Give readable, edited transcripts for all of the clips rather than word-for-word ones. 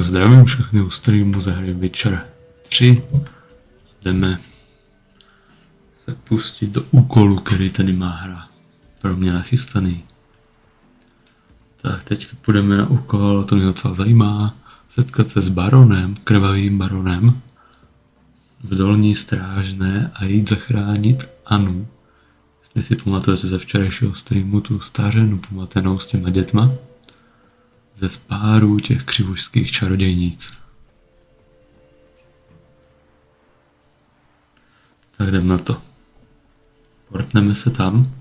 zdravím všechny u streamu ze hry Witcher 3. Jdeme se pustit do úkolu, který tady má hra pro mě nachystaný. Tak teď půjdeme na úkol, to mě docela zajímá. Setkat se s baronem, krvavým baronem v dolní strážné a jít zachránit Annu. Jestli si pamatujete ze včerejšího streamu tu stařenu pomatenou s těma dětma ze spáru těch křivušských čarodějnic. Tak jdem na to. Portneme se tam.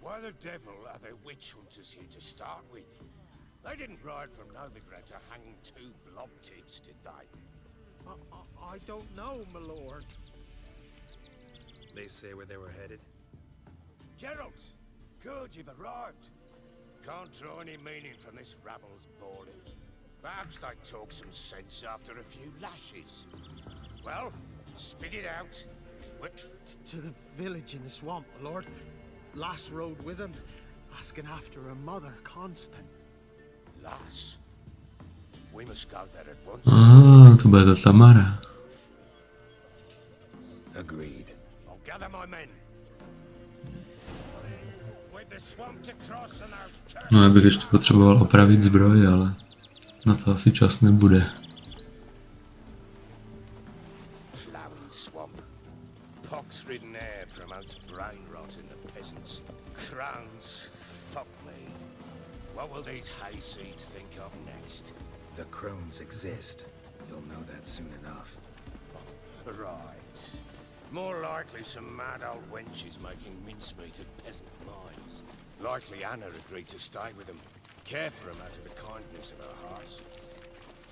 Why the devil are there witch hunters here to start with? They didn't ride from Novigrad to hang two blob tits, did they? I don't know, my lord. They say where they were headed? Geralt! Good, you've arrived. Can't draw any meaning from this rabble's bawling. Perhaps they talk some sense after a few lashes. Well, spit it out. What? To the village in the swamp, my lord. Lass rode with him, asking after her mother, Constant. Lass? We must go there at once. To bude ta Tamara. Agreed. I'll gather my men. With the swamp to cross and out. No, já bych ještě potřeboval opravit zbroj, ale na to asi čas nebude. Plowing swamp. Pox-ridden air promotes brain rot in the peasants. Crowns, fuck me. What will these hayseeds think of next? The crones exist. You'll know that soon enough. Right. More likely some mad old wenches making mincemeat of peasant minds. Likely Anna agreed to stay with them. Care for them out of the kindness of her heart.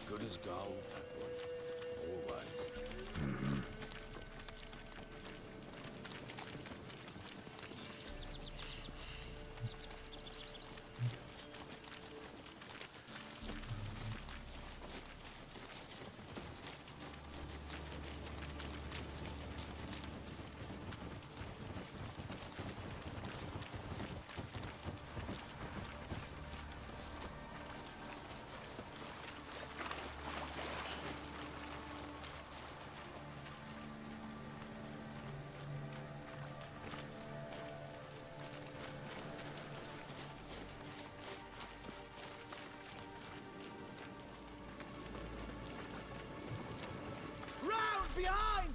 Good as gold, that one. Always. Mm-hmm. Behind!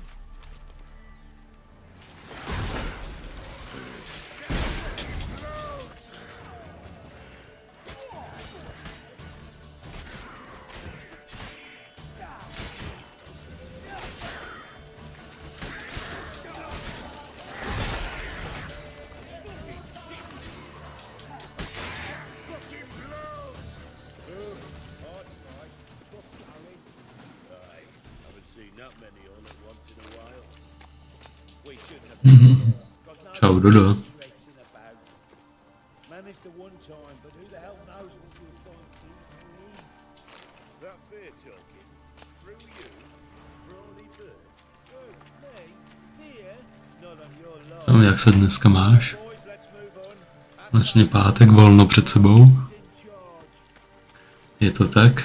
Čau, Dodo. Jak se dneska máš? Konečně pátek, volno před sebou. Je to tak?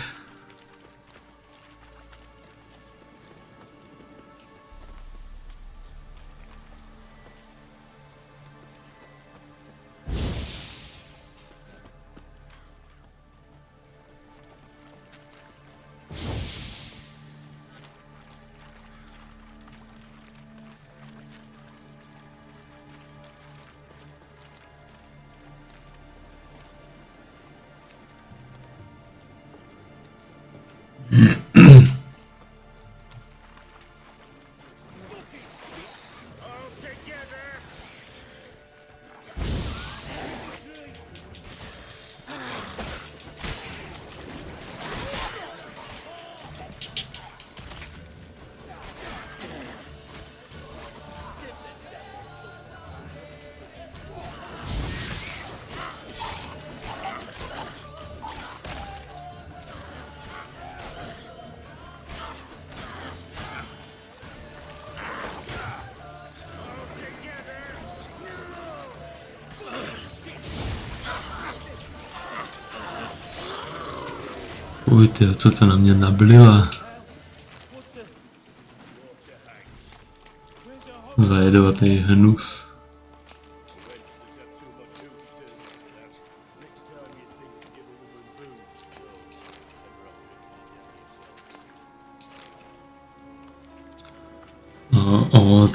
Fuj, tyjo, co to na mě nablila. Zajedovatý hnus.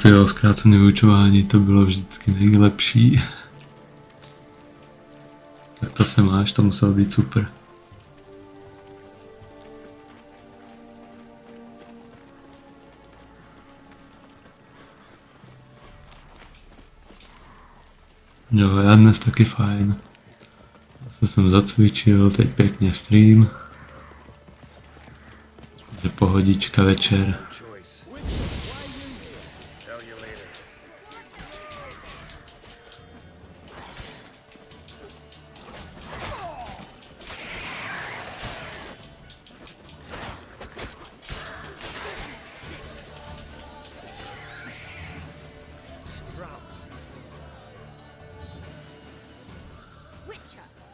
Tyjo, zkrácené vyučování, to bylo vždycky nejlepší. Tak to se máš, to muselo být super. Jo, já dnes taky fajn. Zase jsem zacvičil, teď pěkně stream. Je pohodička večer.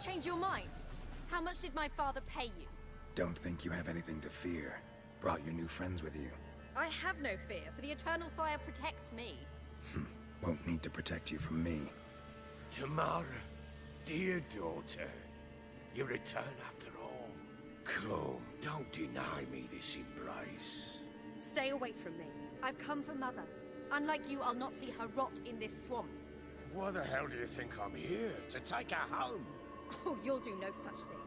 Change your mind. How much did my father pay you? Don't think you have anything to fear. Brought your new friends with you. I have no fear, for the eternal fire protects me. Won't need to protect you from me. Tamara, dear daughter, you return after all. Come, don't deny me this embrace. Stay away from me. I've come for Mother. Unlike you, I'll not see her rot in this swamp. Why the hell do you think I'm here? To take her home? Oh, you'll do no such thing.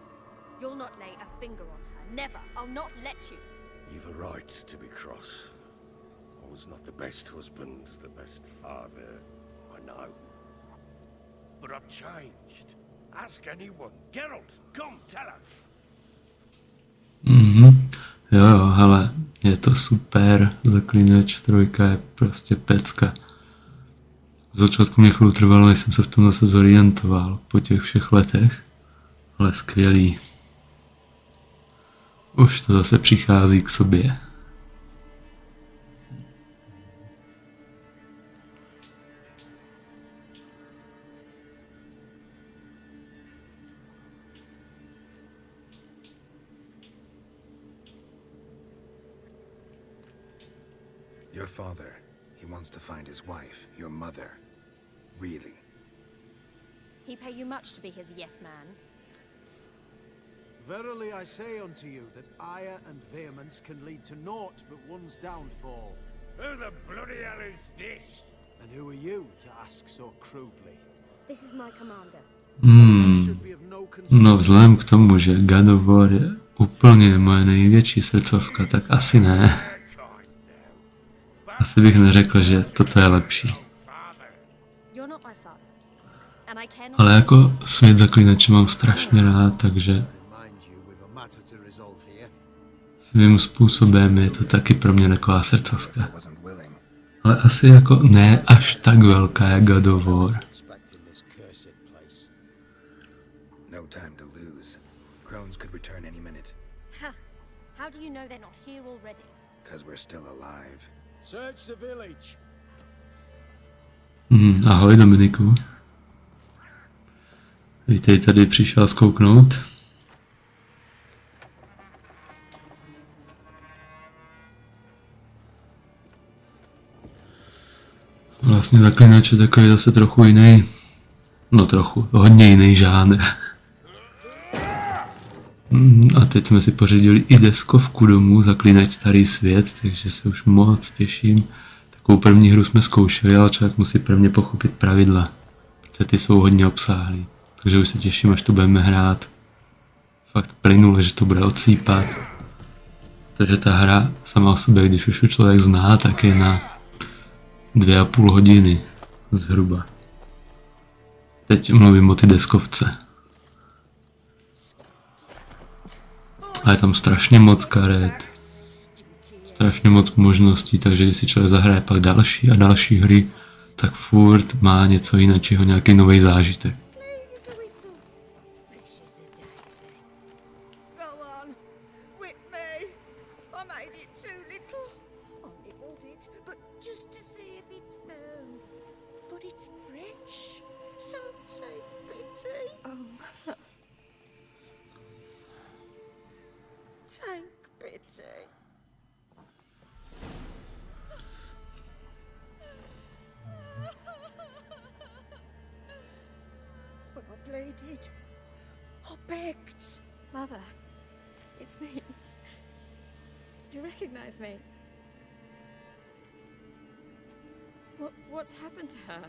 You'll not lay a finger on her. Never. I'll not let you. You've a right to be cross. I was not the best husband, the best father, I know. But I've changed. Ask anyone. Geralt, come, tell her. Jo, hele, je to super. Zaklínač 3 je prostě pecka. Z začátku mě chvíli trvalo, než jsem se v tom zase zorientoval po těch všech letech, ale skvělý. Už to zase přichází k sobě. Your father, he wants to find his wife, your mother. Really? He pay you much to be his yes man? Verily I say unto you that ire and vehemence can lead to naught but one's downfall. Who the bloody hell is this? And who are you to ask so crudely? This is my commander. Should be of no concern. No vzhledem k tomu, že God of War je úplně moje největší srdcovka, tak asi ne. Asi bych neřekl, že toto je lepší. You're not my father. And I cannot... Ale jako svět zaklínače mám strašně rád, takže Remind you we've a matter to resolve here. svým způsobem je to taky pro mě taková srdcovka. Wasn't willing. Ale asi jako ne až tak velká jak God of War. Expecting this cursed place. No time to lose. Crones could return any minute. Ha! How do you know they're not here already? 'Cause we're still alive. Search the village. Ahoj Dominiku. Vítej, tady přišel zkouknout. Vlastně zaklínač je takový zase trochu jiný. No trochu, hodně jiný žánr. A teď jsme si pořídili i deskovku domů, Zaklínač starý svět, takže se už moc těším. Takovou první hru jsme zkoušeli, ale člověk musí prvně pochopit pravidla, protože ty jsou hodně obsáhlý. Takže už se těším, až to budeme hrát. Fakt plynule, že to bude odsýpat. Protože ta hra sama o sobě, když už člověk zná, tak je na 2,5 hodiny zhruba. Teď mluvím o ty deskovce. A je tam strašně moc karet, strašně moc možností, takže když si člověk zahraje pak další a další hry, tak furt má něco jiného, nějaký nový zážitek. Go on, whip me. I made it too little. I nibbled it, but just to see if it's firm. But it's fresh, so take pity. Oh, Mother. take pity. But I pleaded. I begged. Mother, it's me. Do you recognize me? What's happened to her?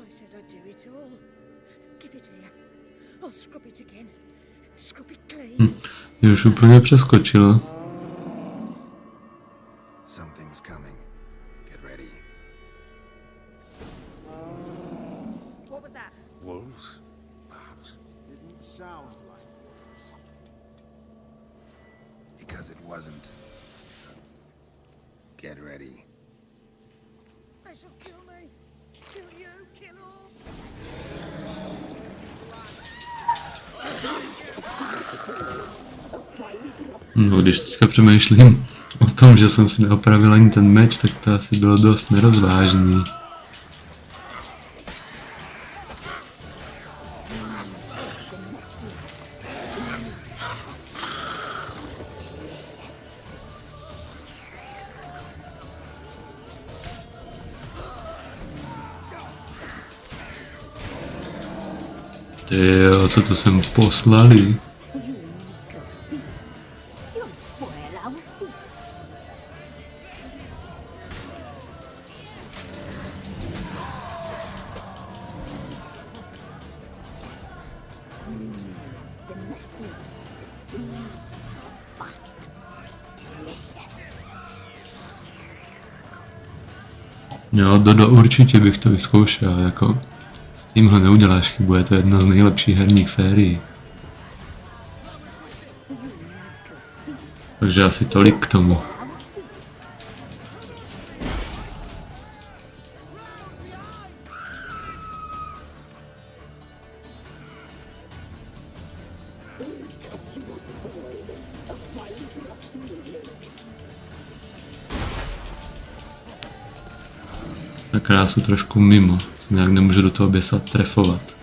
I said I'd do it all. Give it here. I'll scrub it again. Scrub it clean. Mě už úplně přeskočilo. Something's coming. Get ready. What was that? Wolves, perhaps. Didn't sound like wolves. Because it wasn't. Get ready. They shall kill me. Kill you, kill all. No, když teďka přemýšlím o tom, že jsem si neopravil ani ten meč, tak to asi bylo dost nerozvážný. Tyjo, co to sem poslali? Jo, Dodo, určitě bych to vyzkoušel, jako s tímhle neuděláš chybu, je to jedna z nejlepších herních sérií. Takže asi tolik k tomu. Za krásu trošku mimo, nějak nemůžu do toho běsa trefovat.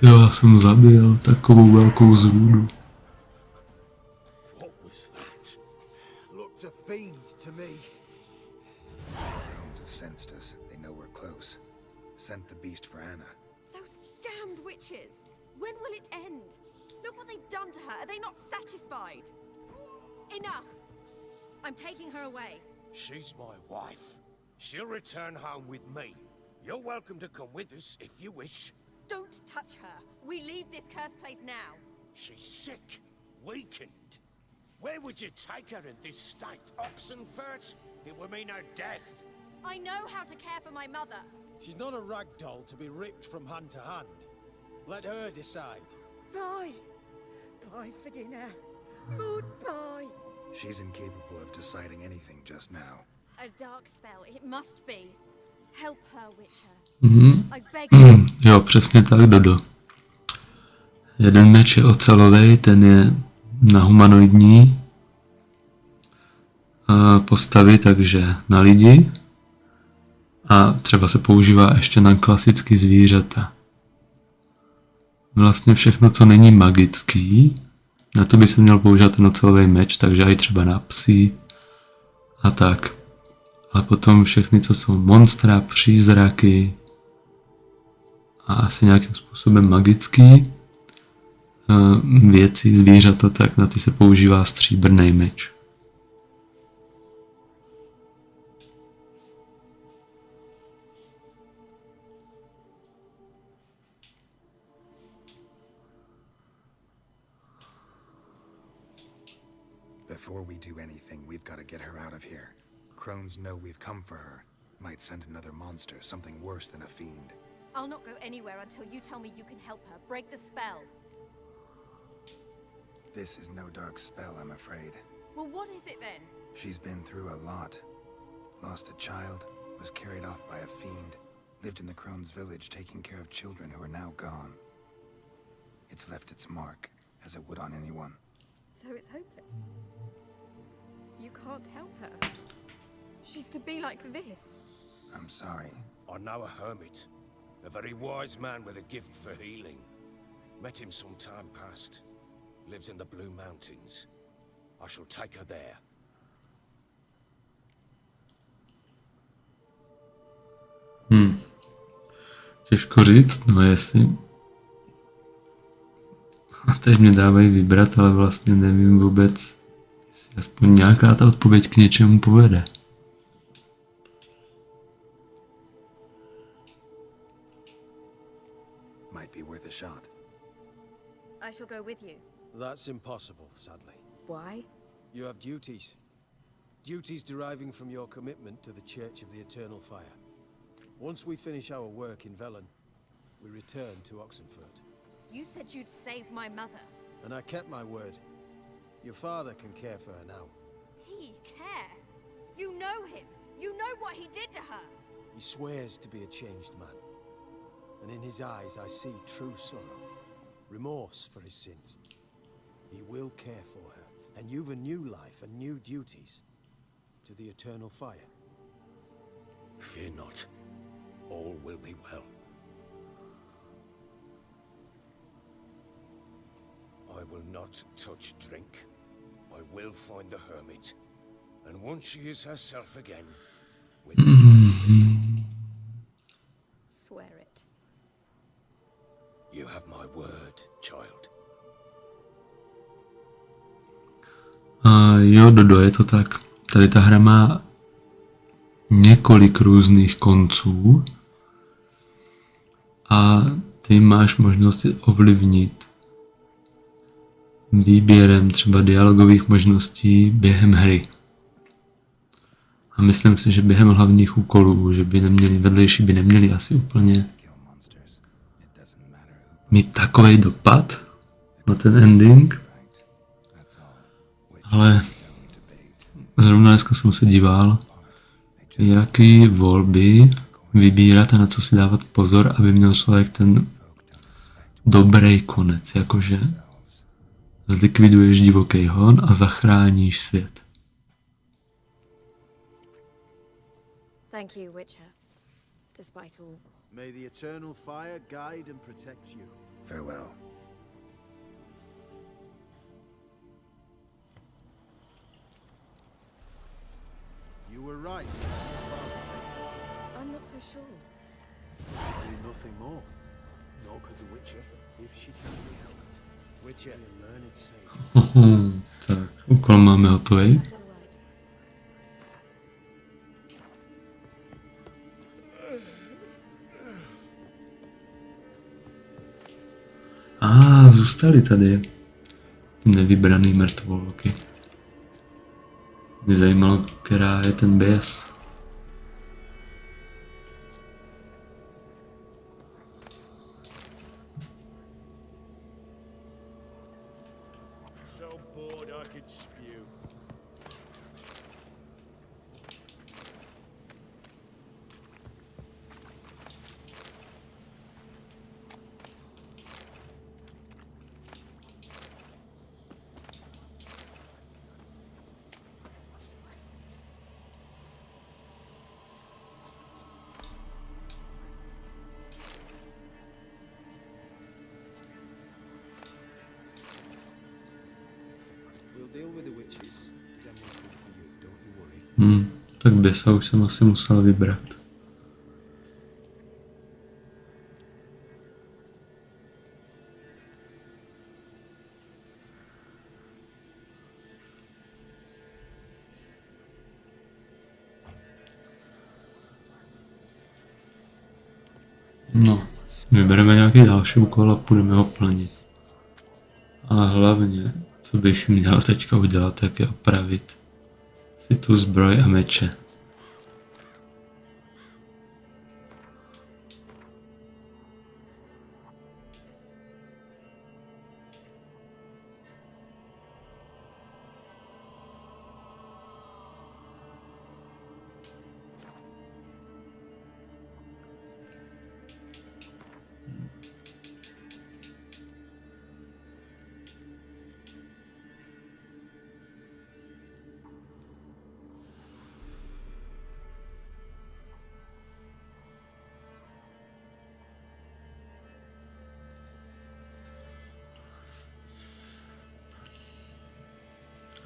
Já jsem zabil takovou velkou zůdu. What was that? Looked a fiend to me. Drones have sensed us. They know we're close. Sent the beast for Anna. Those damned witches! When will it end? Look what they've done to her. Are they not satisfied? Enough! I'm taking her away. She's my wife. She'll return home with me. You're welcome to come with us if you wish. Don't touch her. We leave this cursed place now. She's sick, weakened. Where would you take her in this state? Oxenfurt? It would mean her death. I know how to care for my mother. She's not a rag doll to be ripped from hand to hand. Let her decide. Bye. Bye for dinner. Goodbye. She's incapable of deciding anything just now. A dark spell. It must be. Help her, Witcher. Mhm. I beg you. Jo, přesně tak, Dodo. Jeden meč je ocelový, ten je na humanoidní postavy, takže na lidi. A třeba se používá ještě na klasický zvířata. Vlastně všechno, co není magický, na to by se měl používat ten ocelový meč, takže i třeba na psy a tak. Ale potom všechny, co jsou monstra, přízraky a asi nějakým způsobem magický věci, zvířata, tak na ty se používá stříbrný meč. Before we do anything, we've got to get her out of here. Crones know we've come for her. Might send another monster, something worse than a fiend. I'll not go anywhere until you tell me you can help her. Break the spell. This is no dark spell, I'm afraid. Well, what is it then? She's been through a lot. Lost a child, was carried off by a fiend, lived in the crone's village taking care of children who are now gone. It's left its mark, as it would on anyone. So it's hopeless. You can't help her. She's to be like this. I'm sorry. I know a hermit, a very wise man with a gift for healing. Met him some time past. Lives in the Blue Mountains. I shall take her there. Těžko říct, no jestli... A teď mě dávají vybrat, ale vlastně nevím vůbec, jestli aspoň nějaká ta odpověď k něčemu povede. Might be worth a shot. I shall go with you. That's impossible, sadly. Why? You have duties. Duties deriving from your commitment to the Church of the Eternal Fire. Once we finish our work in Velen, we return to Oxenfurt. You said you'd save my mother. And I kept my word. Your father can care for her now. He care? You know him. You know what he did to her. He swears to be a changed man. And in his eyes I see true sorrow. Remorse for his sins. He will care for her. And you've a new life and new duties. To the Eternal Fire. Fear not. All will be well. I will not touch drink. I will find the hermit. And once she is herself again, Swear it. You have my word, child. Jo, Dodo, je to tak. Tady ta hra má několik různých konců a ty máš možnost je ovlivnit výběrem třeba dialogových možností během hry. A myslím si, že během hlavních úkolů, že by neměli, vedlejší by neměli asi úplně mít takovej dopad na ten ending, ale zrovna dneska jsem se díval, jaký volby vybírat a na co si dávat pozor, aby měl člověk ten dobrý konec, jakože zlikviduješ divoký hon a zachráníš svět. Thank you, Witcher. Despite all. May the Eternal Fire guide and protect you. Farewell. You were right. I'm not so sure. Do nothing more. Nor could the Witcher, if she can be helped. Witcher, a learned sage. Tak, úkol máme hotový. It's all right. Zůstali tady nevybraný mrtvolky. Mě zajímalo, která je ten běs. So bored I could spew. We'll deal with the witches. Then we'll speak for you. Don't you worry. Tak běsa už jsem asi musel vybrat. No, vybereme nějaký další úkol a půjdeme ho plnit. Ale hlavně, co bych měl teďka udělat, tak je opravit si tu zbroj a meče.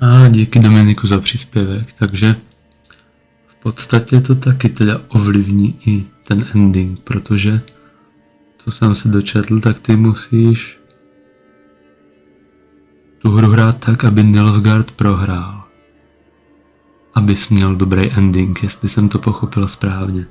A díky Dominiku za příspěvek, takže v podstatě to taky teda ovlivní i ten ending, protože co jsem se dočetl, tak ty musíš tu hru hrát tak, aby Nilfgaard prohrál. Abys měl dobrý ending, jestli jsem to pochopil správně.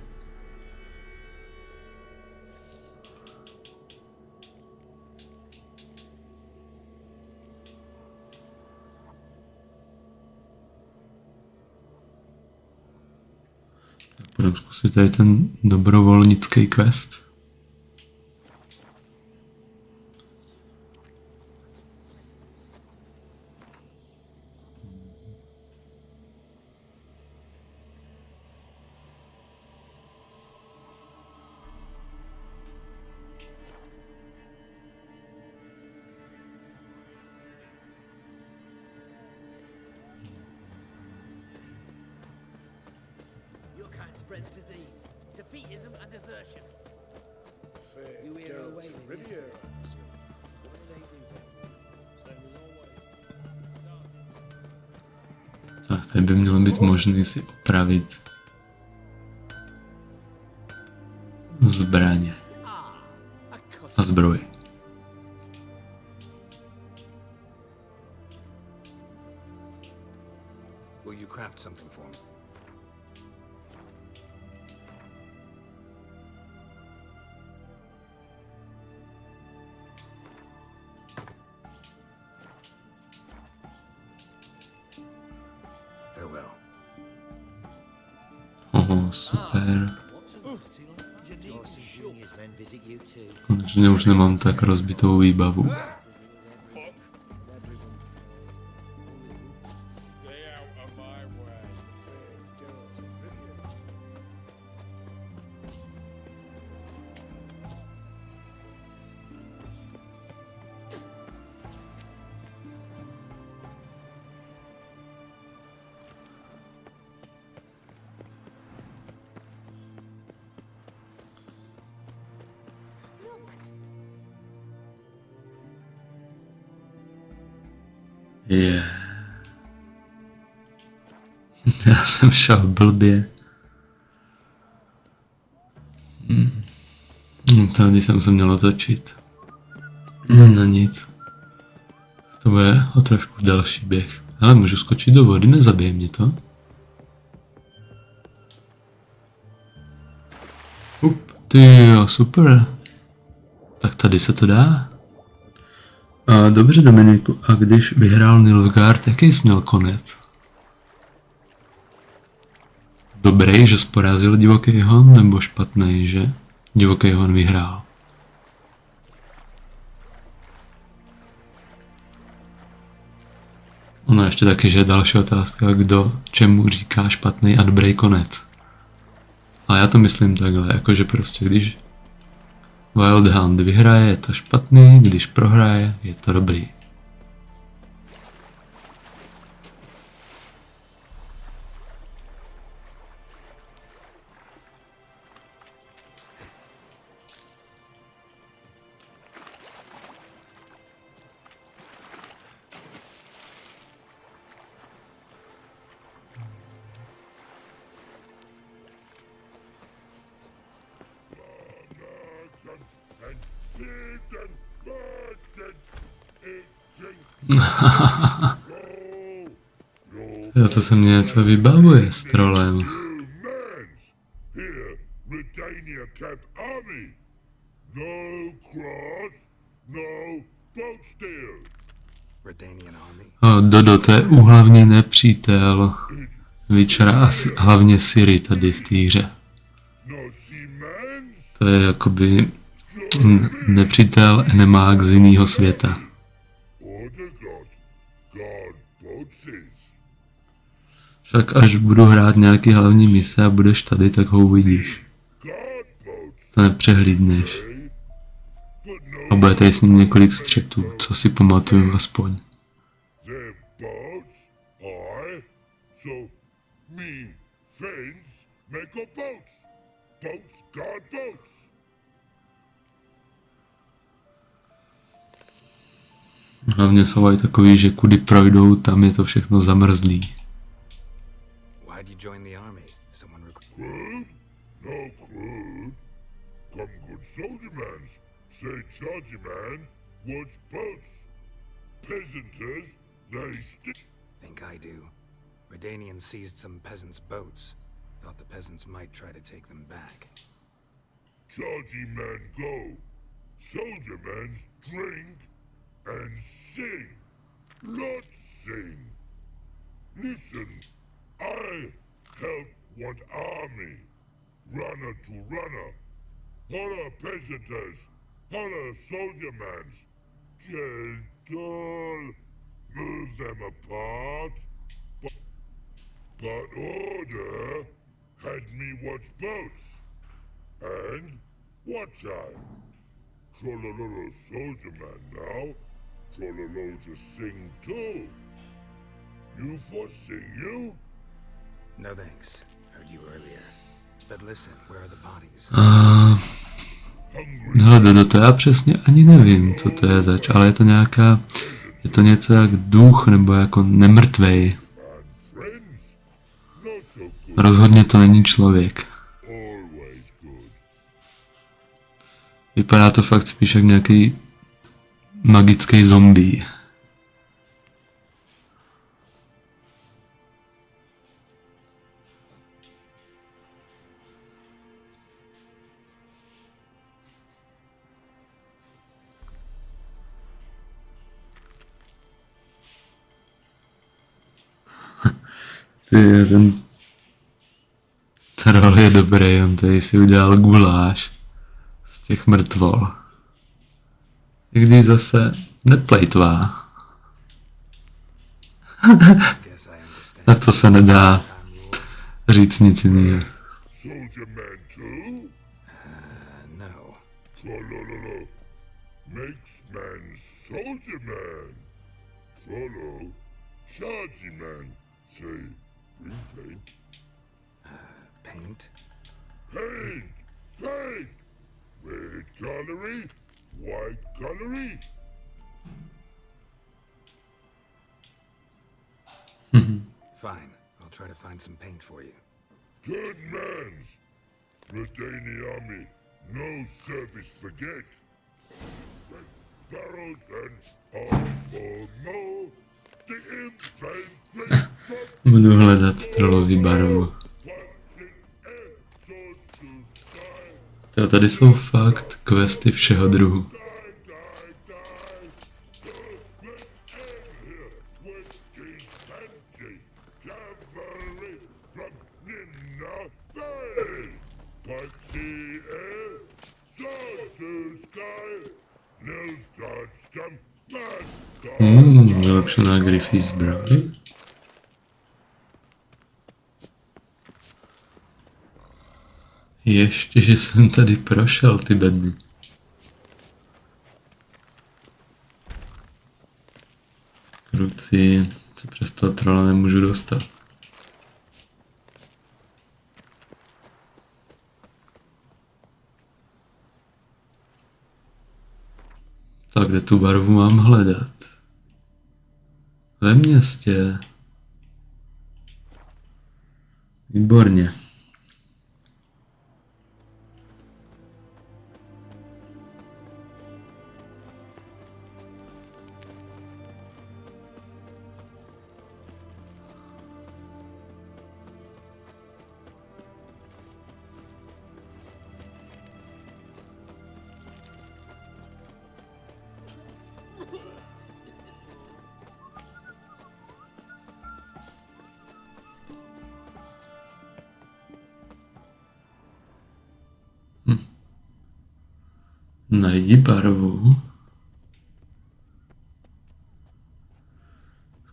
Budeme zkusit tady ten dobrovolnický quest. Spreads disease, defeatism and desertion. Fair You hear Geralta, away in Rivie. this. What do they do then? Same as always. Tak, tady by mělo být možné si opravit zbraně a zbroj. Will you craft something for me? Farewell. Oho, super. Joyce and Junior's men visit you too. Konečně už nemám tak rozbitou výbavu. Stay out of my way. Fair Geralta, Rivie. Já jsem šel blbě. Tady jsem se měl otočit. No nic. To bude o trošku další běh. Ale můžu skočit do vody, nezabije mě to. Ty jo, super. Tak tady se to dá. A dobře, Dominiku, a když vyhrál Nilfgaard, jaký jsi měl konec? Dobrý, že jsi porazil divoký hon, nebo špatný, že divoký hon vyhrál? Ono ještě taky, že je další otázka, kdo čemu říká špatný a dobrý konec. A já to myslím takhle, jakože prostě když Wild Hunt vyhraje, je to špatný, když prohraje, je to dobrý. Jo, to se mě něco vybavuje s trolem. Redanian army. Dodo, to je úhlavní nepřítel Witchera a hlavně Ciri tady v té hře. To je jakoby nepřítel enemák z jiného světa. Však až budu hrát nějaký hlavní mise a budeš tady, tak ho uvidíš. To nepřehlídneš. A bude tady s ním několik střetů, co si pamatuju aspoň. Hlavně jsou i takový, že kudy projdou, tam je to všechno zamrzlý. Why'd you join the army? Someone Crude? No crude. Come good soldier mans. Say chargy man, watch boats. Peasanters, they stick. think I do. Redanians seized some peasants' boats. Thought the peasants might try to take them back. Chargy man go. Soldier mans drink and sing. Lots sing. Listen, I help one army. Runner to runner. Holla peasanters. Holla soldier mans. Gentle. Move them apart. But order had me watch boats. And what time? Trollololo soldier man now. Trollolo just sing too. You for sing you? No thanks. Heard you earlier. But listen, where are the bodies? Hele, to já přesně ani nevím, co to je zač, ale je to nějaká, je to něco jak duch, nebo jako nemrtvej. Rozhodně to není člověk. Vypadá to fakt spíš jak nějaký magický zombie. Ten troll je dobrý, on tady si udělal guláš z těch mrtvol. I když zase neplejtvá. Na to se nedá říct nic jiného. Soldier man too? No. Trollololo. Makes man soldier man. Trollo. Chargy man. Say, green paint. Paint? Paint! Paint! Red colory, white colory. Fine. I'll try to find some paint for you. Good mans. Redani army, no service forget. Red barrels and all for more. The implant Budu hledat trollový barvu. Tady jsou fakt questy všeho druhu. Vylepšená Griffith zbroj. Ještě, že jsem tady prošel, ty bedny. Kruci, co přes toho trola nemůžu dostat. Tak kde tu barvu mám hledat? Ve městě. Výborně. Najdi barvu,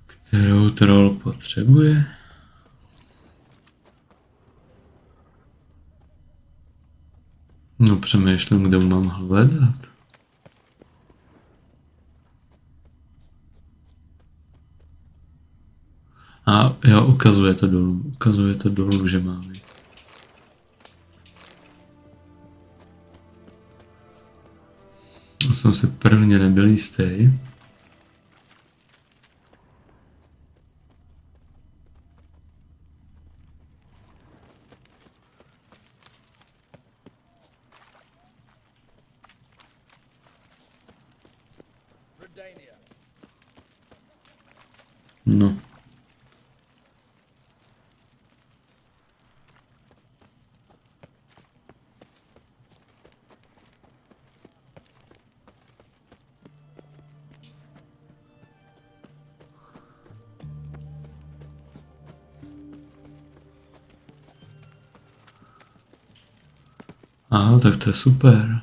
kterou troll potřebuje. No přemýšlím, kde mám hledat. A jo, ukazuje to dolů, že mám ji. Jsem si prvně nebyl jistý. No. Aha, tak to je super.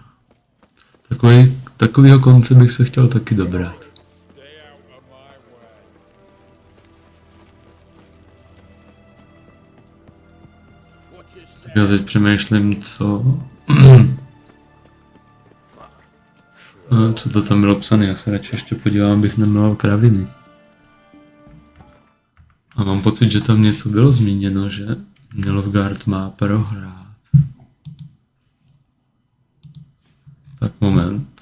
Takovýho konce bych se chtěl taky dobrat. Tak já teď přemýšlím, co to tam bylo psané. Já se radši ještě podívám, abych neměl kraviny. A mám pocit, že tam něco bylo zmíněno, že Nilfgaard má prohrát. Tak moment.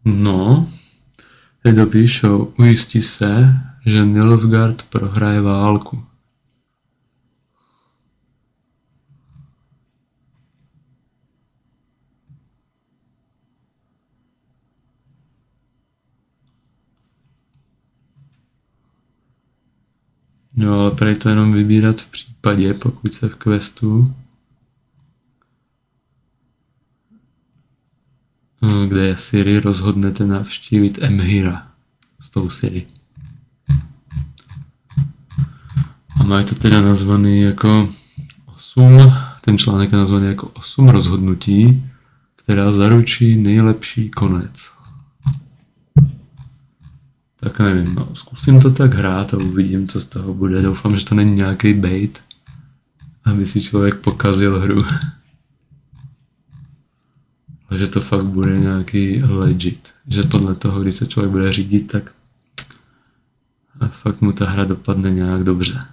No, teď dopíšou, ujistí se, že Nilfgaard prohraje válku. Jo, ale prej to jenom vybírat v případě, pokud se v questu, kde je Ciri, rozhodnete navštívit Emhyra s tou Ciri. A mají to teda nazvaný jako 8, ten článek je nazvaný jako 8 rozhodnutí, která zaručí nejlepší konec. Tak nevím, no, zkusím to tak hrát a uvidím, co z toho bude. Doufám, že to není nějaký bait, aby si člověk pokazil hru. Ale že to fakt bude nějaký legit. Že podle toho, když se člověk bude řídit, tak fakt mu ta hra dopadne nějak dobře.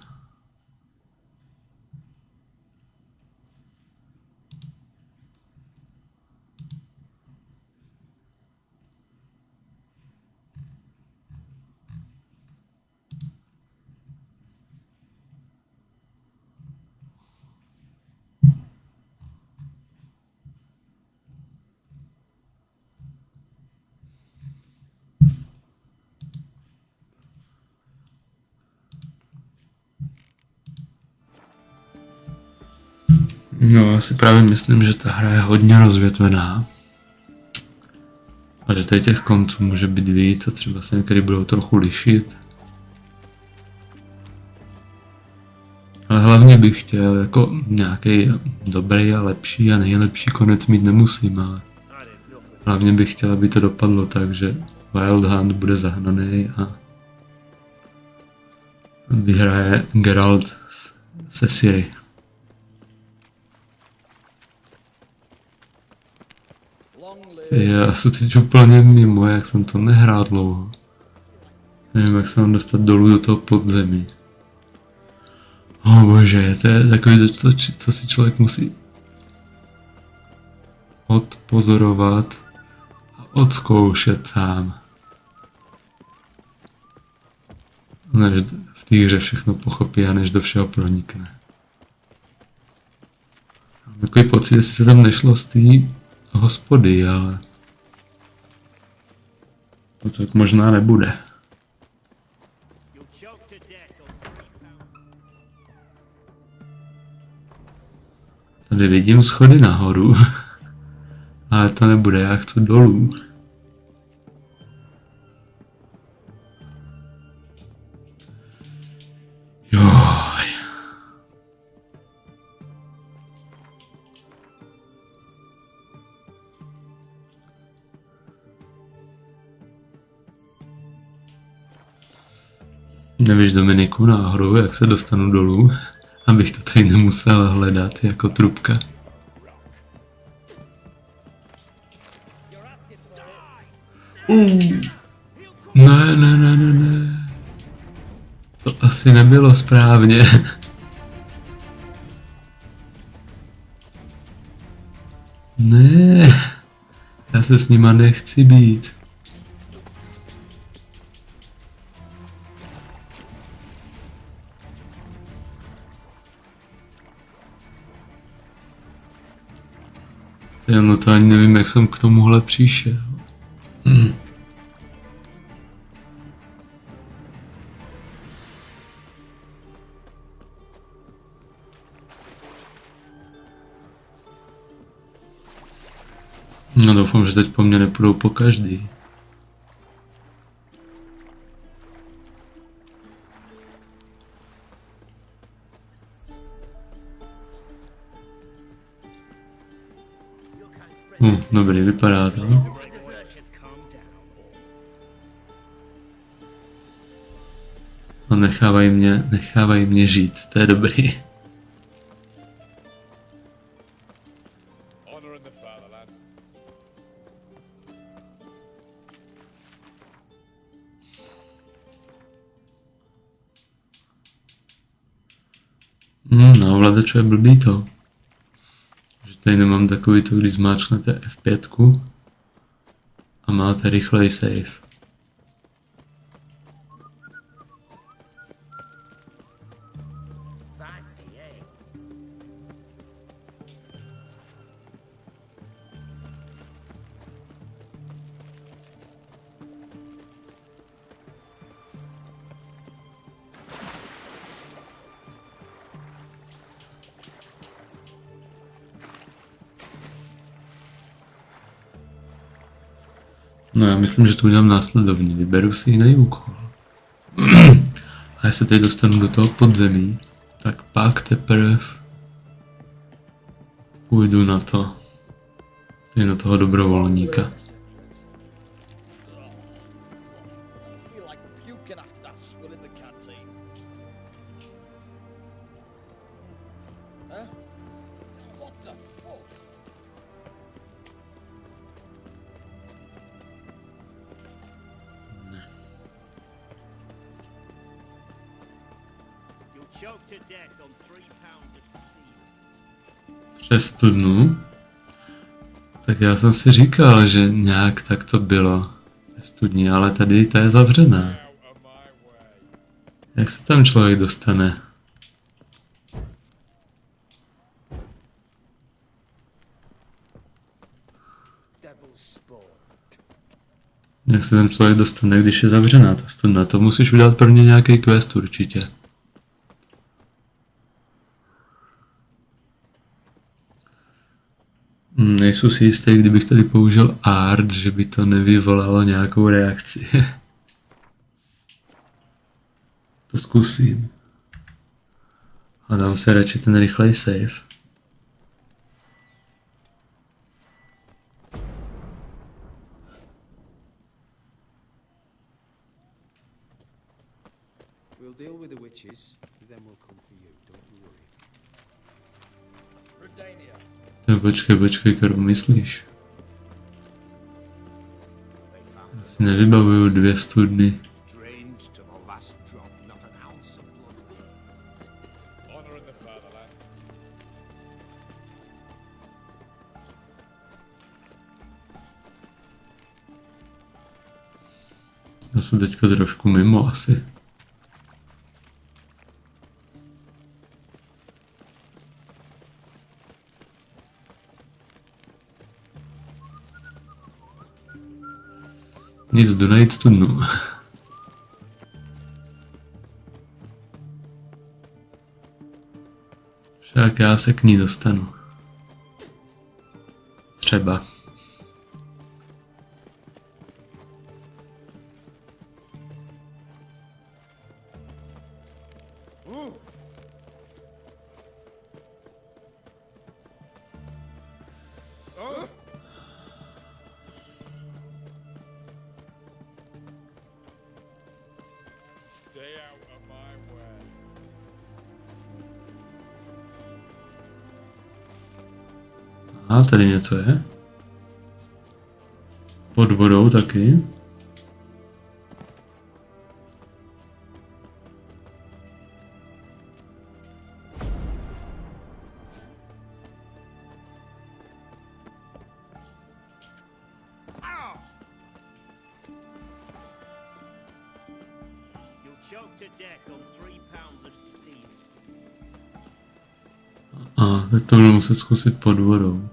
No, já si právě myslím, že ta hra je hodně rozvětvená. A že tady těch konců může být víc a třeba se někdy budou trochu lišit. Ale hlavně bych chtěl jako nějaký dobrý a lepší a nejlepší konec mít nemusím, ale hlavně bych chtěl, aby to dopadlo tak, že Wild Hunt bude zahnaný a vyhraje Geralt se Ciri. Já jsem teď úplně mimo, jak jsem to nehrál dlouho. Nevím, jak se mám dostat dolů do toho podzemí. Bože, to je takový to, co si člověk musí odpozorovat a odzkoušet sám. Než v té hře všechno pochopí a než do všeho pronikne. Mám takový pocit, jestli se tam nešlo z té hospody, ale to tak možná nebude. Tady vidím schody nahoru, ale to nebude, já chci dolů. Joj. Nevíš, Dominiku, náhodou, jak se dostanu dolů, abych to tady nemusel hledat jako trubka. Ne. To asi nebylo správně. Ne, já se s nima nechci být. to ani nevím, jak jsem k tomuhle přišel. No doufám, že teď po mně nepůjdou po každý. Dobrý, vypadá to. No nechávají mě žít, to je dobrý. No, ovladaču je blbý to. Že tady nemám takový to, když zmáčknete F5 a máte rychlej save. No já myslím, že to udělám následovně. Vyberu si jiný úkol. A já se teď dostanu do toho podzemí, tak pak teprve půjdu na to. Tady na toho dobrovolníka. Přes studnu. Tak já jsem si říkal, že nějak tak to bylo ve studni, ale tady ta je zavřená. Jak se tam člověk dostane? Jak se tam člověk dostane, když je zavřená ta studna? To musíš udělat prvně nějaký quest určitě. Nejsou si jistý, kdybych tady použil art, že by to nevyvolalo nějakou reakci. To zkusím. A dám se radši ten rychlej save. We'll deal with the witches, then we'll come for you. Don't you worry. Počkej, kterou myslíš? Já si nevybavuju 2 studny. Já jsem teďka trošku mimo asi. Nic, jdu najít studnu. Však já se k ní dostanu. Třeba. A tady něco je. Pod vodou taky. A teď to budu muset zkusit pod vodou.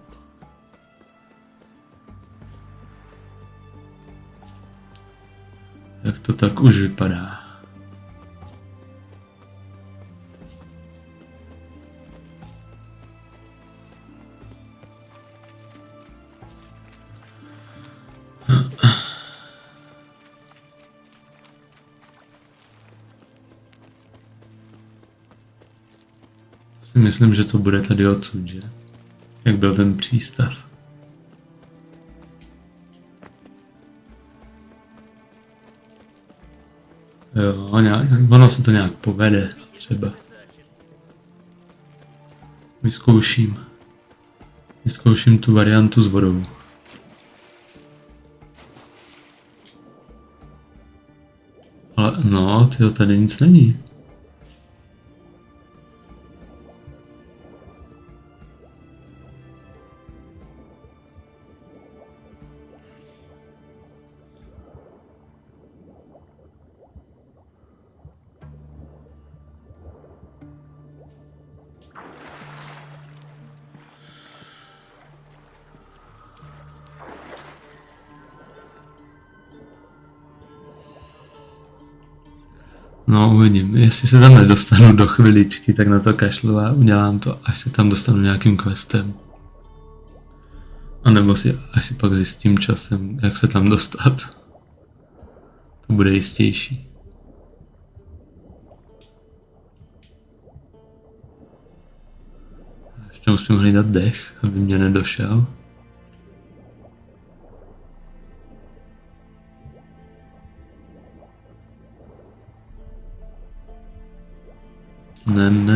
Jak to tak už vypadá. Si myslím, že to bude tady odsud, že? Jak byl ten přístav. Jo, ono se to nějak povede, třeba. Vyzkouším tu variantu s vodou. Ale no, tyjo, tady nic není. No uvidím, jestli se tam nedostanu do chviličky, tak na to kašlu a udělám to, až se tam dostanu nějakým questem. A nebo až si pak zjistím časem, jak se tam dostat. To bude jistější. Ještě musím hlídat dech, aby mě nedošel.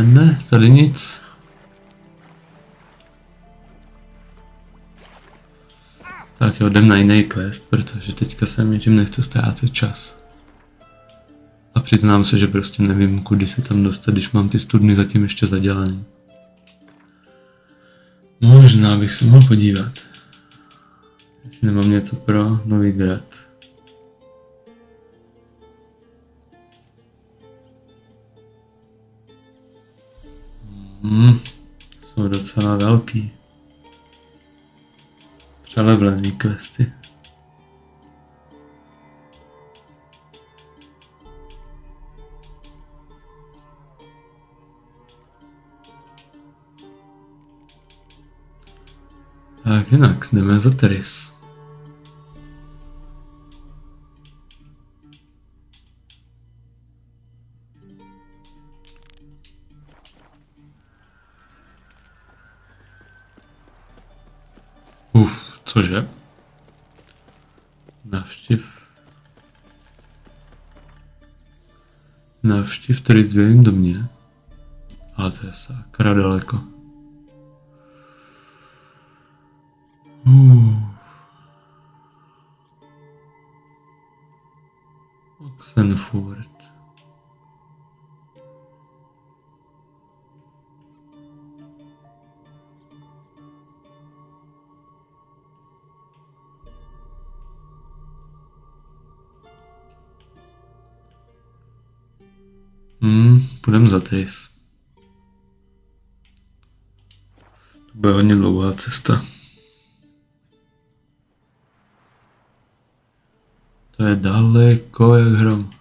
Ne, tady nic. Tak jo, jdem na jiný quest, protože teďka se mi tím nechce ztrácet čas. A přiznám se, že prostě nevím, kudy se tam dostat, když mám ty studny zatím ještě zadělaný. Možná bych se mohl podívat, jestli nemám něco pro nový grad. Jsou docela velký. Přelevlený questy. Tak jinak, jdeme za Teris. Cože? Navštiv Teris v jejím domě. Ale to je sakra daleko. Oxenfurt. Půjdeme za Teris. To bude hodně dlouhá cesta. To je daleko jak hrom.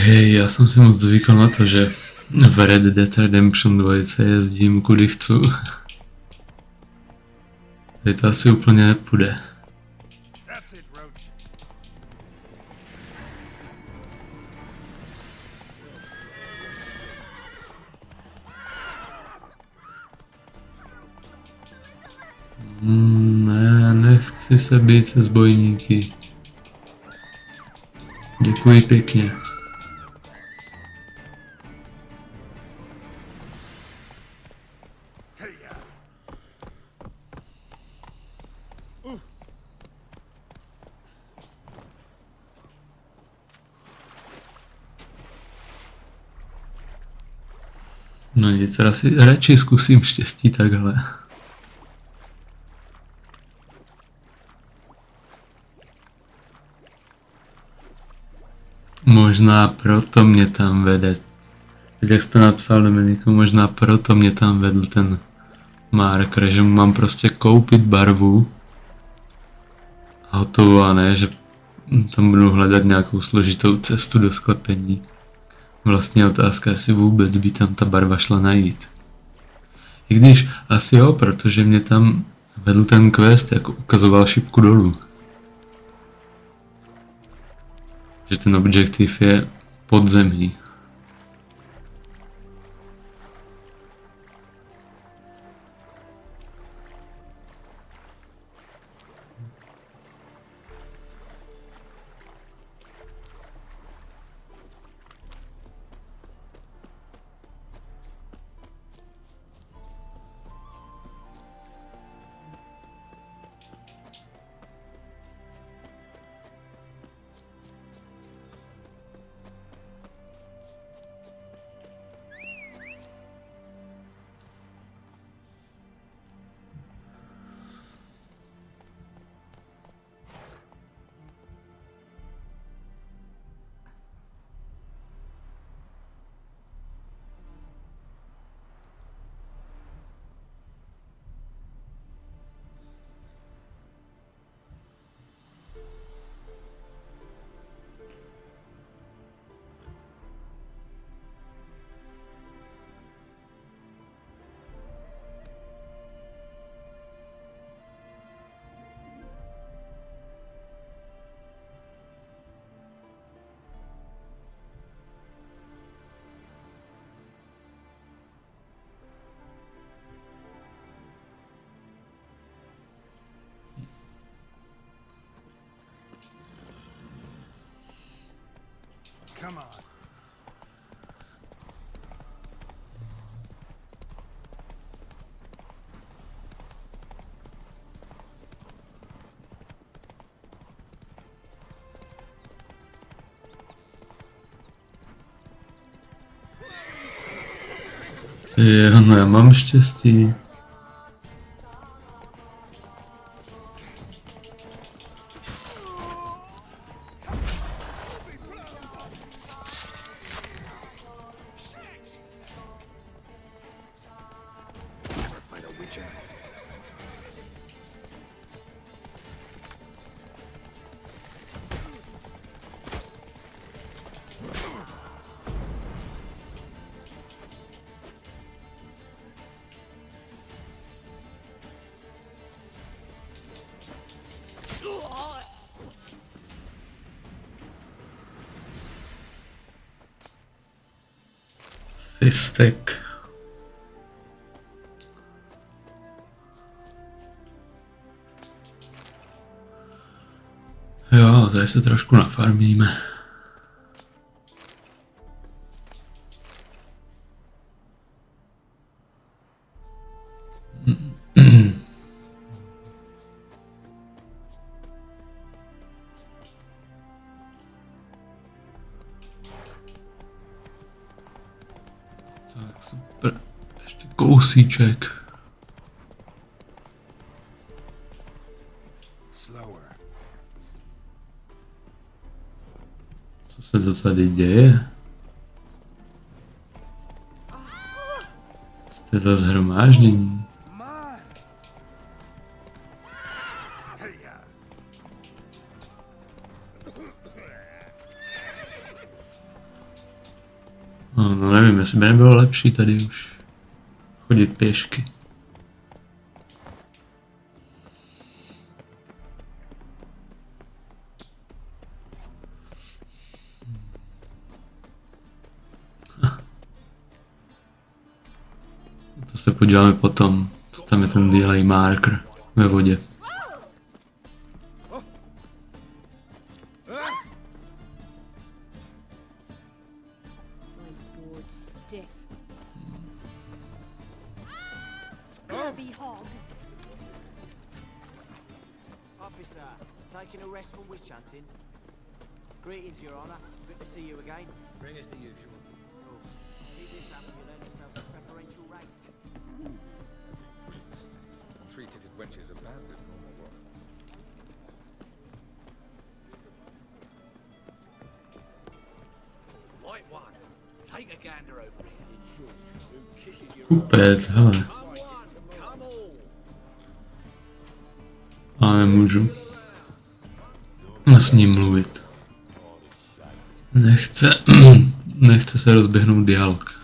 Hej, já jsem si moc zvykl na to, že v Red Dead Redemption 2 jezdím kudy chci. Tady to asi úplně nepůjde. Ne, nechci. Chci se být se zbojníky. Děkuji pěkně. No nic, teda si radši zkusím štěstí takhle. Možná proto mě tam vede. Teď jak jsi to napsal, Dominiku, možná proto mě tam vedl ten marker, že mám prostě koupit barvu a hotovo, a ne, že tam budu hledat nějakou složitou cestu do sklepení. Vlastně otázka, jestli vůbec by tam ta barva šla najít. I když asi jo, protože mě tam vedl ten quest, jako ukazoval šipku dolů. Že ten objektiv je pod zemí. Come on. Jo, no já mám štěstí. Fistek. Jo, tady se trošku nafarmíme. Tak super, ještě kousíček. Co se to tady děje? Jste za shromáždění? No nevím, jestli by nebylo lepší tady už chodit pěšky. To se podíváme potom, co tam je ten bílej marker ve vodě. officer. Taking a rest from witch hunting. Greetings, Your Honor. Good to see you again. Bring us the usual. Of course. Keep this up and you'll earn yourselves a preferential rate. Three-titted wenches abandoned normal work. White one. Take a gander over here. In short, who kisses your Kupec, hele. Come all. Ale nemůžu. S ním mluvit. Nechce se rozběhnout dialog.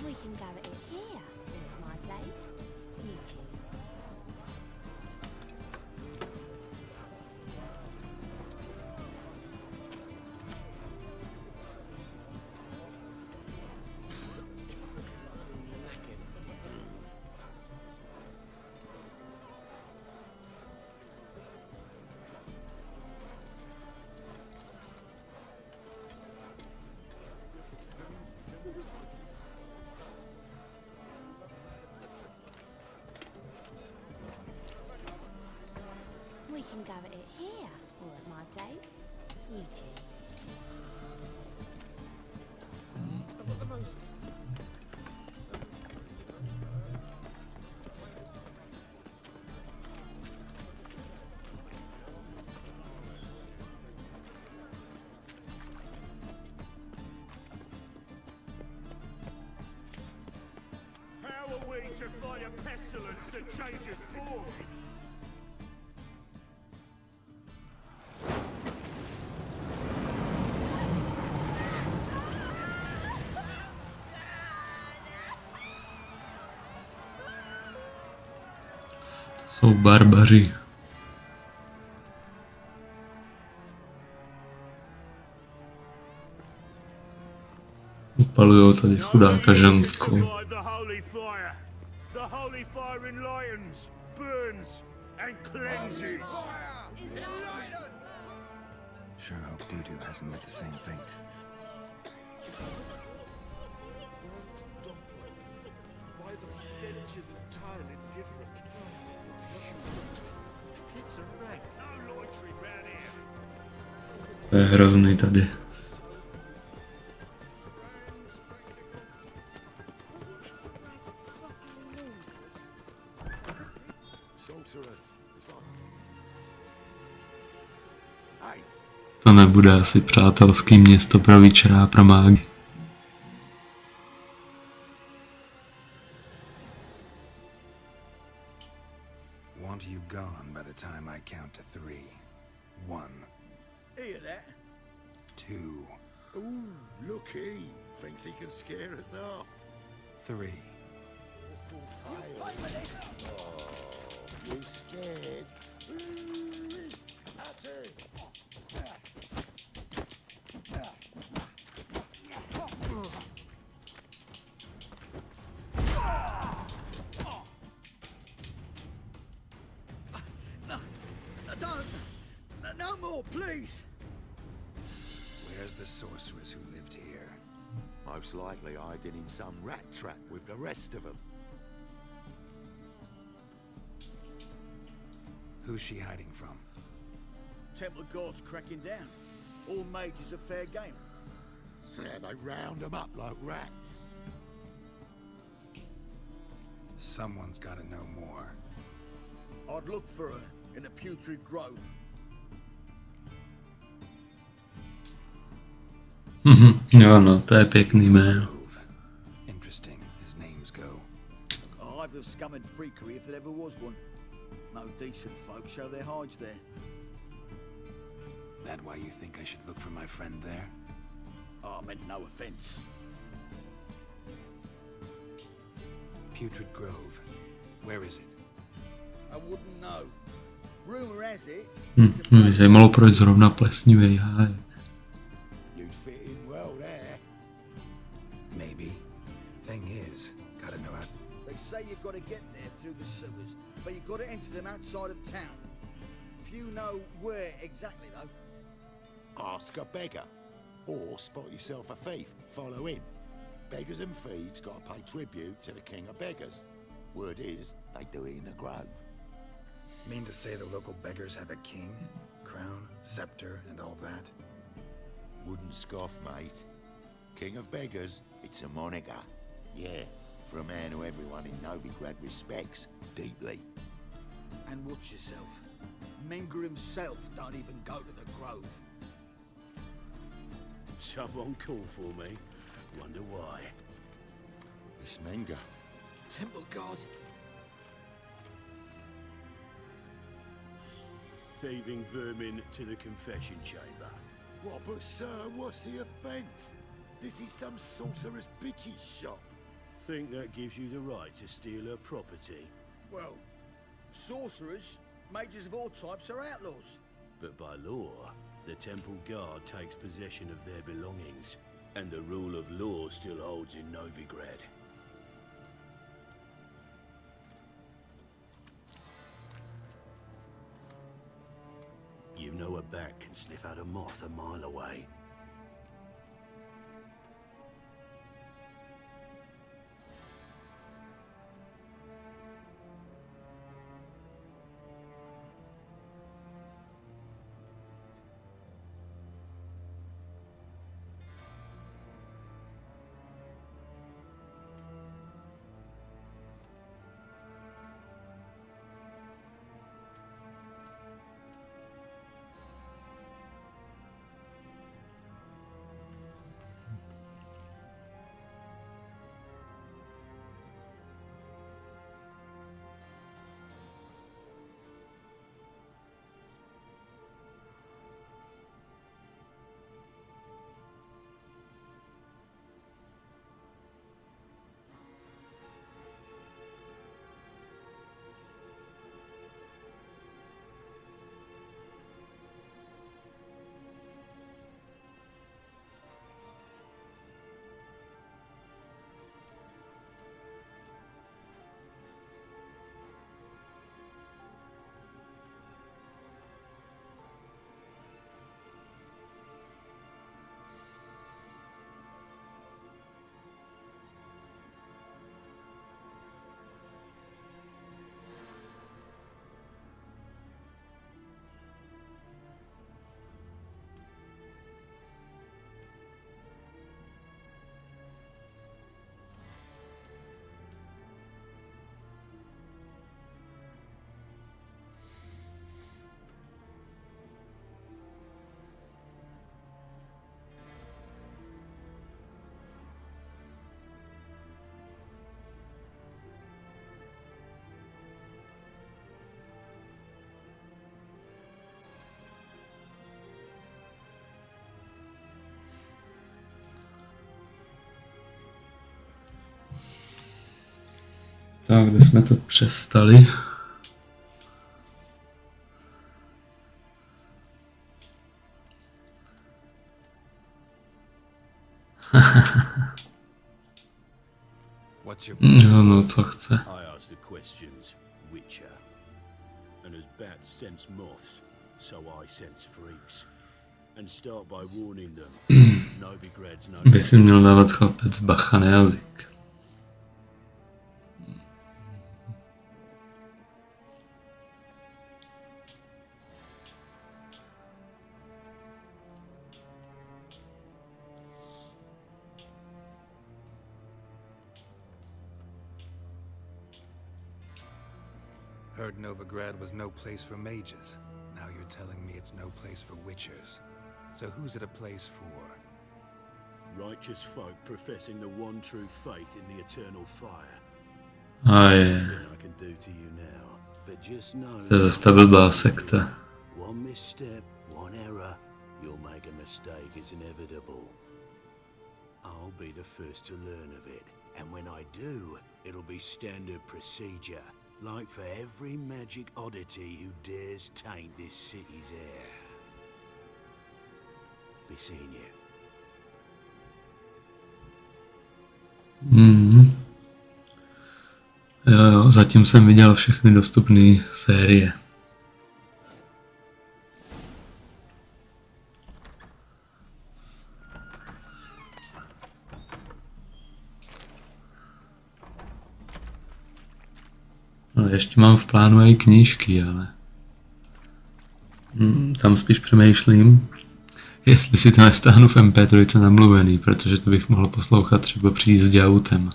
We can gather it here, in my place. You choose. We can gather it here, or at my place. You choose. How are we to fight a pestilence that changes form? Jsou barbaři. Upalujou tady chudáka ženskou. The holy fire. The holy fire enlightens, burns, and cleanses. Sure hope Dudu hasn't met the same fate. Why the stench is entirely different. It's a rag. No loitering round here. To je hrozný tady. To nebude asi přátelský město pro výčera a pro mágy. Want you gone by the time I count to 3. 1, Hear that? 2, Ooh, look he. Thinks he can scare us off. 3. You scared? No more, please. Where's the sorceress who lived here? Most likely hiding in some rat trap with the rest of them. Who's she hiding from? Temple God's cracking down. All mages are fair game. Yeah, they round them up like rats. Someone's gotta know more. I'd look for her in the putrid grove. Jo no, to je pěkný jméno. Interesting as names go. A hive of scum and freakery if there ever was one. No decent folk show their hides there. That why you think I should look for my friend there? I meant no offense. Putrid Grove. Where is it? I wouldn't know. Rumor has it. Mě zajímalo, proč zrovna plesnivý háj. You'd fit in well there. Maybe. Thing is, Gotta know how. They say you've got to get there through the sewers, but you've got to enter them outside of town. Few know where exactly, though. Ask a beggar. Or spot yourself a thief. Follow him. Beggars and thieves got to pay tribute to the king of beggars. Word is, they do it in the grove. Mean to say the local beggars have a king, crown, scepter, and all that? Wouldn't scoff, mate. King of beggars, it's a moniker. Yeah, for a man who everyone in Novigrad respects deeply. And watch yourself. Menger himself don't even go to the grove. Someone call for me. Wonder why. It's Menger. Temple guard. Thieving vermin to the confession chamber. What, but sir, what's the offence? This is some sorcerer's bitchy shop. Think that gives you the right to steal her property? Well, sorcerers, mages of all types are outlaws. But by law, the temple guard takes possession of their belongings, and the rule of law still holds in Novigrad. You know a bat can sniff out a moth a mile away. Tak, kde jsme to přestali? No, co chce. I ask the questions, Witcher. And as bats sense moths, so I sense freaks. And start by warning them. Novigrad's no. By si měl dávat chlapec bacha na jazyk. Heard Novigrad was no place for mages. Now you're telling me it's no place for witchers. So who's it a place for? Righteous folk professing the one true faith in the eternal fire. A je. Nothing I can do to you now, but just know. To je zase ta blbá sekta. One misstep, one error, you'll make a mistake. It's inevitable. I'll be the first to learn of it, and when I do, it'll be standard procedure. Like for every magic oddity who dares taint this city's air. Be seeing you. No, zatím jsem viděl všechny dostupné série. Ale ještě mám v plánu i knížky, ale tam spíš přemýšlím, jestli si to nestáhnu v MP3 namluvený, protože to bych mohl poslouchat třeba při jízdě autem.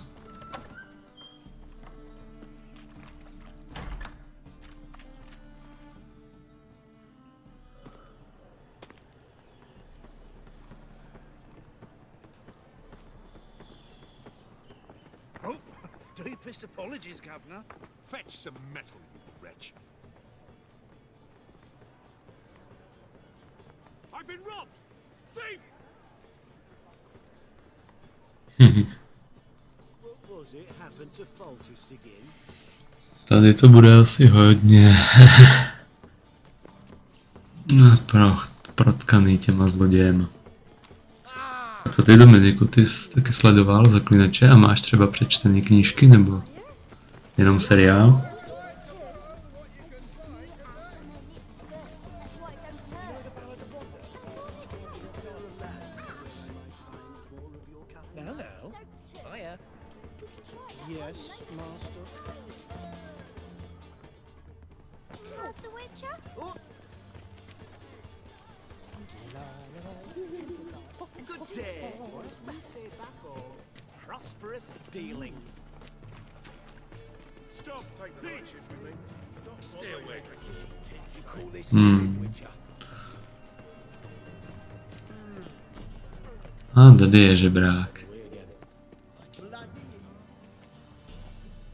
Oh, deepest apologies, Governor. Fetch some metal, you wretch. I've been robbed! Thief! What was it happened to Faltist again? Tady to bude asi hodně protkaný těma zlodějem. A to ty, Dominiku, ty jsi taky sledoval Zaklinače a máš třeba přečtený knížky nebo jenom seriál? Yes, Master. Master Witcher? Good day. Prosperous dealings. Stop taking the witches with me. Stay away from kitty tits. You call this Witcher? A tady je žebrák.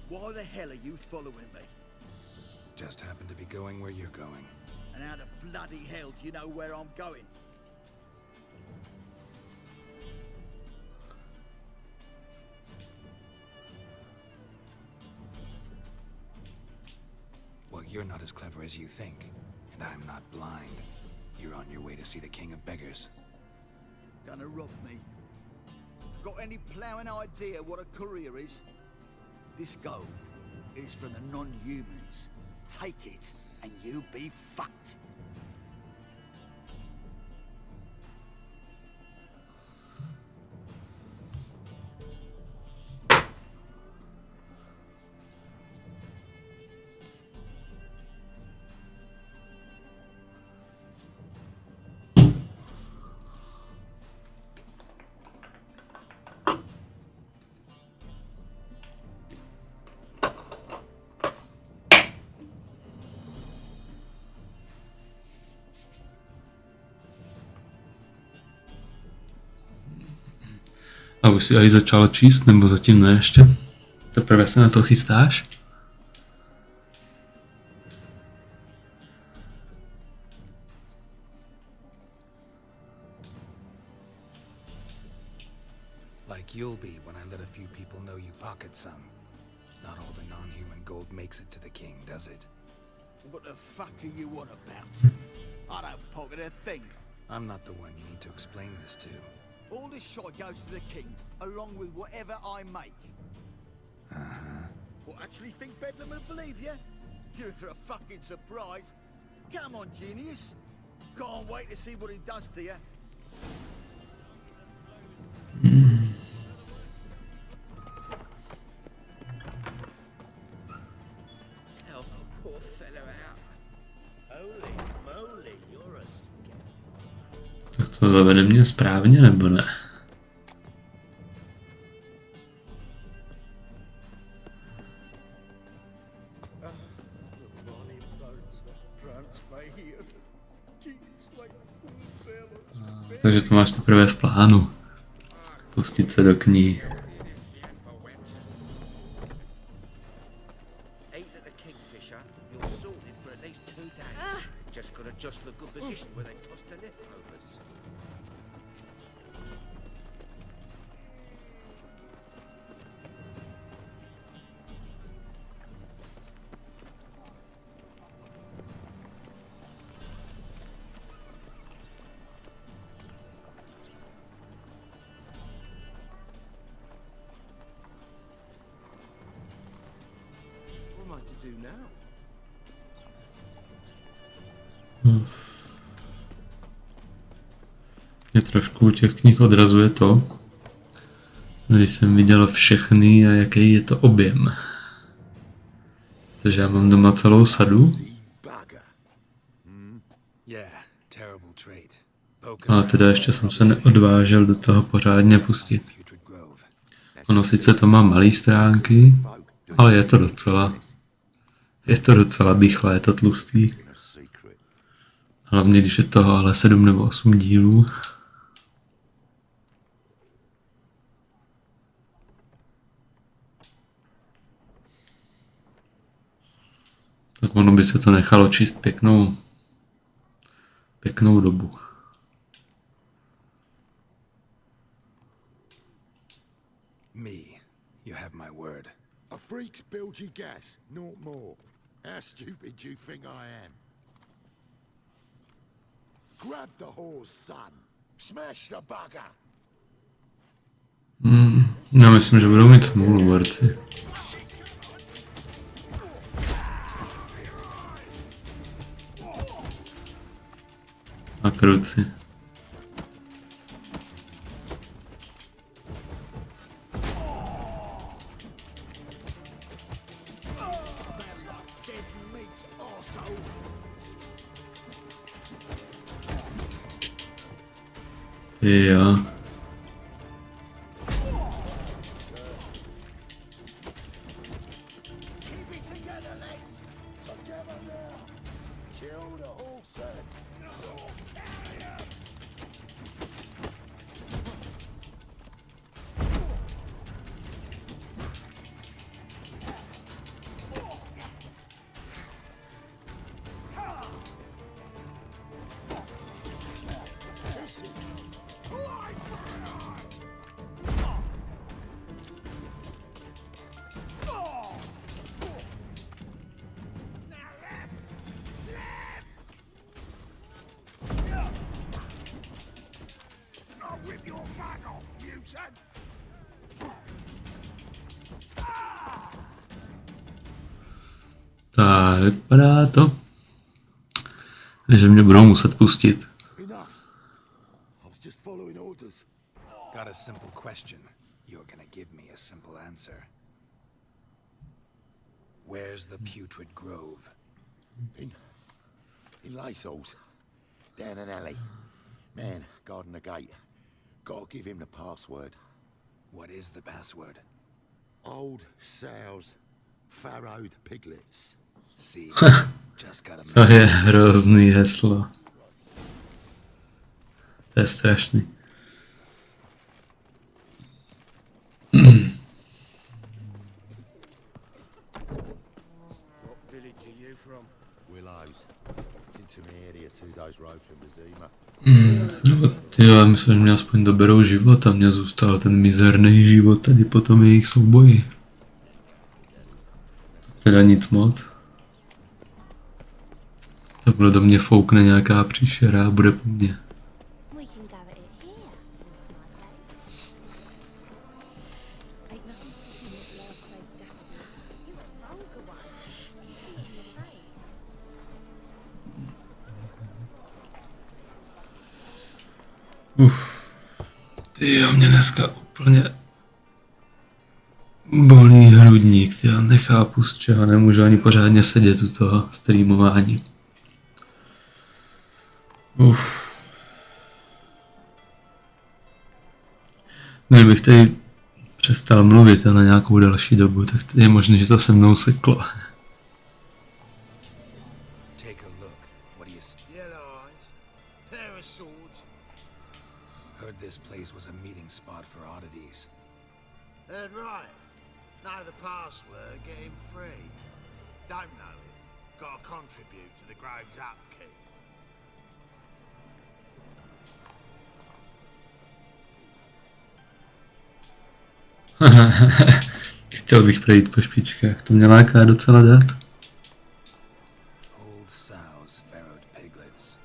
Why the hell are you following me? Just happen to be going where you're going. And how the bloody hell do you know where I'm going? Well, you're not as clever as you think, and I'm not blind. You're on your way to see the king of beggars. Gonna rob me? Got any plowing idea what a courier is? This gold is from the non-humans. Take it, and you'll be fucked. A už si aj začala číst, nebo zatím ne ještě? Teprve se na to chystáš? Like you'll be when I let a few people know you pocket some. Not all the non-human gold makes it to the king, does it? What the fuck are you on about? I don't pocket a thing. I'm not the one you need to explain this to. All this shit goes to the king, along with whatever I make. What, actually think Bedlam would believe you? You're in for a fucking surprise. Come on, genius. Can't wait to see what he does to you. Help a poor fellow out. Holy moly, you're a scam. Tak to zavede mě správně, nebo ne? Takže to máš teprve v plánu. Pustit se do knih. like to do now? Mě trošku u těch knih odrazuje to, když jsem viděl všechny a jaký je to objem. Takže já mám doma celou sadu. Ale teda ještě jsem se neodvážel do toho pořádně pustit. Ono sice to má malý stránky, ale je to docela bychlé, je to tlustý. Hlavně když je toho ale 7 nebo 8 dílů. Tak ono by se to nechalo číst pěknou dobu. You have my word. A freak's bilgy gas, not more. How stupid do you think I am? Grab the horse, son. Smash the bugger. Já myslím, že budou mít smůlu borci. A kruci. Jo. Tak, vypadá to, že mě budou muset pustit. Got a simple question. You're gonna give me a simple answer. Where's the putrid grove? In Lacells. Down an alley. Man, guarding the gate. Gotta give him the password. What is the password? Old sows, farrowed piglets. See, just got a To je hrozný heslo. To je strašný. What village are you from? Willows. It's into my area 2 days road from Bazima. No, tyjo, já myslím, že mě aspoň doberou život a mě zůstal ten mizerný život tady po tom jejich souboji. Teda nic moc. Takhle do mě foukne nějaká příšera a bude po mně. Tyjo, mě dneska úplně bolí hrudník, já nechápu, z čeho nemůžu ani pořádně sedět u toho streamování. Kdybych tady přestal mluvit na nějakou další dobu, tak je možné, že to se mnou seklo. Heard this place was a meeting spot for oddities. Right. Now the password, get him free. Don't know it. Gotta contribute to the grove's upkeep. Chtěl bych projít po špičkách, to mě láká docela dát. Old sows, farrowed piglets.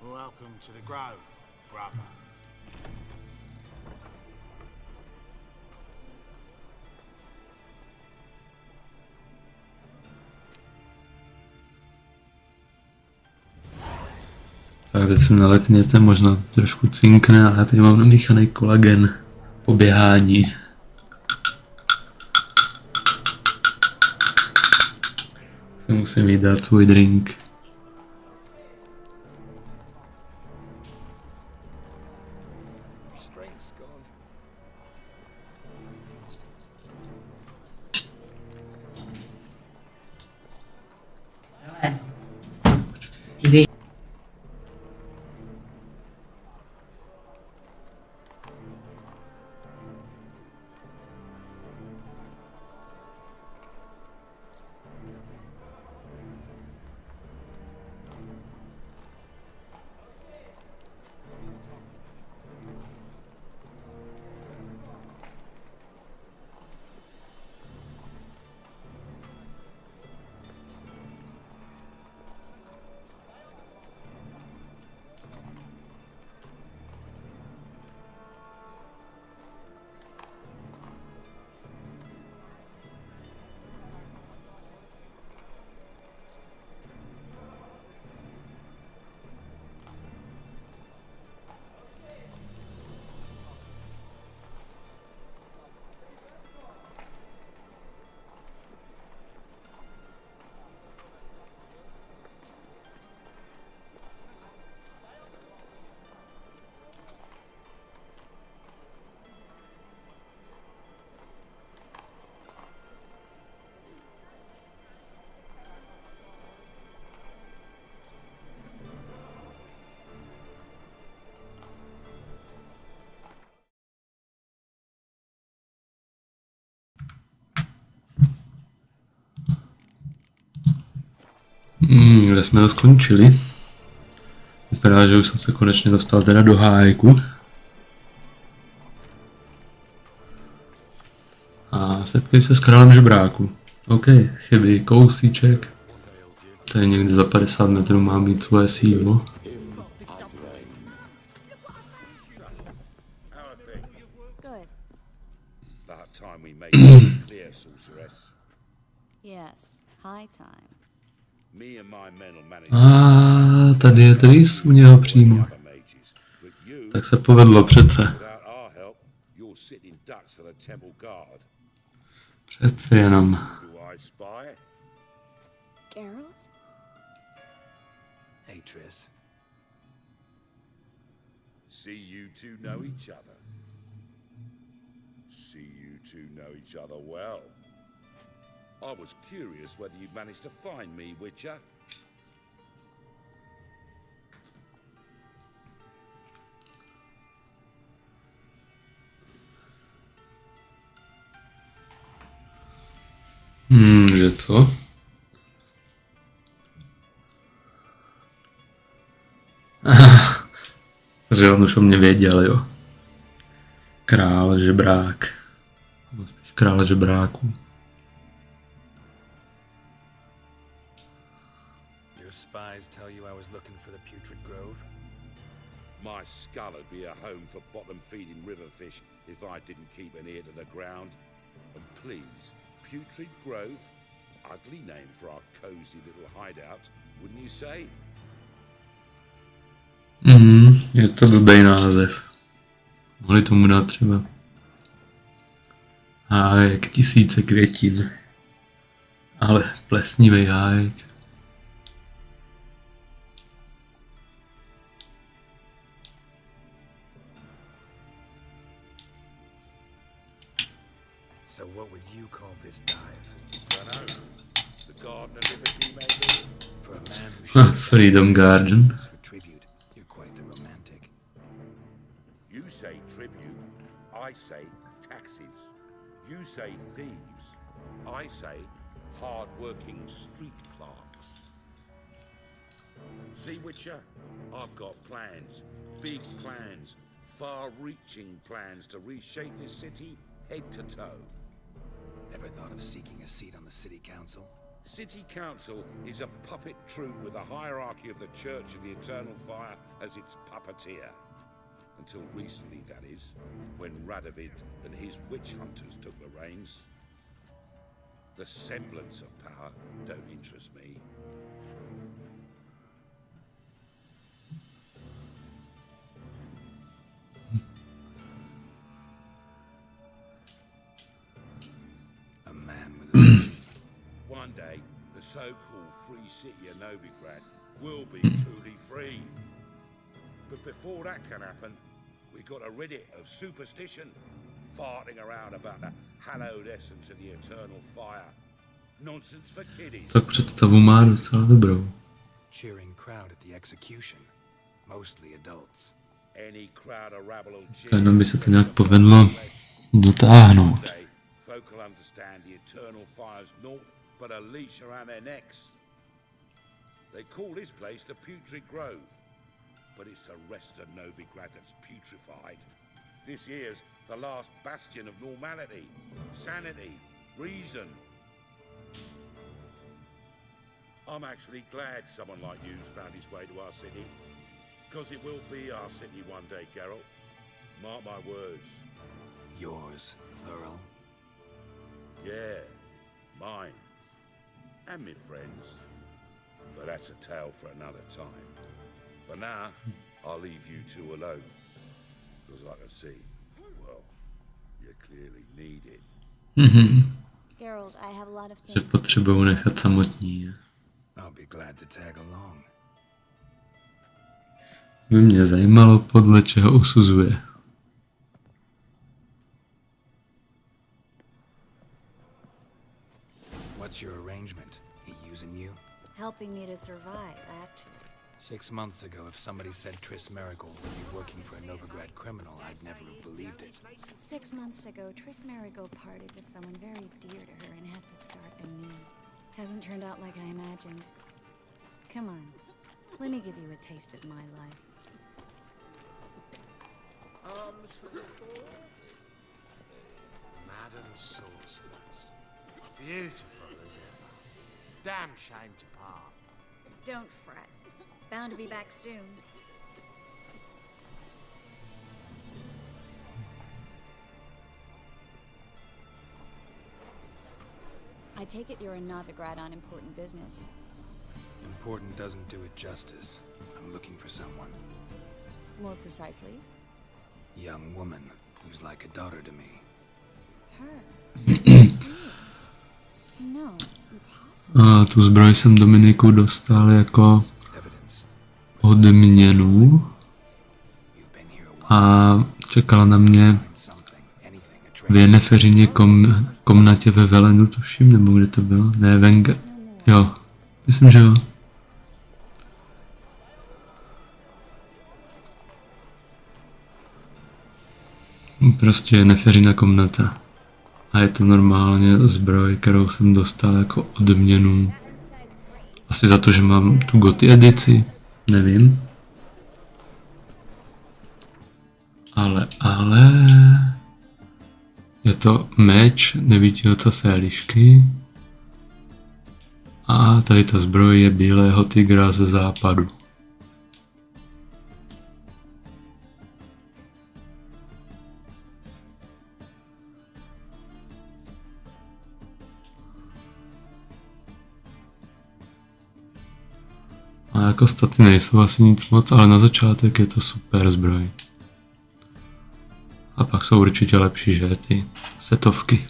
Welcome to the grove, brother. Tak teď se nalekněte, možná trošku cinkne, ale já tady mám namíchaný kolagen po běhání. Si musím jít dát svůj drink. Kde jsme to skončili? Vypadá, že už jsem se konečně dostal teda do hájku. A setkej se s králem žebráku. OK, chybí kousíček. Tady někde za 50 metrů má mít svoje sídlo. A tady je Tris u něho přímo. Tak se povedlo přece. Přece jenom. Geralt? Hey, Tris. See you two know each other. See you two know each other well. I was curious whether you'd managed to find me, Witcher. Že co? Takže on už o mě věděl, jo. Král žebrák. Nebo spíš král žebráků. Your spies tell you I was looking for the putrid grove? My skull would be a home for bottom-feeding river fish if I didn't keep an ear to the ground. And please, Putrid Grove? Ugly name for our cozy little hideout, wouldn't you say? Je to blbej název. Mohli tomu dát třeba hájek 1000 květin. Ale plesnivý hájek. So what would you call this dive? Dunno. The Garden of Liberty, maybe? For a man who Freedom Garden. for tribute, you're quite the romantic. You say tribute, I say taxes. You say thieves, I say hard-working street clerks. See, Witcher, I've got plans, big plans, far-reaching plans to reshape this city head to toe. Ever thought of seeking a seat on the city council? City Council is a puppet troupe with a hierarchy of the Church of the Eternal Fire as its puppeteer. Until recently, that is, when Radovid and his witch hunters took the reins. The semblance of power don't interest me. so-called free city of Novigrad will be truly free. But before that can happen, we got to rid it of superstition, farting around about the hallowed essence of the eternal fire. Nonsense for kiddies. Tak představu má docela dobrou. Cheering crowd at the execution, mostly adults. Any crowd of rabble will cheer. Jenom by se to nějak povedlo dotáhnout. Folk will understand the eternal fire's naught but a leash around their necks. They call this place the Putrid Grove, but it's the rest of Novigrad that's putrefied. This here's the last bastion of normality, sanity, reason. I'm actually glad someone like you's found his way to our city, because it will be our city one day, Geralt. Mark my words. Yours, plural. Yeah, mine. And me friends. But that's a tale for another time. For now, I'll leave you two alone. Because I can see, well, you clearly need it. Geralt, I have a lot of Že things. potřebuju nechat samotní. I'll be glad to tag along. By mě zajímalo, podle čeho usuzuje. What's your arrangement? He using you? Helping me to survive, actually. 6 months ago, if somebody said Triss Marigold would be working for a Novigrad criminal, I'd never have believed it. 6 months ago, Triss Marigold parted with someone very dear to her and had to start anew. Hasn't turned out like I imagined. Come on, let me give you a taste of my life. Arms for the poor. Madam Sorceress. Beautiful as ever. Damn shame to part. Don't fret. Bound to be back soon. I take it you're in Novigrad on important business. Important doesn't do it justice. I'm looking for someone. More precisely, Young woman who's like a daughter to me. her. No, impossible. A tu zbroj jsem Dominiku dostal jako Evidence. odměnu a čekala na mě Something. Anything. A v trace. Jenneferžině komnatě ve Velenu, tuším, nebo kde to bylo? Ne, jo, myslím, že jo. Prostě Jenneferžina komnata. A je to normálně zbroj, kterou jsem dostal jako odměnu. Asi za to, že mám tu goty edici, nevím. Ale... Je to meč devítiocasé lišky. A tady ta zbroj je bílého tygra ze západu. A jako staty nejsou asi nic moc, ale na začátek je to super zbroj. A pak jsou určitě lepší, že ty setovky.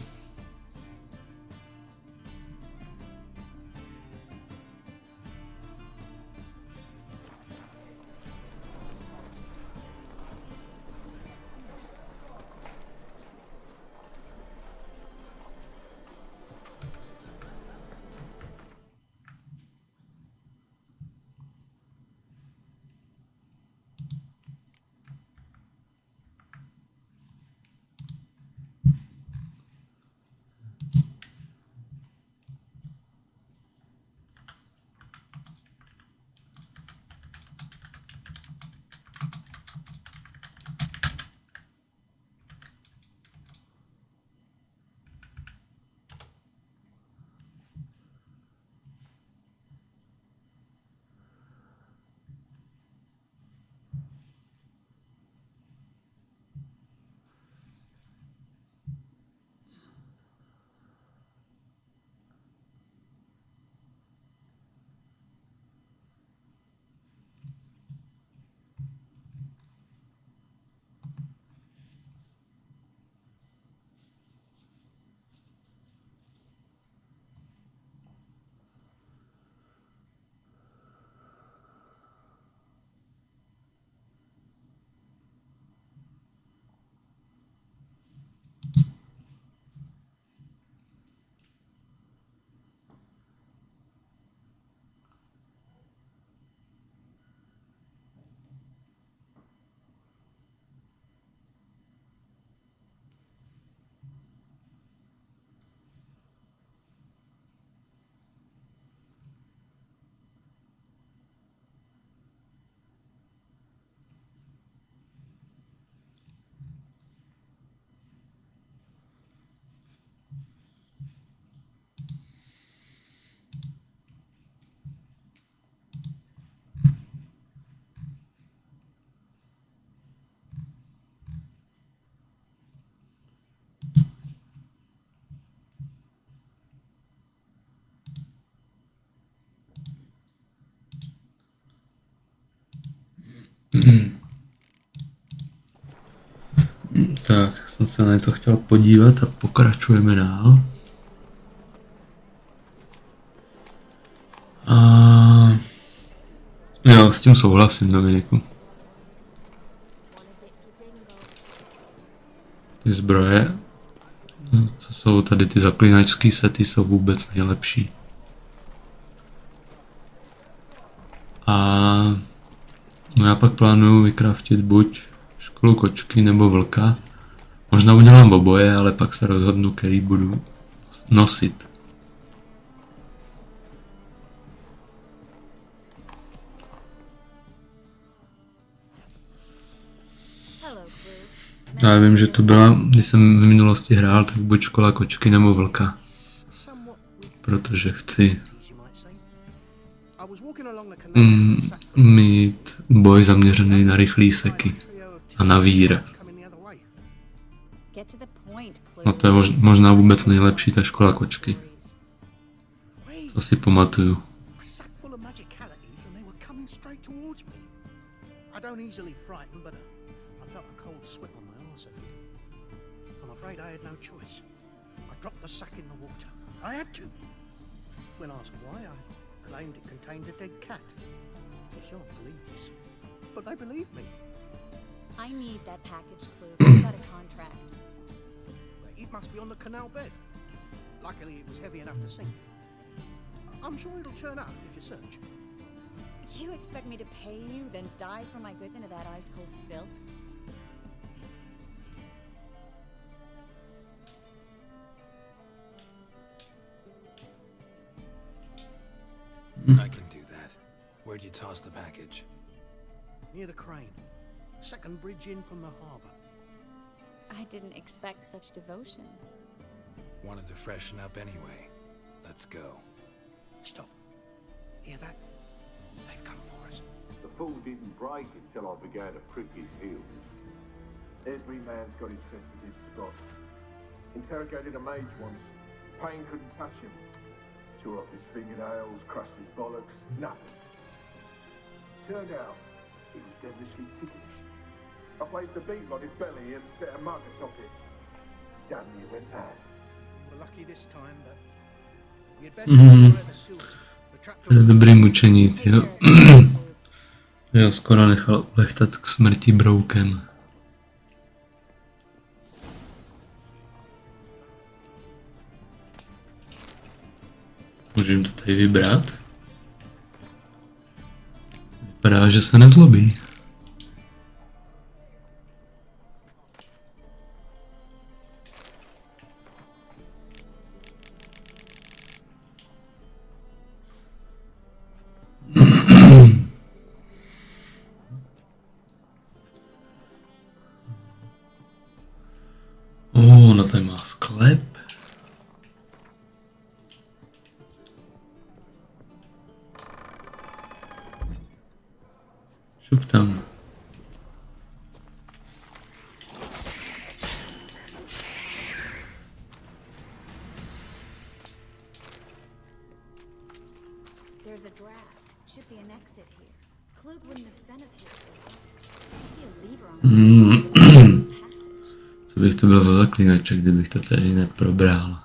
Tak, jsem se na něco chtěl podívat a pokračujeme dál. A jo, s tím souhlasím, Dominiku. Ty zbroje, co jsou tady ty zaklinačské sety, jsou vůbec nejlepší. A no já pak plánuju vykraftit buď školu kočky nebo vlka. Možná udělám oboje, ale pak se rozhodnu, který budu nosit. Já vím, že to byla, když jsem v minulosti hrál, tak buď škola kočky nebo vlka. Protože chci mít boj zaměřený na rychlý seky a na vír. No to je možná vůbec nejlepší, ta škola kočky. To si pamatuju. I had no choice. I dropped the sack in the water. I had to. When asked why, I claimed it contained a dead cat. They shan't believe this, but they believed me. I need that package, Clue. I've got a contract. It must be on the canal bed. Luckily, it was heavy enough to sink. I'm sure it'll turn up if you search. You expect me to pay you, then dive for my goods into that ice-cold filth? I can do that. Where'd you toss the package? Near the crane. Second bridge in from the harbour. I didn't expect such devotion. Wanted to freshen up anyway. Let's go. Stop. Hear that? They've come for us. The fall didn't break until I began to prick his heels. Every man's got his sensitive spots. Interrogated a mage once. Pain couldn't touch him. Tore off his fingernails, crushed his bollocks, nothing. Turned out, he was devilishly ticklish. I placed a beetle on his belly and set a mug atop it. Damn near went mad. We were lucky this time, but we had better try the sewers. To je dobrý mučení, tyjo. Jo, skoro nechal ulechtat k smrti broukem. Můžu jim to tady vybrat? Vypadá, že se nezlobí. No tady má sklep. Šup tam. There's a draft. Should be an exit here. Klug wouldn't have sent us here. Must be a lever on this passage. Co bych to byl za zaklínače, kdybych to tady neprobral.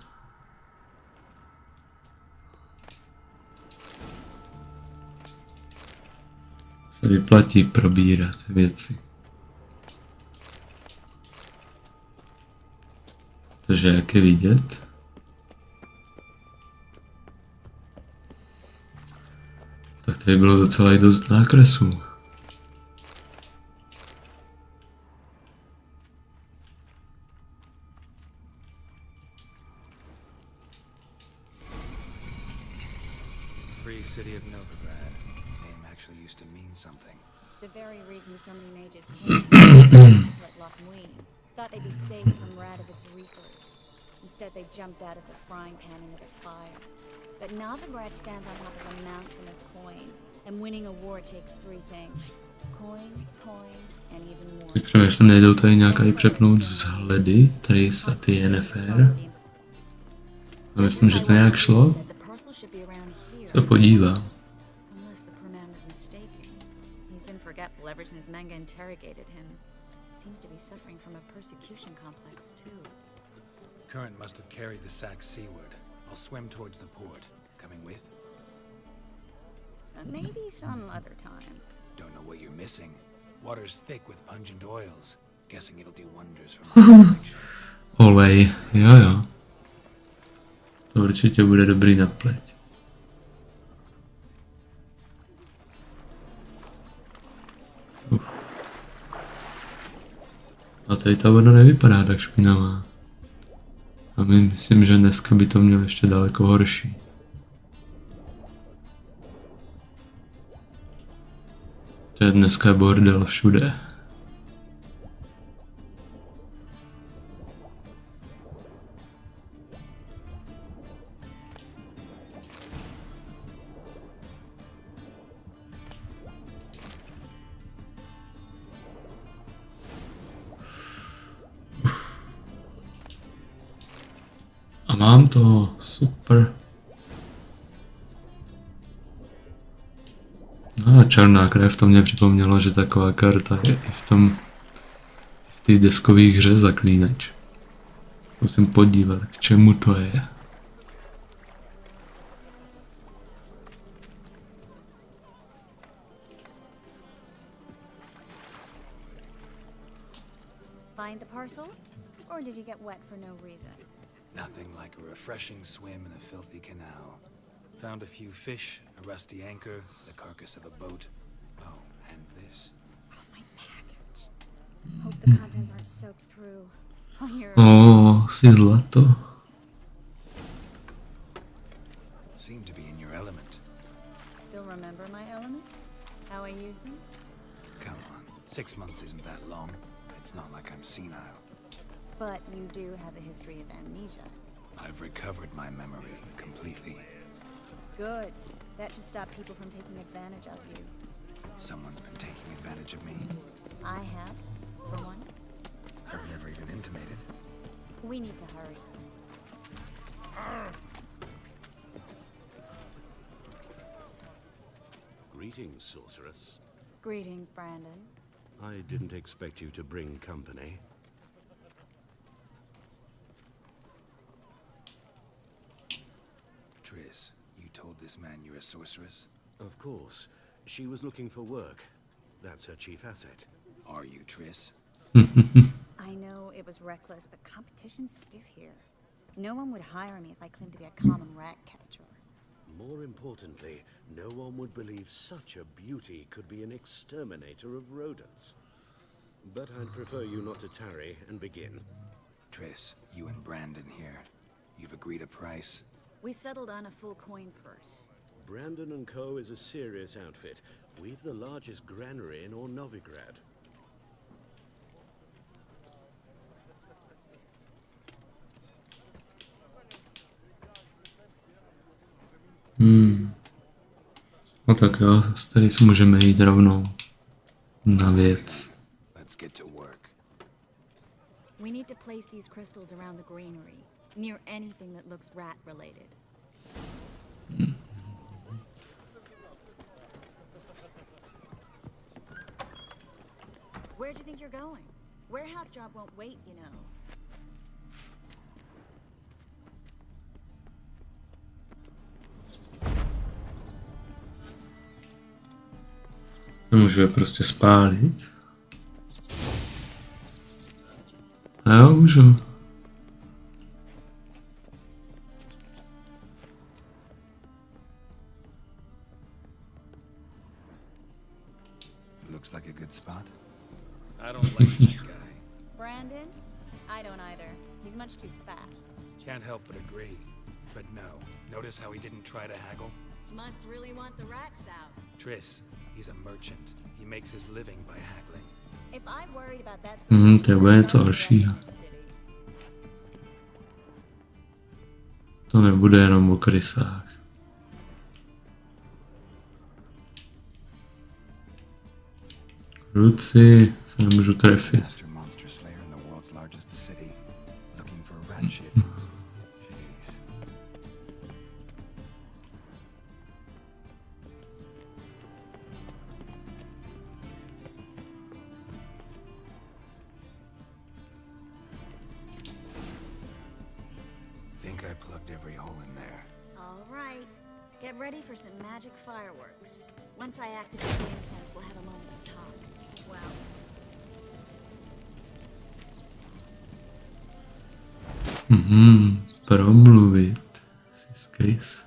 Se vyplatí probírat věci. Protože jak je vidět, tak tady bylo docela i dost nákresů. City of Novigrad. Name actually used to mean something. The very reason so many mages came split Lochmuin. Thought they'd be safe from Radovic's reapers. Instead they jumped out of the frying pan into the fire. But Novigrad stands on top of a mountain of coin. And winning a war takes three things. Coin, and even more. Tak přemýšlím, nejdou tady nějaká i přepnout vzhledy, Trace a ty Yennefer. No, myslím, že to nějak šlo. Se podívám. seems to be suffering from a persecution complex too. Current must have carried the sack seaward. I'll swim towards the port. Coming with? Maybe some other time. Don't know what you're missing. Water's thick with pungent oils. Guessing it'll do wonders for my complexion. Olej, jo. To určitě bude dobrý na pleť. A tady ta voda nevypadá tak špinavá. A myslím, že dneska by to mělo ještě daleko horší. To je dneska bordel všude. A mám to, super. No a černá krev, to mě připomnělo, že taková karta je i v té deskové hře Zaklínač. Musím podívat, k čemu to je. Find the parcel? Or did you get wet for no reason? Nothing like a refreshing swim in a filthy canal. Found a few fish, a rusty anchor, the carcass of a boat. Oh, and this. Oh, my package. Hope the contents aren't soaked through. Oh, you're... Oh, si zlato. Seem to be in your element. Still remember my elements? How I use them? Come on, 6 months isn't that long. It's not like I'm senile. But you do have a history of amnesia. I've recovered my memory completely. Good. That should stop people from taking advantage of you. Someone's been taking advantage of me. I have, for one. I've never even intimated. We need to hurry. Greetings, sorceress. Greetings, Brandon. I didn't expect you to bring company. Triss, you told this man you're a sorceress? Of course. She was looking for work. That's her chief asset. Are you, Triss? I know it was reckless, but competition's stiff here. No one would hire me if I claimed to be a common rat catcher. More importantly, no one would believe such a beauty could be an exterminator of rodents. But I'd prefer you not to tarry and begin. Triss, you and Brandon here. You've agreed a price? We settled on a full coin purse. Brandon & Co. is a serious outfit. We've the largest granary in all Novigrad. No tak jo, tady si můžeme jít rovnou na věc. Let's get to work. We need to place these crystals around the granary, near anything that looks rat-related. Where do you think you're going? Warehouse job won't wait, you know. Můžu je prostě spálit. A jo, můžu. Looks like a good spot. I don't like that guy. Brandon? I don't either. He's much too fat. Can't help but agree. But no, notice how he didn't try to haggle? Must really want the rats out. Triss, he's a merchant. He makes his living by haggling. If I worried about that sort of To bude něco horšího. To nebude jenom o krysách. Ruci se nemůžu trefit. Master monster slayer in the world's largest city, looking for rat shit. Jeez. I plugged every hole in there. All right. Get ready for some magic fireworks. Once I activate the incense, we'll have a moment to talk. Well, Promluvit. Skrys.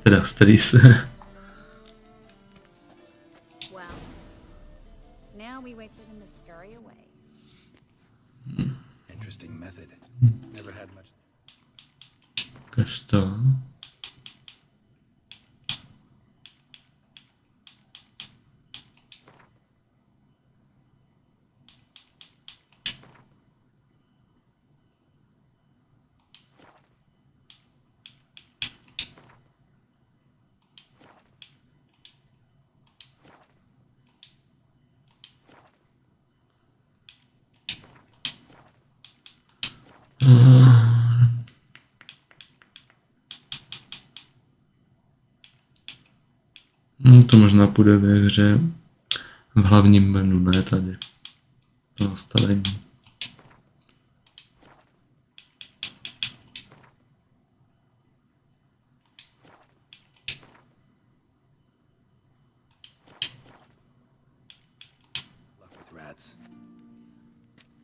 Teda starý se. well. Now we wait for them to scurry away. Interesting method. Never had much. Ukaž to. No to možná půjde ve hře v hlavním menu, ne tady. To nastavení. Luck with rats.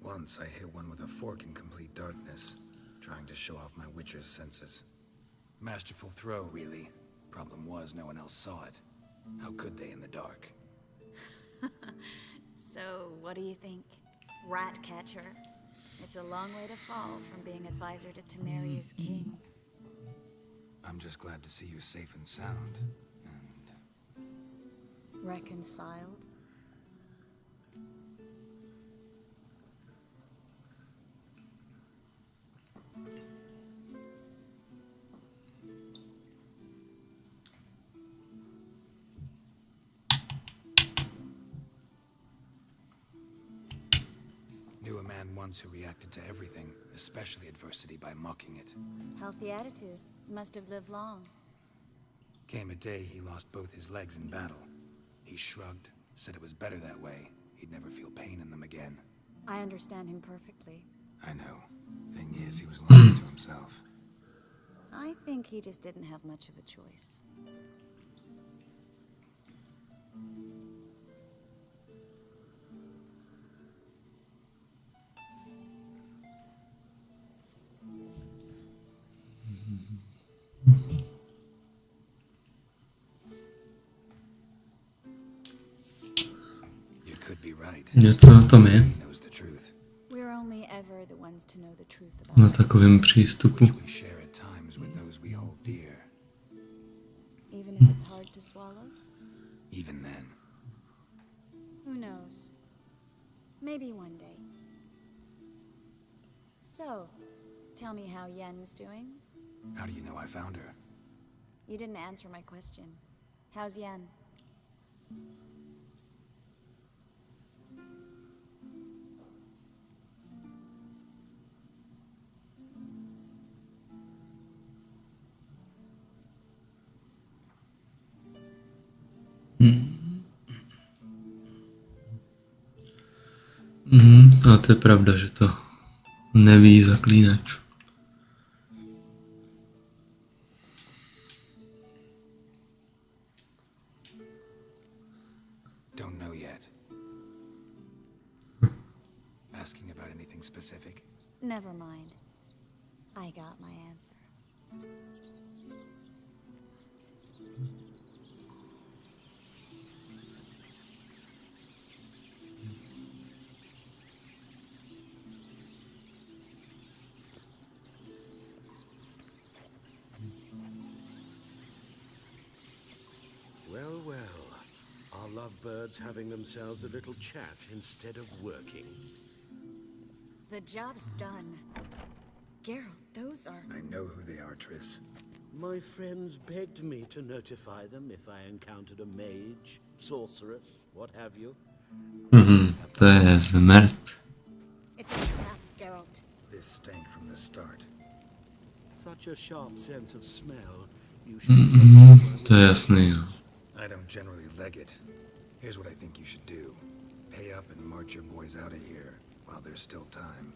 Once I hit one with a fork in complete darkness, trying to show off my witcher's senses. Masterful throw, really. Problem was, no one else saw it. How could they in the dark? So, what do you think? Rat catcher? It's a long way to fall from being advisor to Temeria's king. I'm just glad to see you safe and sound. And Reconciled? knew a man once who reacted to everything, especially adversity, by mocking it. Healthy attitude. Must have lived long. Came a day he lost both his legs in battle. He shrugged, said it was better that way. He'd never feel pain in them again. I understand him perfectly. I know. Thing is, he was lying to himself. I think he just didn't have much of a choice. You could be right. Něco na tom je. He knows the truth. We're only ever the ones to know the truth about Na ourselves. takovém přístupu. Which we share at times with those we hold dear. Even if it's hard to swallow? Even then. Who knows? Maybe one day. So, tell me how Yen's doing? How do you know I found her? You didn't answer my question. How's Yen? Ale to je pravda, že to neví zaklínač. Don't know yet. Asking about anything specific? Never mind. I got my answer. Well, well. Are lovebirds having themselves a little chat instead of working? The job's done. Geralt, those are... I know who they are, Triss. My friends begged me to notify them if I encountered a mage, sorceress, what have you. To je zmrt. It's a trap, Geralt. This stank from the start. Such a sharp sense of smell. You should To je jasný, jo. I don't generally leg it. Here's what I think you should do. Pay up and march your boys out of here while there's still time.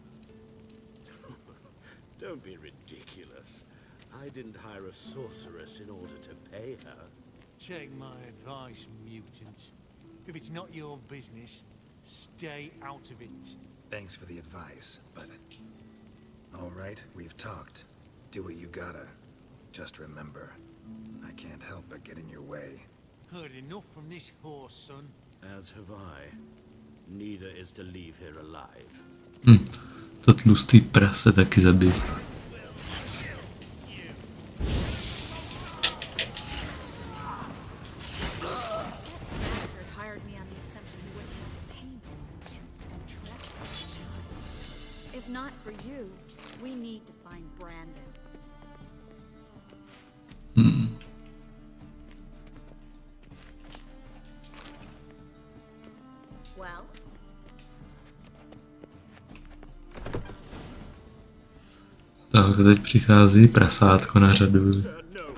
Don't be ridiculous. I didn't hire a sorceress in order to pay her. Take my advice, mutant. If it's not your business, stay out of it. Thanks for the advice, but... All right, we've talked. Do what you gotta. Just remember, I can't help but get in your way. Heard enough from this horse, son. As have I. Neither is to leave here alive. To tlustý prase taky zabít. Hired me on the assumption he wouldn't have the pain and treachery. If not for you, we need to find Brandon. Well? Tak, teď přichází prasátko na řadu. Sir, no.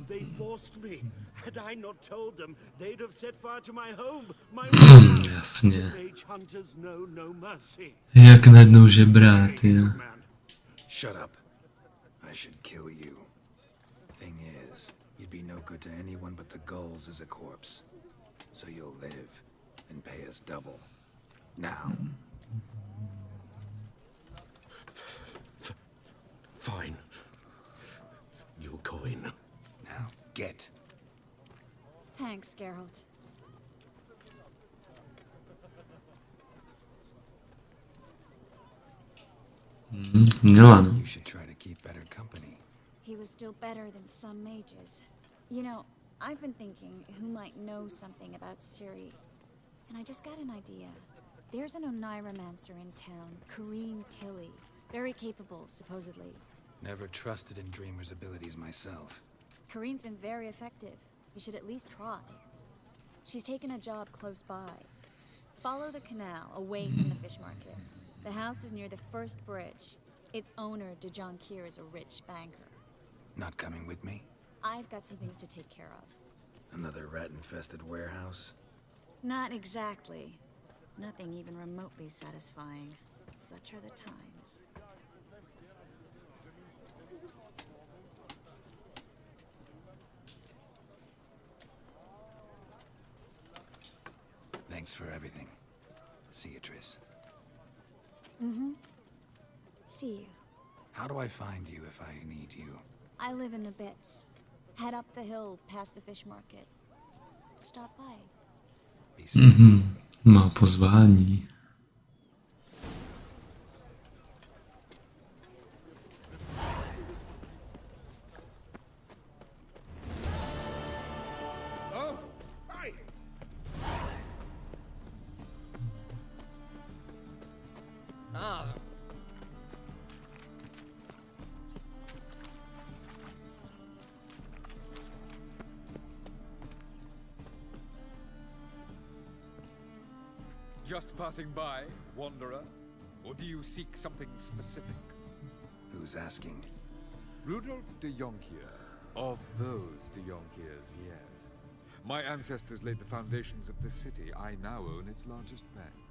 They forced me. Had I not told them, they'd have set fire to my home, my house. Jasně. Mage hunters know no mercy. Jak najednou žebrát, jo. Shut up. I should kill you. Thing is, you'd be no good to anyone but the gulls as a corpse. So you'll live and pay us double. Now. Fine. You'll go in. Now, get. Thanks, Geralt. Milan. You should try to keep better company. He was still better than some mages. You know, I've been thinking who might know something about Ciri. And I just got an idea. There's an Oneiromancer in town, Corrine Tilly. Very capable, supposedly. Never trusted in Dreamer's abilities myself. Corrine's been very effective. We should at least try. She's taken a job close by. Follow the canal, away from the fish market. The house is near the first bridge. Its owner, Dejonkir, is a rich banker. Not coming with me? I've got some things to take care of. Another rat-infested warehouse? Not exactly. Nothing even remotely satisfying. Such are the times. Thanks for everything. See you, Triss. See you. How do I find you if I need you? I live in the Bits. Head up the hill past the fish market. Stop by. Be safe. Má pozvání. Oh, hi. Just passing by, wanderer? Or do you seek something specific? Who's asking? Rudolf de Jonkier. Of those de Jonkiers, yes. My ancestors laid the foundations of this city. I now own its largest bank.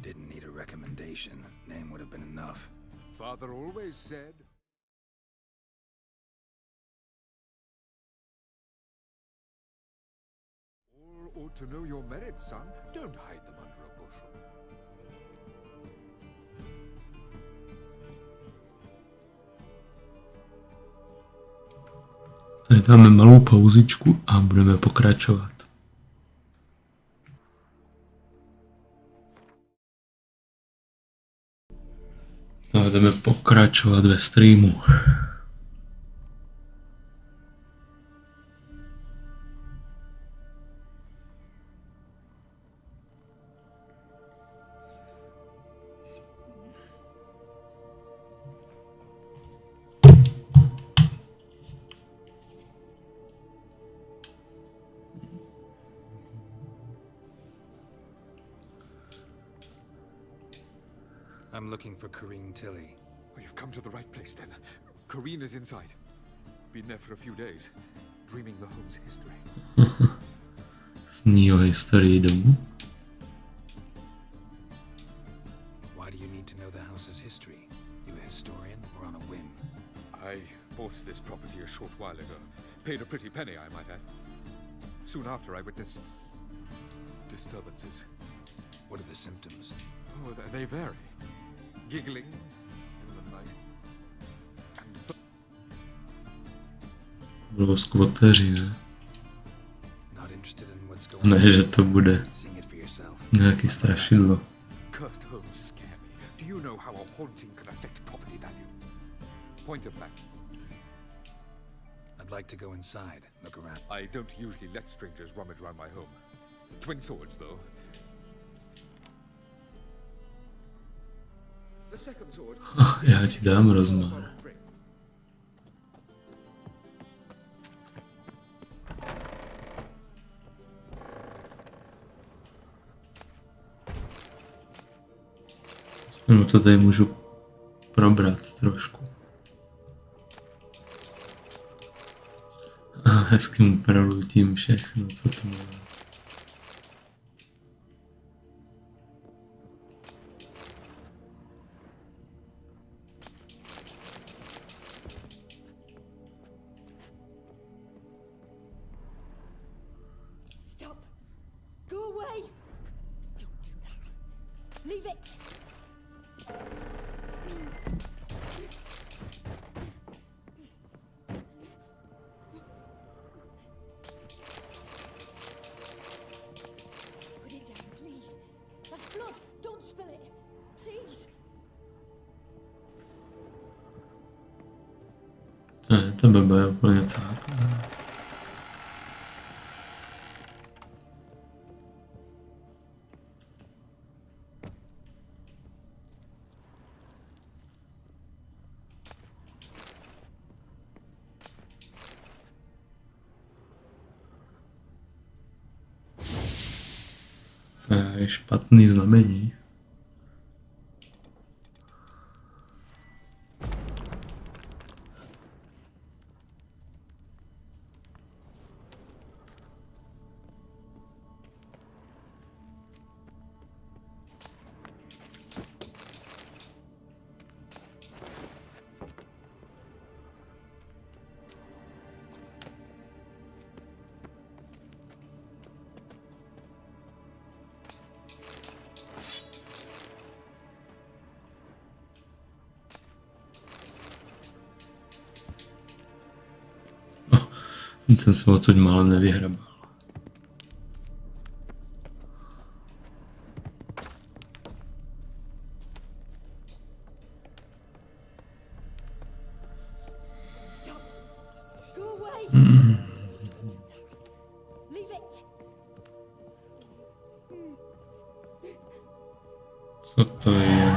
Didn't need a recommendation. Name would have been enough. Father always said... All ought to know your merits, son. Don't hide them under a bushel. Tady dáme malou pauzičku a budeme pokračovat. Tak jdeme pokračovat ve streamu. I'm looking for Corrine Tilly. Oh, you've come to the right place then. Corrine is inside. Been there for a few days, dreaming the home's history. Sní o historii domu. Why do you need to know the house's history? You a historian or on a I bought this property a short while ago. Paid a pretty penny, I might add. Soon after, I witnessed disturbances. What are the symptoms? Oh, they vary. Giggling in the night. And Bylo skvoteři, ne? Not interested in what's going Ne, on. že to bude Sing it for yourself. nějaký strašidlo. cursed homes scare me. Do you know how a haunting can affect property value? Point of fact. I'd like to go inside, look around. I don't usually let strangers rummage around my home. Twin swords, though. The second sword. Já ti dám rozmar. No to tady můžu probrat trošku. A hezky mu prolutím všechno, co tu mám. Stop! Go away! Don't do that. Leave it! Put it down, please. That's blood. Don't spill it. Please. To blbé je úplně cáklé. To je špatný znamení. Teď jsem se odsud málem nevyhrabal. Stop! Go away! Leave it! Co to je?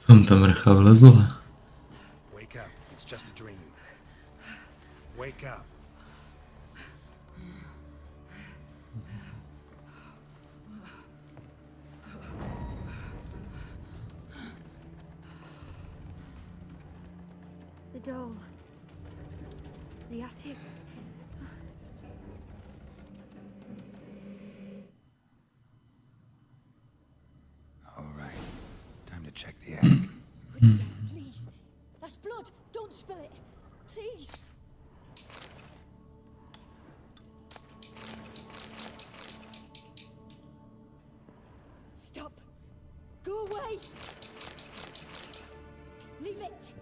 Kam ta mrcha vlezla? Wake up. It's just a dream. Wake up. The doll. The attic. All right. Time to check the attic. Put it down, please. That's blood. Don't spill it. Please. Stop. Go away. Leave it.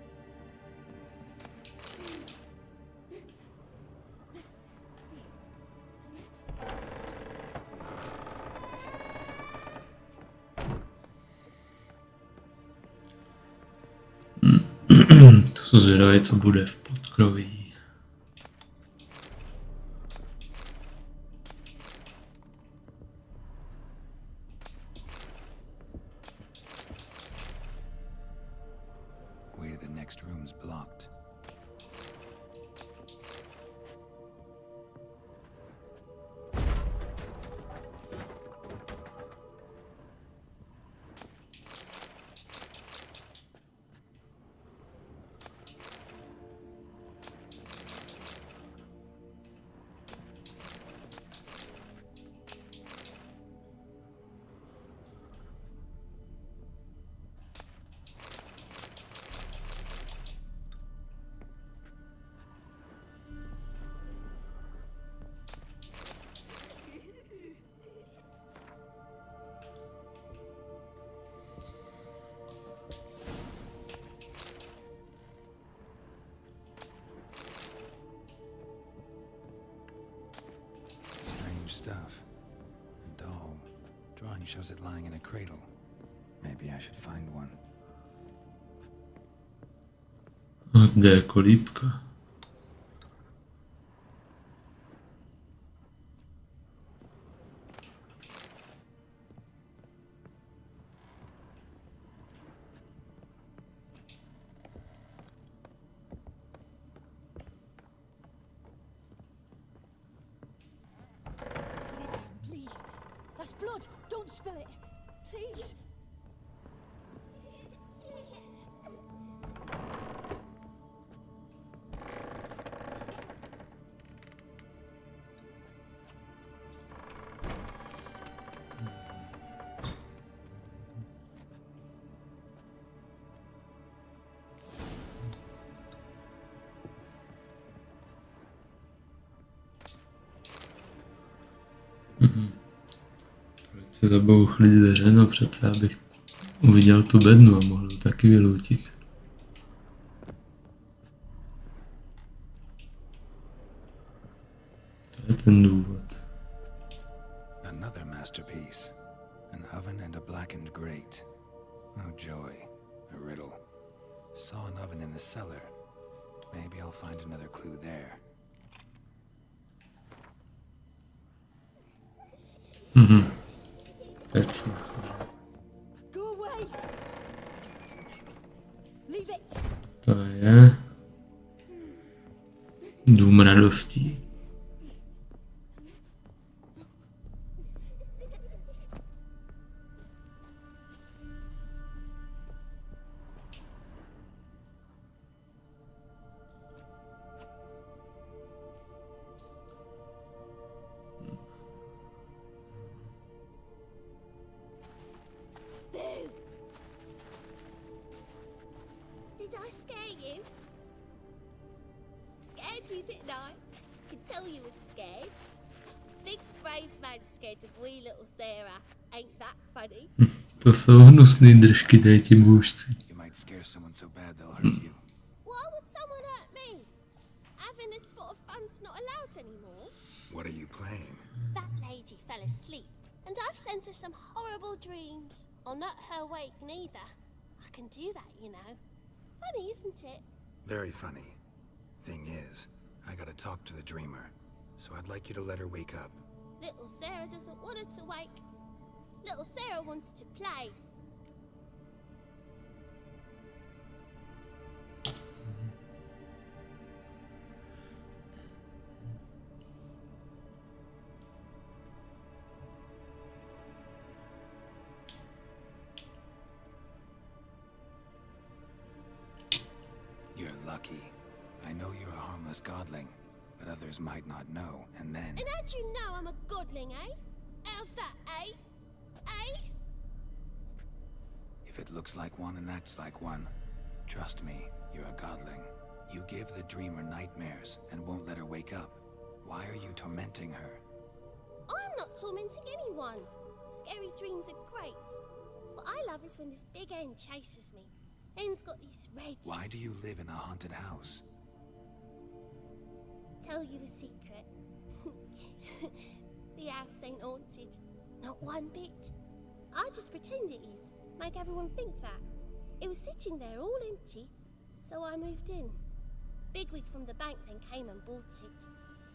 To jsou zvědavé, co bude v podkroví. Way to the next room's blocked. shows it lying in a cradle. Maybe I should find one. A kde je kolíbka? Please. That's blood. Don't spill it. Please. Proč se zabouchly dveře? No přece, abych uviděl tu bednu a mohl to taky vyloutit. To je ten důvod. Another masterpiece. An oven and a blackened grate. Oh joy. A riddle. Saw an oven in the cellar. Maybe I'll find another clue there. That's Go away. Leave it. To je dům radostí. Did I scare you? Scared you, didn't I? I can tell you were scared. Big brave man scared of wee little Sarah. Ain't that funny? To jsou hnusný držky, dej ti bůžci. You might scare someone so bad they'll hurt you. Why would someone hurt me? Having a spot of fun's not allowed anymore. What are you playing? That lady fell asleep, and I've sent her some horrible dreams. I'll not her awake neither. I can do that, you know. Funny, isn't it? Very funny. Thing is, I gotta talk to the dreamer, so I'd like you to let her wake up. Little Sarah doesn't want her to wake. Little Sarah wants to play. You're lucky. I know you're a harmless godling, but others might not know, and then... And how'd you know I'm a godling, eh? How's that, eh? Eh? If it looks like one and acts like one, trust me, you're a godling. You give the dreamer nightmares and won't let her wake up. Why are you tormenting her? I'm not tormenting anyone. Scary dreams are great. What I love is when this big hen chases me. Hen's got these red... Why do you live in a haunted house? Tell you a secret. The house ain't haunted. Not one bit. I just pretend it is. Make everyone think that. It was sitting there all empty, so I moved in. Bigwig from the bank then came and bought it.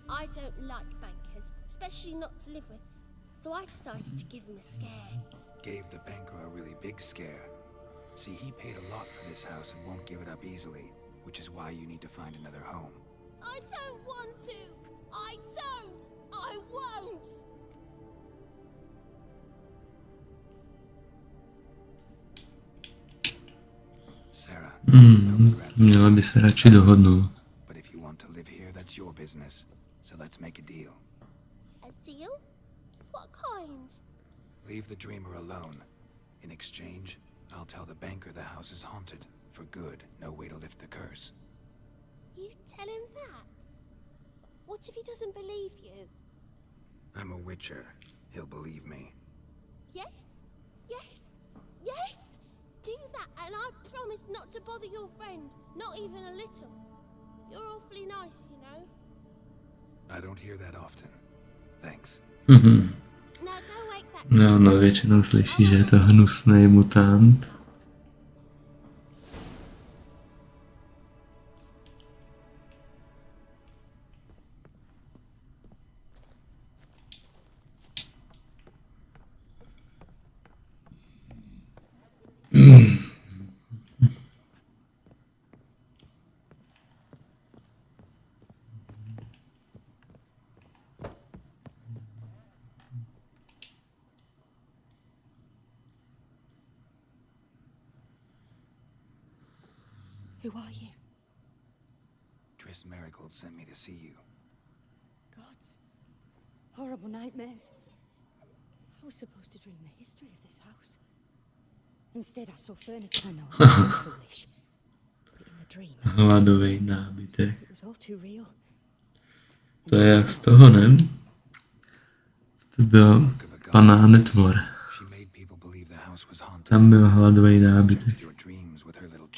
I don't like bankers, especially not to live with, so I decided to give him a scare. Gave the banker a really big scare. See, he paid a lot for this house and won't give it up easily, which is why you need to find another home. I don't want to! I don't! I won't! Sarah, Měla by se radši dohodnout. but if you want to live here, that's your business. So let's make a deal. A deal? What kind? Leave the dreamer alone. In exchange, I'll tell the banker the house is haunted. For good, no way to lift the curse. You tell him that? What if he doesn't believe you? I'm a witcher. He'll believe me. Yes? Yes? Yes! Do that and I promise not to bother your friend. Not even a little. You're awfully nice, you know. I don't hear that often. Thanks. No, no, většinou slyší, že je to hnusný mutant. Who are you? Triss Marigold sent me to see you. Gods. Horrible nightmares. I was supposed to dream the history of this house. Instead I saw furniture. No, I was foolish. But in the dream, Hladový nábytek. it was all too real. To je jak z toho, ne? To byl pana netvor. Tam byl hladový nábytek.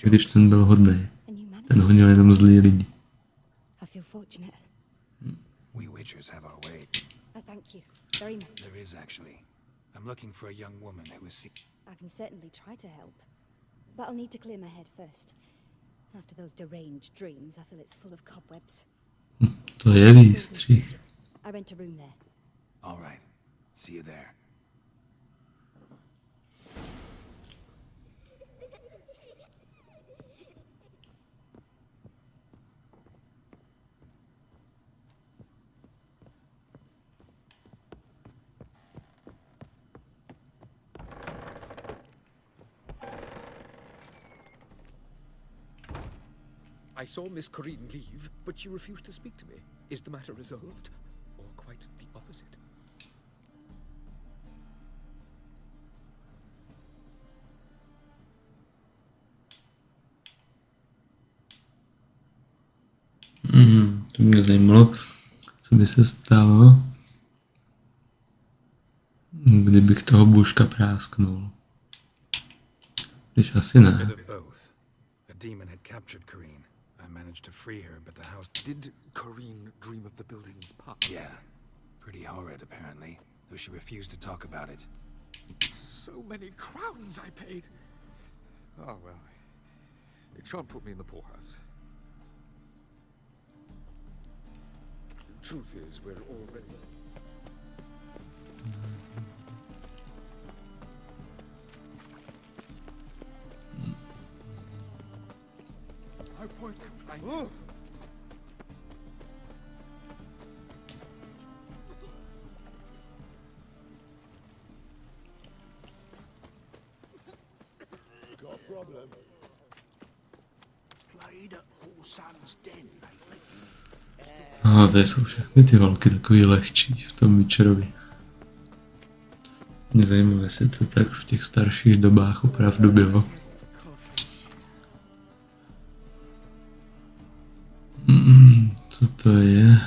Když ten byl hodnej. Ten honil jenom zlý lidi. I feel fortunate. We witchers have our way. I thank you very much. There is actually. I'm looking for a young woman who is I can certainly try to help. But I'll need to clear my head first. After those deranged dreams, I feel it's full of cobwebs. To je výstřih. I rent a room there. All right. See you there. I saw Miss Corrine leave, but she refused to speak to me. Is the matter resolved? Or quite the opposite? To mě zajímalo, co by se stalo, kdybych toho bůžka prásknul. Když asi ne. Demon had captured Corrine. I managed to free her, but the house... Did Corrine dream of the building's past? Yeah. Pretty horrid, apparently, though she refused to talk about it. So many crowns I paid. Oh, well. It shan't put me in the poorhouse. The truth is, we're already... No point complaining. Got a problem? Played at Horsan's Den lately. Aha, tady jsou všechny ty holky takový lehčí v tom Witcherovi. Mě zajímá, jestli to tak v těch starších dobách opravdu bylo. Co to je?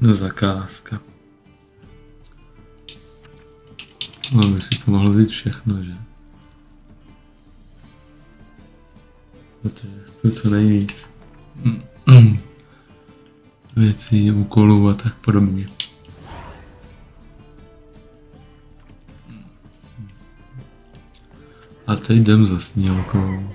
Zakázka. No, by si to mohlo být všechno, že? Protože chci co nejvíc. Věcí, úkolů a tak podobně. A teď jdem za snílkou.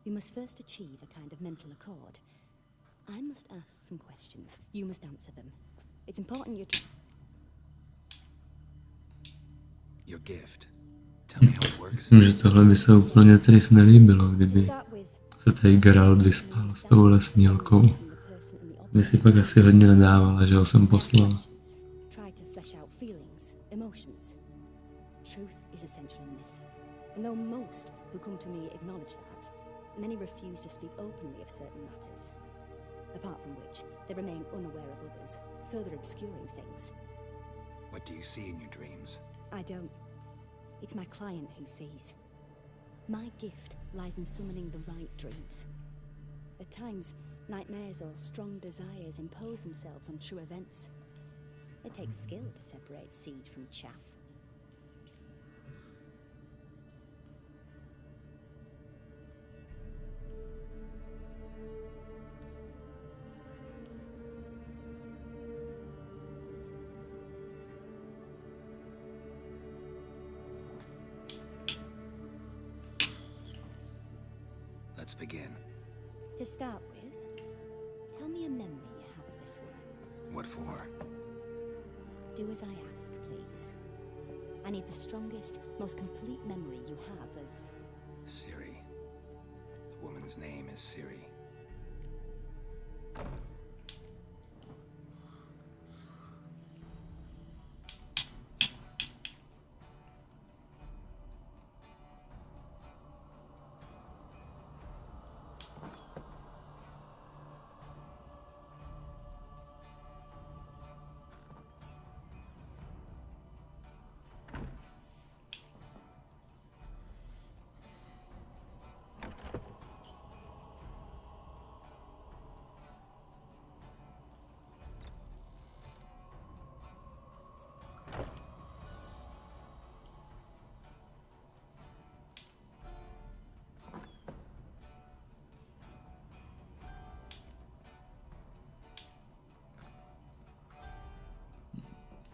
You must first achieve a kind of mental accord. I must ask some questions. You must answer them. It's important you... Your gift. Myslím, že tohle by se úplně Tris nelíbilo, kdyby se tady Geralt vyspal s touhle snílkou. By si pak asi hodně nedávala, že ho jsem poslal. Try to flesh out feelings, emotions. Truth is essential in this. And though most who come to me acknowledge that, many refuse to speak openly of certain matters. Apart from which, they remain unaware of others, further obscuring things. What do you see in your dreams? I don't. It's my client who sees. My gift lies in summoning the right dreams. At times, nightmares or strong desires impose themselves on true events. It takes skill to separate seed from chaff. Let's begin. To start with, tell me a memory you have of this woman. What for? Do as I ask, please. I need the strongest, most complete memory you have of... Ciri. The woman's name is Ciri.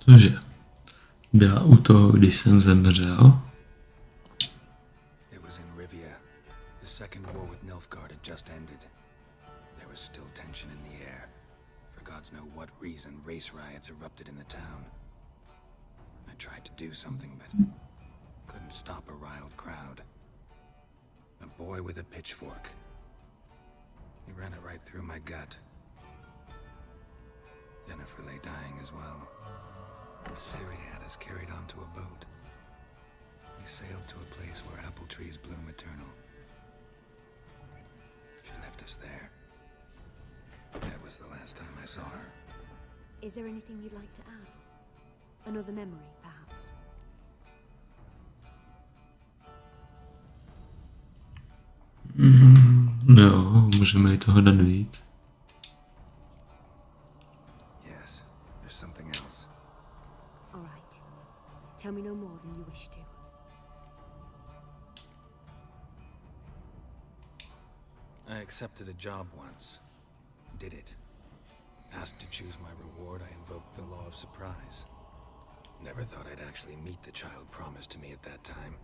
Cože? Byla u toho, když jsem zemřel? It was in Rivie. The second war with Nilfgaard had just ended. There was still tension in the air. For gods know what reason, race riots erupted in the town. I tried to do something, but couldn't stop a riled crowd. A boy with a pitchfork. He ran it right through my gut. Yennefer lay dying as well. Ciri had us carried onto a boat. We sailed to a place where apple trees bloom eternal. She left us there. That was the last time I saw her. Is there anything you'd like to add? Another memory, perhaps? Jo, můžeme jí toho dát víc. Yes, there's something else. All right. Tell me no more than you wish to. I accepted a job once. Did it. Asked to choose my reward, I invoked the law of surprise. Never thought I'd actually meet the child promised to me at that time.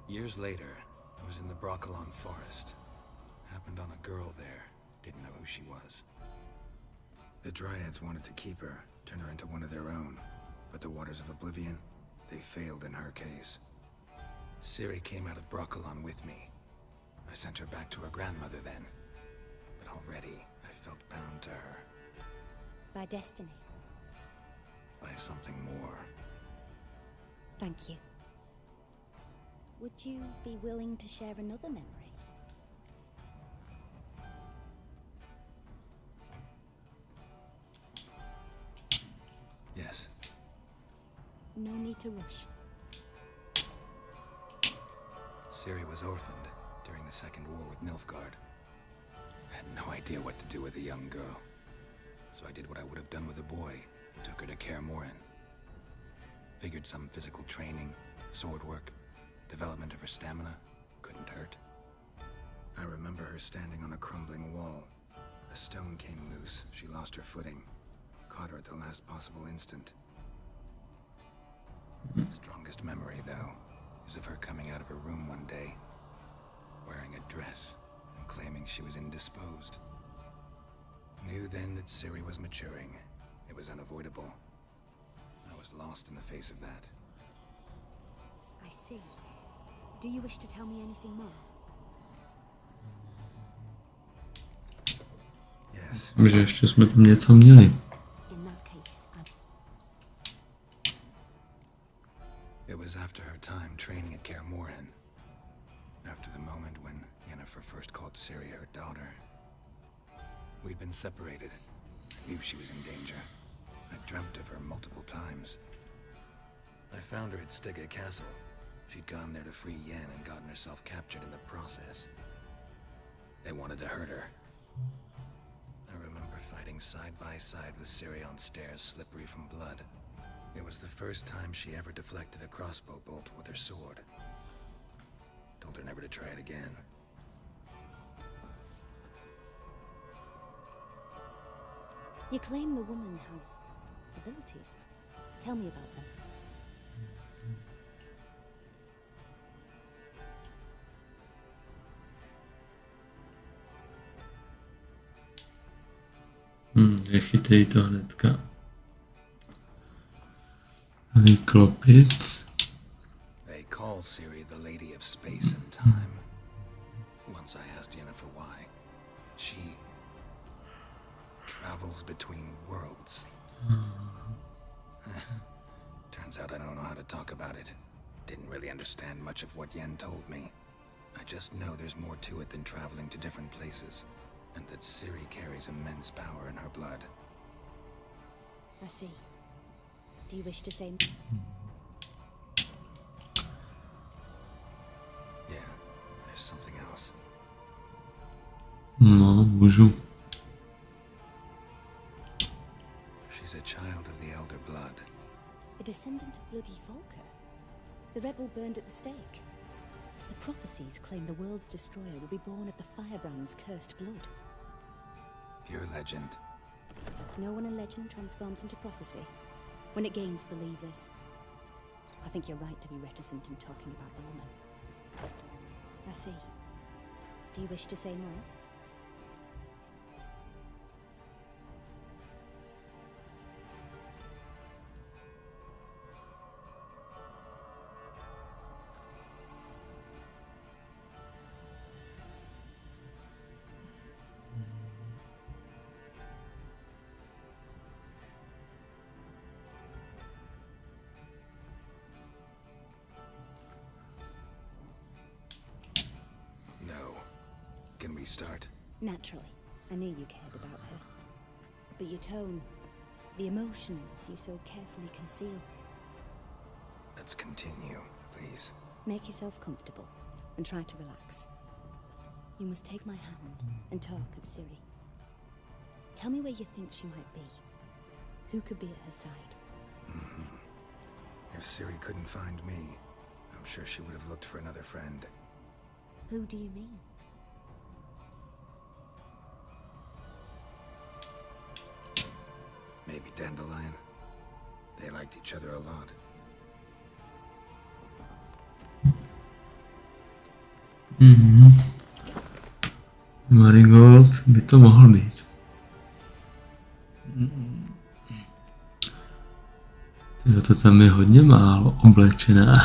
Years later, I was in the Broccolon forest. Happened on a girl there. Didn't know who she was. The Dryads wanted to keep her, turn her into one of their own. But the Waters of Oblivion, they failed in her case. Ciri came out of Broccolon with me. I sent her back to her grandmother then. But already, I felt bound to her. By destiny. By something more. Thank you. Would you be willing to share another memory? Yes. No need to rush. Ciri was orphaned during the Second War with Nilfgaard. I had no idea what to do with a young girl. So I did what I would have done with a boy. Took her to Kaer Morhen. Figured some physical training, sword work, development of her stamina couldn't hurt. I remember her standing on a crumbling wall. A stone came loose. She lost her footing. Caught her at the last possible instant. Strongest memory, though, is of her coming out of her room one day, wearing a dress and claiming she was indisposed. Knew then that Ciri was maturing. It was unavoidable. I was lost in the face of that. see. Do you wish to tell me anything more? Yes. Myslím, že ještě jsme tam něco měli. In that case, It was after her time training at Kaer Morhen. After the moment when Yennefer first called Ciri her daughter. We'd been separated. I knew she was in danger. I dreamt of her multiple times. I found her at Stygga Castle. She'd gone there to free Yen and gotten herself captured in the process. They wanted to hurt her. I remember fighting side by side with Ciri on stairs slippery from blood. It was the first time she ever deflected a crossbow bolt with her sword. Told her never to try it again. you claim the woman has abilities. Tell me about them. Je chytrý to hnedka vyklopit. They call Ciri the Lady of Space and Time. Once I asked Yennefer why. She travels between worlds. Turns out I don't know how to talk about it. Didn't really understand much of what Yen told me. I just know there's more to it than traveling to different places, and that Ciri carries immense power in her blood. I see. Do you wish to say? Yeah, there's something else. No, můžu. She's a child of the Elder Blood. A descendant of bloody Volker? The rebel burned at the stake. The prophecies claim the world's destroyer will be born of the Firebrand's cursed blood. Pure legend. Know when a legend transforms into prophecy? When it gains believers. I think you're right to be reticent in talking about the woman. I see. Do you wish to say more? Can we start? Naturally. I knew you cared about her. But your tone, the emotions you so carefully conceal. Let's continue, please. Make yourself comfortable and try to relax. You must take my hand and talk of Ciri. Tell me where you think she might be. Who could be at her side? If Ciri couldn't find me, I'm sure she would have looked for another friend. Who do you mean? Maybe Dandelion. They liked each other a lot. Marigold by to mohl být. To tam je hodně málo oblečená.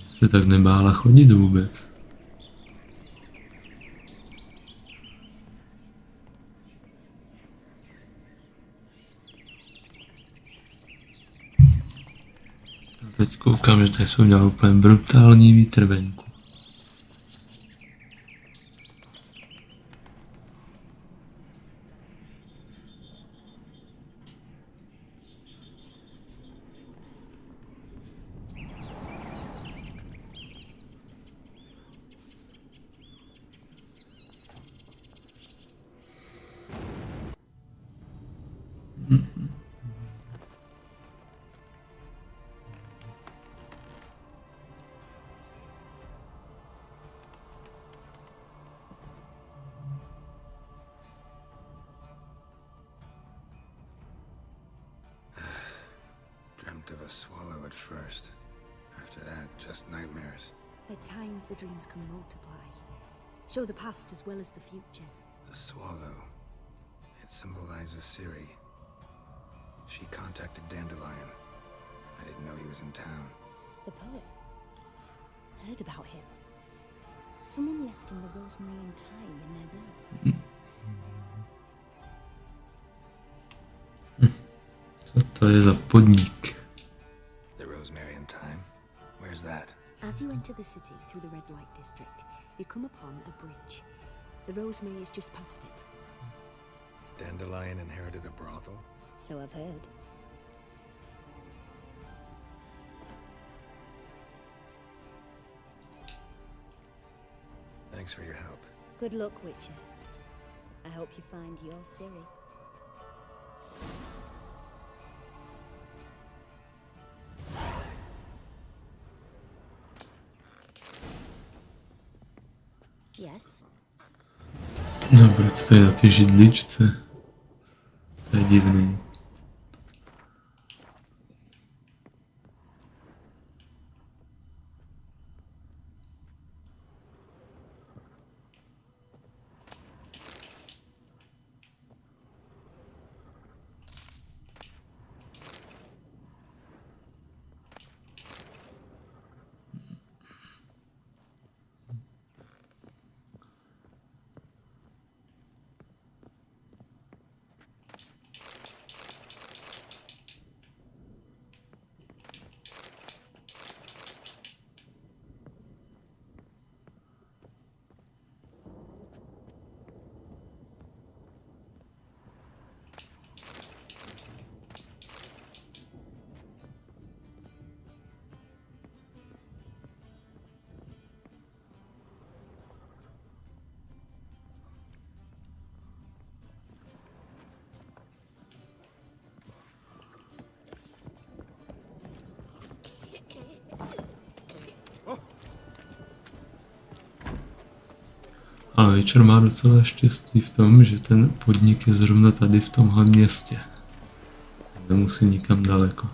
Se tak nebála chodit vůbec. Teď koukám, že tady jsou dělali úplně brutální vítr venku. Of a swallow at first. After that, just nightmares. At times the dreams can multiply. Show the past as well as the future. The swallow. It symbolizes Ciri. She contacted Dandelion. I didn't know he was in town. The poet. Heard about him. Someone left him the rosemary and thyme in their will. Co to je za podnik? The rosemary and thyme? Where's that? As you enter the city through the red light district, you come upon a bridge. The rosemary is just past it. Dandelion inherited a brothel? So I've heard. Thanks for your help. Good luck, Witcher. I hope you find your Ciri. Yes. No, proč stojí na ty židličce? To je divný. A Witcher má docela štěstí v tom, že ten podnik je zrovna tady v tomhle městě. Nemusí nikam daleko.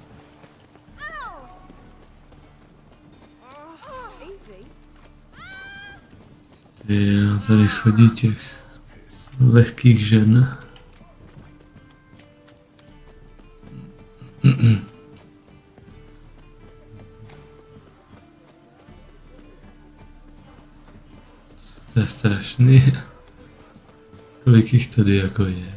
Ty, tady chodí těch lehkých žen. To je strašný. Kolik jich tady jako je.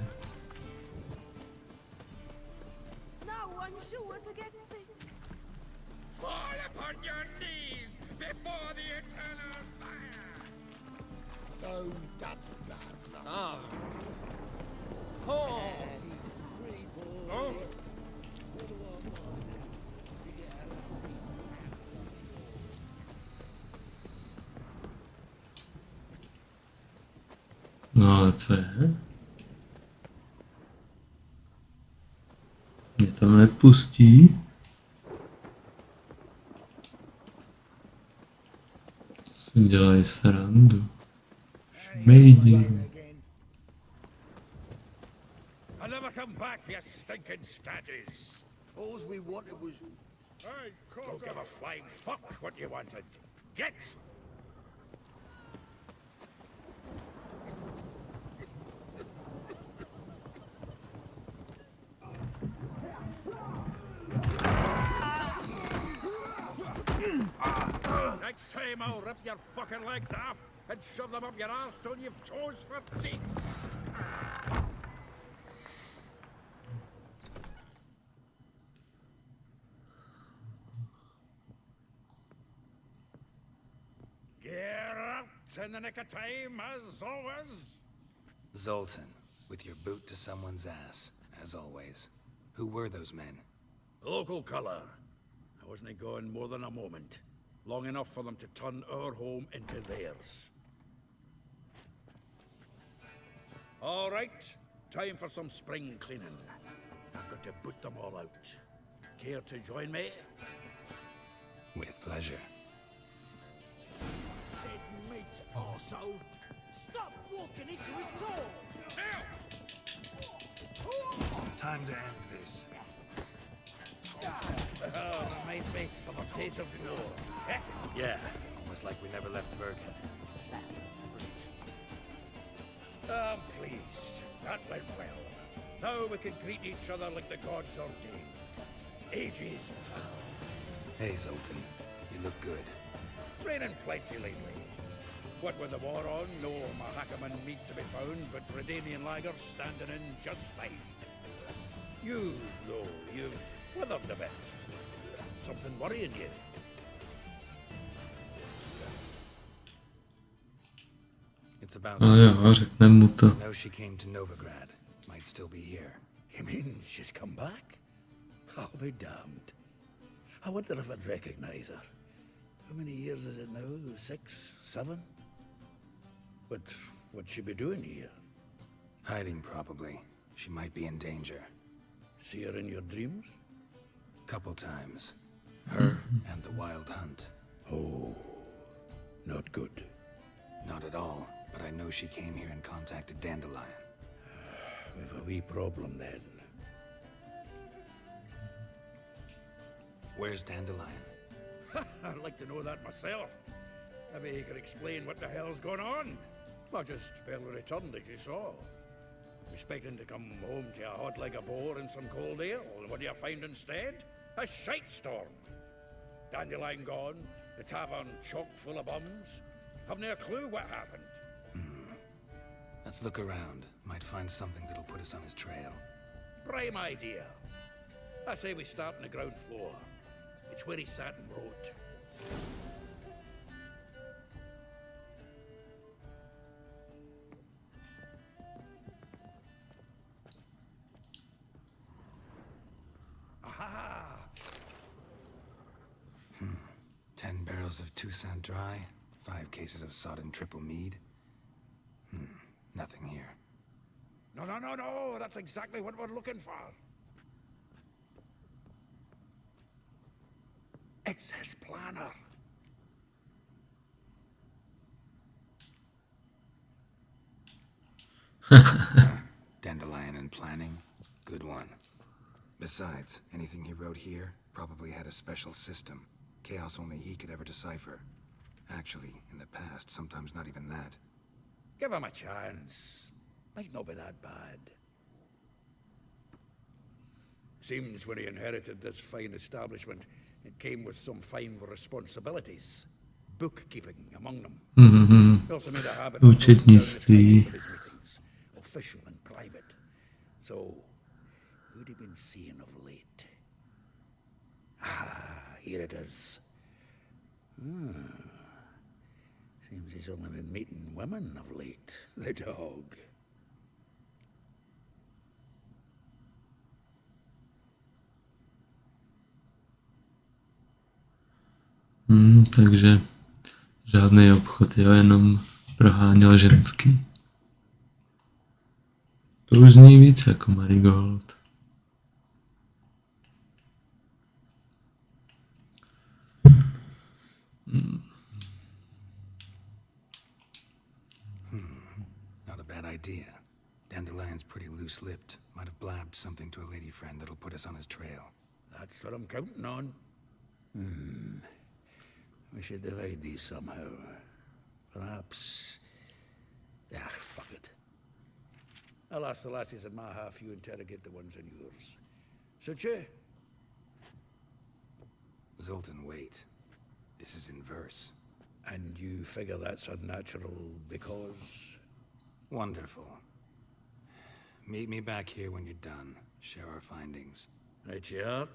No ale co je? Mě tam nepustí. Si dělají srandu. Šmejdi. I never come back, you stinking statues. All we wanted was... Hey, don't give a flying fuck what you wanted. Get! Next time I'll rip your fucking legs off and shove them up your ass till you've toes for teeth. Geralta in the nick of time, as always. Zoltan, with your boot to someone's ass, as always. Who were those men? Local colour. I wasn't going more than a moment. Long enough for them to turn our home into theirs. All right, time for some spring cleaning. I've got to boot them all out. Care to join me? With pleasure. Dead meat, arsehole. Stop walking into his soul! Time to end this. Reminds me of a taste of war. Yeah, Almost like we never left Virgin. I'm pleased. That went well. Now we can greet each other like the gods ordained. Ages past. Hey, Zoltan. You look good. Training plenty lately. What with the war on, no Mahakaman meat to be found, but Redanian lagers standing in just fine. You, though, you've withered a bit. Something worrying you? It's about No jo, řekne mu to. I know she came to Novigrad. Might still be here. You mean she's come back? I'll be damned. I wonder if I'd recognize her. How many years is it now? 6, 7? But what'd she be doing here? Hiding, probably. She might be in danger. See her in your dreams? Couple times. Her and the Wild Hunt. Oh, not good. Not at all, but I know she came here and contacted Dandelion. We've a wee problem then. Where's Dandelion? I'd like to know that myself. Maybe he could explain what the hell's going on. I just barely returned, as you saw. Expecting to come home to a hot leg of boar and some cold ale. What do you find instead? A shite storm. Dandelion gone, the tavern chock full of bums. Haven't a clue what happened. Let's look around. Might find something that'll put us on his trail. Prime idea. I say we start on the ground floor. It's where he sat and wrote. Aha! 10 barrels of Toussaint Dry, 5 cases of sodden triple mead. Nothing here. No, that's exactly what we're looking for. It's his planner. Dandelion and planning, good one. Besides, anything he wrote here probably had a special system. Chaos only he could ever decipher. Actually, in the past, sometimes not even that. Give him a chance. Might not be that bad. Seems when he inherited this fine establishment, it came with some fine responsibilities. Bookkeeping among them. He also made a habit of noting down the times of his meetings, official and private. So, who'd he been seeing of late? Here it is. Seems he's only been meeting women of late. The dog. Takže žádný obchod, jo, jenom proháněl ženský. To už zní víc jako Marigold. Not a bad idea. Dandelion's pretty loose-lipped. Might have blabbed something to a lady friend that'll put us on his trail. That's what I'm counting on. We should divide these somehow. Perhaps... fuck it. I'll ask the lassies in my half, you interrogate the ones in yours. Suit you? Zoltan, wait. This is in verse. And you figure that's unnatural because... Wonderful. Meet me back here when you're done. Share our findings. Right you are.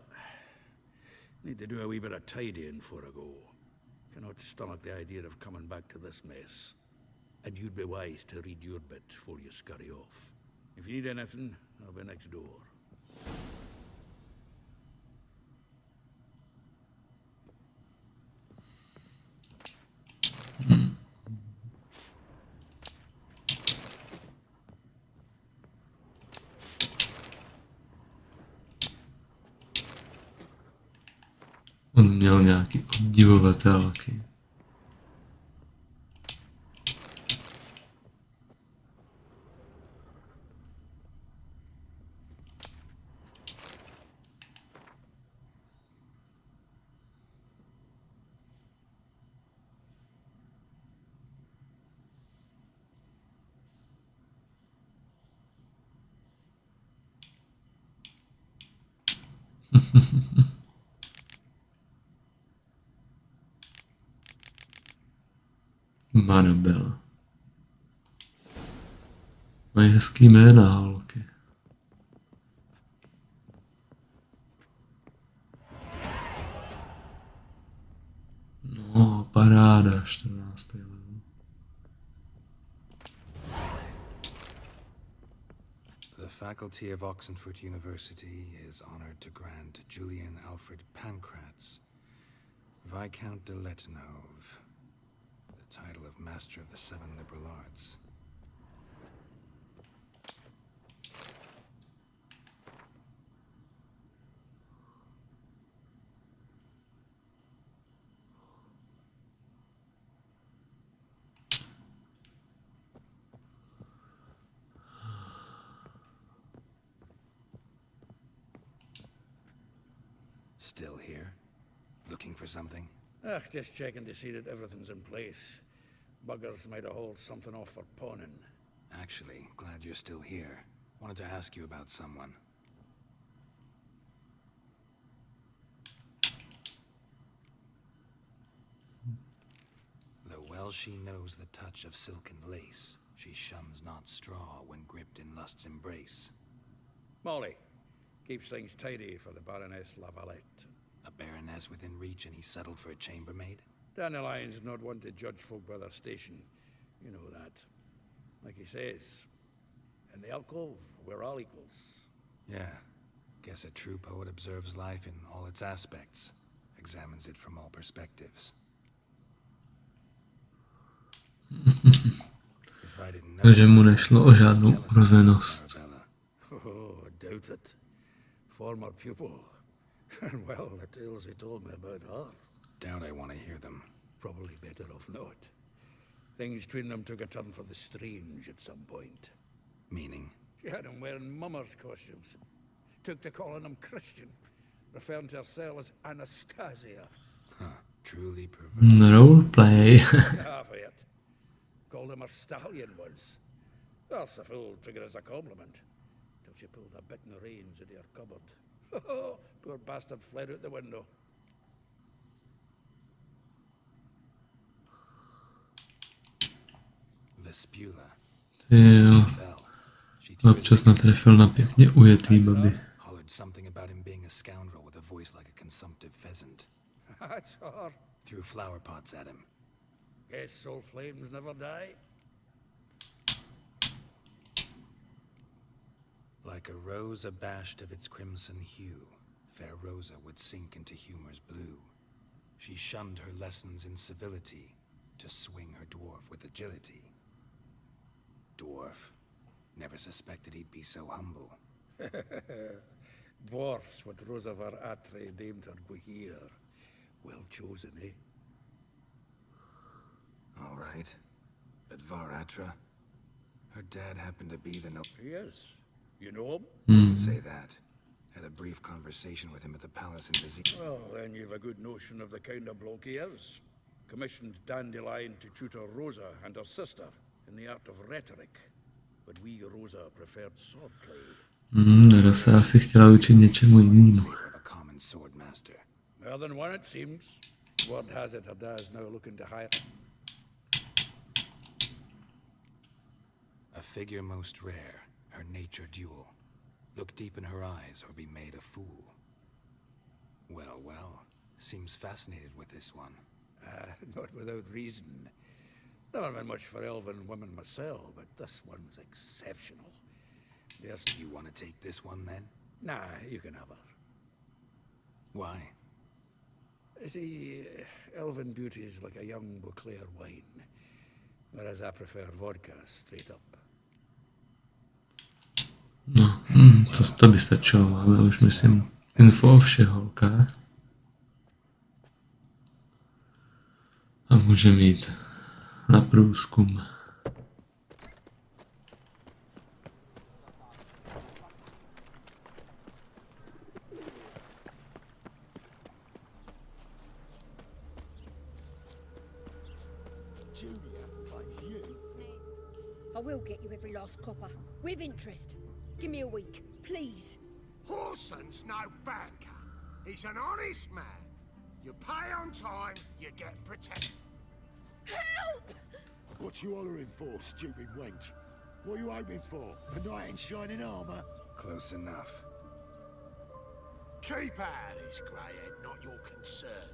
Need to do a wee bit of tidying before I go. Cannot stomach the idea of coming back to this mess. And you'd be wise to read your bit before you scurry off. If you need anything, I'll be next door. On měl nějaký obdivovatelky. Marabel. Mají hezký jména, holky. No, paráda, 14. level. The faculty of Oxenford University is honored to grant Julian Alfred Pancratz, Viscount de Letenove, the title of Master of the Seven Liberal Arts. Still here? Looking for something? Just checking to see that everything's in place. Buggers might have hauled something off for pawning. Actually, glad you're still here. Wanted to ask you about someone. Though well she knows the touch of silken lace, she shuns not straw when gripped in lust's embrace. Molly. Keeps things tidy for the Baroness Lavalette. A baroness within reach and he settled for a chambermaid? Dandelion's not one to judge folk by their station. You know that. Like he says, in the alcove, we're all equals. Yeah. Guess a true poet observes life in all its aspects. Examines it from all perspectives. Takže mu nešlo o žádnou urozenost. Oh, I doubt it. Former pupil. And well, the tales he told me about her. Doubt I want to hear them. Probably better off not. Things between them took a turn for the strange at some point. Meaning? She had him wearing mummers' costumes. Took to calling him Christian. Referring to herself as Anastasia. Huh. Truly perverse. Roleplay. Half of it. Called him her stallion once. That's the fool took it as a compliment. Till she pulled a bit in the reins into her cupboard. Poor bastard fled out the window. Vespula. Jo. Občas natrefil na pěkně ujetý baby. Hollered something about him being a scoundrel with a voice like a consumptive pheasant. That's her. Threw flower pots at him. Guess soul flames never die. Like a rose abashed of its crimson hue, fair Rosa would sink into humor's blue. She shunned her lessons in civility to swing her dwarf with agility. Dwarf. Never suspected he'd be so humble. Dwarfs what Rosa var Atre named her Guihir. Well chosen, eh? All right. But Varatra? Her dad happened to be the Yes. You know him? Didn't say that. Had a brief conversation with him at the palace in Vizzy. Well, then you've a good notion of the kind of bloke he is. Commissioned Dandelion to tutor Rosa and her sister in the art of rhetoric. But we Rosa preferred swordplay. Rosa asi chtěla učit něčemu jinému. More than one, it seems. Word has it her dad's now looking to hire. A figure most rare, her nature dual. Look deep in her eyes or be made a fool. Well, well, seems fascinated with this one. Not without reason. Never been much for elven women myself, but this one's exceptional. Yes. You want to take this one then? Nah, you can have her. Why? See, elven beauty is like a young Beauclair wine, whereas I prefer vodka straight up. No, to by stačilo, máme už myslím info o všech holkách. A můžeme jít na průzkum. I will get you every last copper, with interest. Give me a week, please. Horson's no banker. He's an honest man. You pay on time, you get protected. Help! What you hollering for, stupid wench? What are you hoping for? A knight in shining armor? Close enough. Keep out of this, greyhead, not your concern.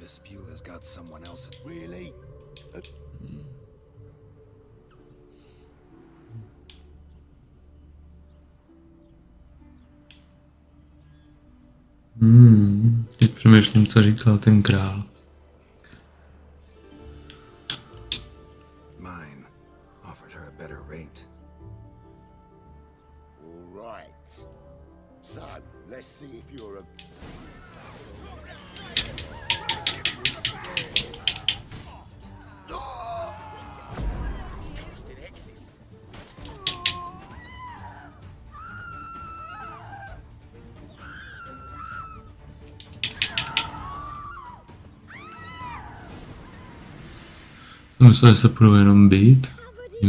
Vespula's got someone else. Really? Teď přemýšlím, co říkal ten král. Mine offered her a better rate. All right. So, let's see if you're a... Jsem myslel, že se budou jenom být.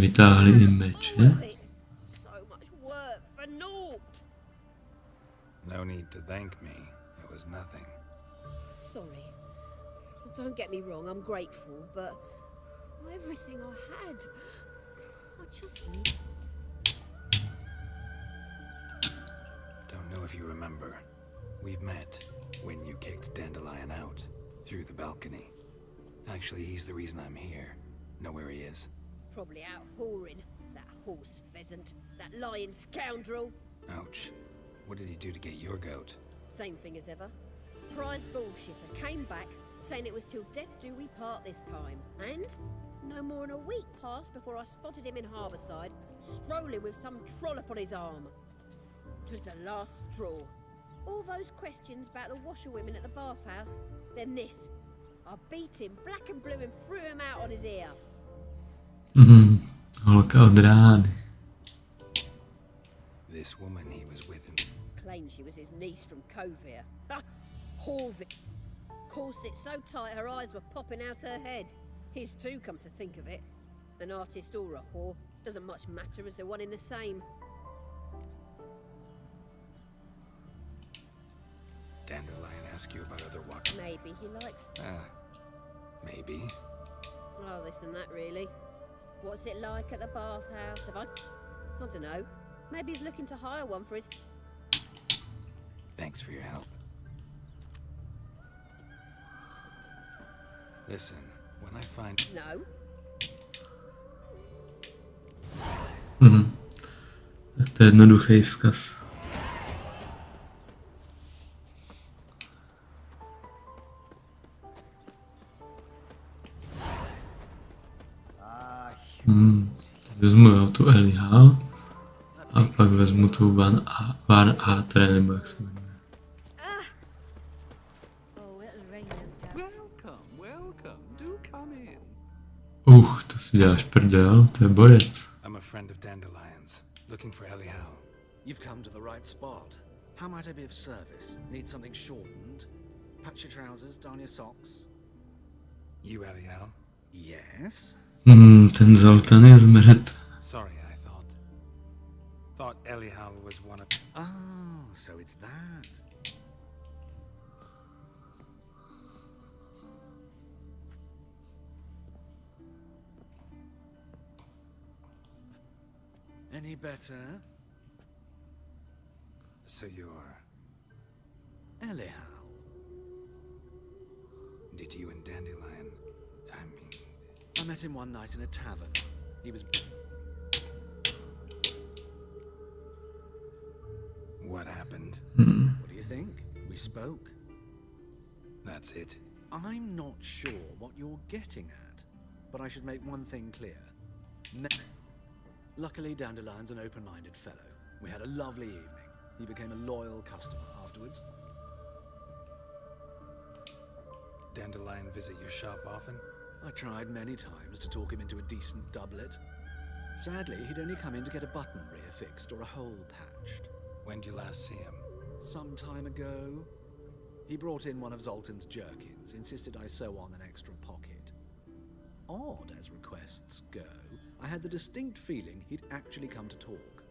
Vytáhli i meče. So much work for naught. No need to thank me. It was nothing. Sorry. Don't get me wrong, I'm grateful, but everything I had, I just need... Don't know if you remember. We've met when you kicked Dandelion out through the balcony. Actually, he's the reason I'm here. Know where he is? Probably out whoring. That horse pheasant. That lying scoundrel. Ouch. What did he do to get your goat? Same thing as ever. Prize bullshitter came back saying it was till death do we part this time. And no more than a week passed before I spotted him in Harbourside, strolling with some trollop on his arm. 'Twas the last straw. All those questions about the washerwomen at the bathhouse, then this. I beat him black and blue and threw him out on his ear. Holka od rány. This woman he was with him. Claimed she was his niece from Kovir. Ha! Horvik. Corset so tight her eyes were popping out her head. His too, come to think of it. An artist or a whore. Doesn't much matter as they're one in the same. Dandelion ask you about other what? Maybe he likes... Maybe. Oh, this and that, really. What's it like at the bathhouse? Have I don't know. Maybe he's looking to hire one for his... Thanks for your help. Listen, when I find... No. To je jednoduchý vzkaz. Vezmu tu Eliha a pak vezmu tu Van Atre, nebo jak se jmenuje. To si děláš prdel, to je borec. I'm a friend of Dandelion's, looking for Eliha. You've come to the right spot. How might I be of service? Need something shortened? Patch your trousers, darn your socks. You, Eliha? Yes? Ten Zoltan je zmrt. Sorry, I thought Eliha was one of... Oh, so it's that. Any better? So you're... Eliha. Did you and Dandelion... I met him one night in a tavern. He was... What happened? What do you think? We spoke. That's it. I'm not sure what you're getting at, but I should make one thing clear. Luckily, Dandelion's an open-minded fellow. We had a lovely evening. He became a loyal customer afterwards. Dandelion visit your shop often? I tried many times to talk him into a decent doublet. Sadly, he'd only come in to get a button rear fixed or a hole patched. When did you last see him? Some time ago. He brought in one of Zoltan's jerkins, insisted I sew on an extra pocket. Odd as requests go, I had the distinct feeling he'd actually come to talk.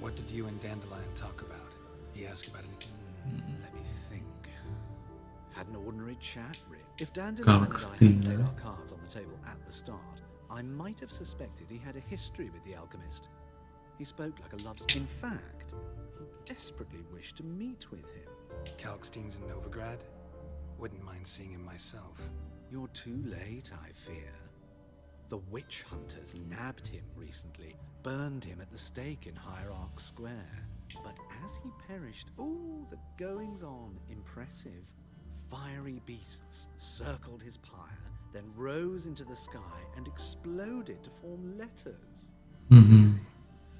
What did you and Dandelion talk about? He asked about anything? Let me think. Had an ordinary chat, Rip. If Dandelion and I had laid our cards on the table at the start, I might have suspected he had a history with the alchemist. He spoke like a lover. In fact, he desperately wished to meet with him. Kalkstein's in Novigrad? Wouldn't mind seeing him myself. You're too late, I fear. The witch hunters nabbed him recently, burned him at the stake in Hierarch Square. But as he perished, the goings-on impressive. Fiery beasts circled his pyre, then rose into the sky and exploded to form letters.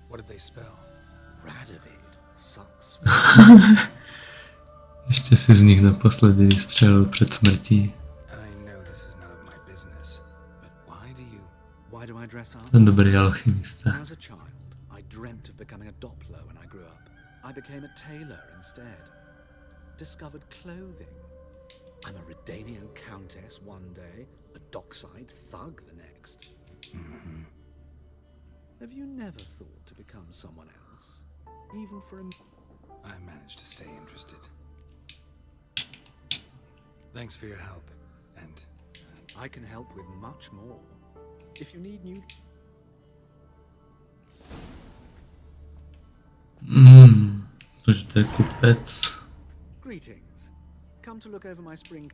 What did they spell? Radovid sucks. Ještě si z nich naposledy vystřelil před smrtí. Why do I dress up? Ten dobrý alchymista. As a child, I dreamt of becoming a Doppler when I grew up. I became a tailor instead. Discovered clothing. I'm a Redanian countess one day, a dockside thug the next. Have you never thought to become someone else? Even for a... I managed to stay interested. Thanks for your help, and... I can help with much more. If you need new... Takže to je kupec. Greetings. Come to look over my spring...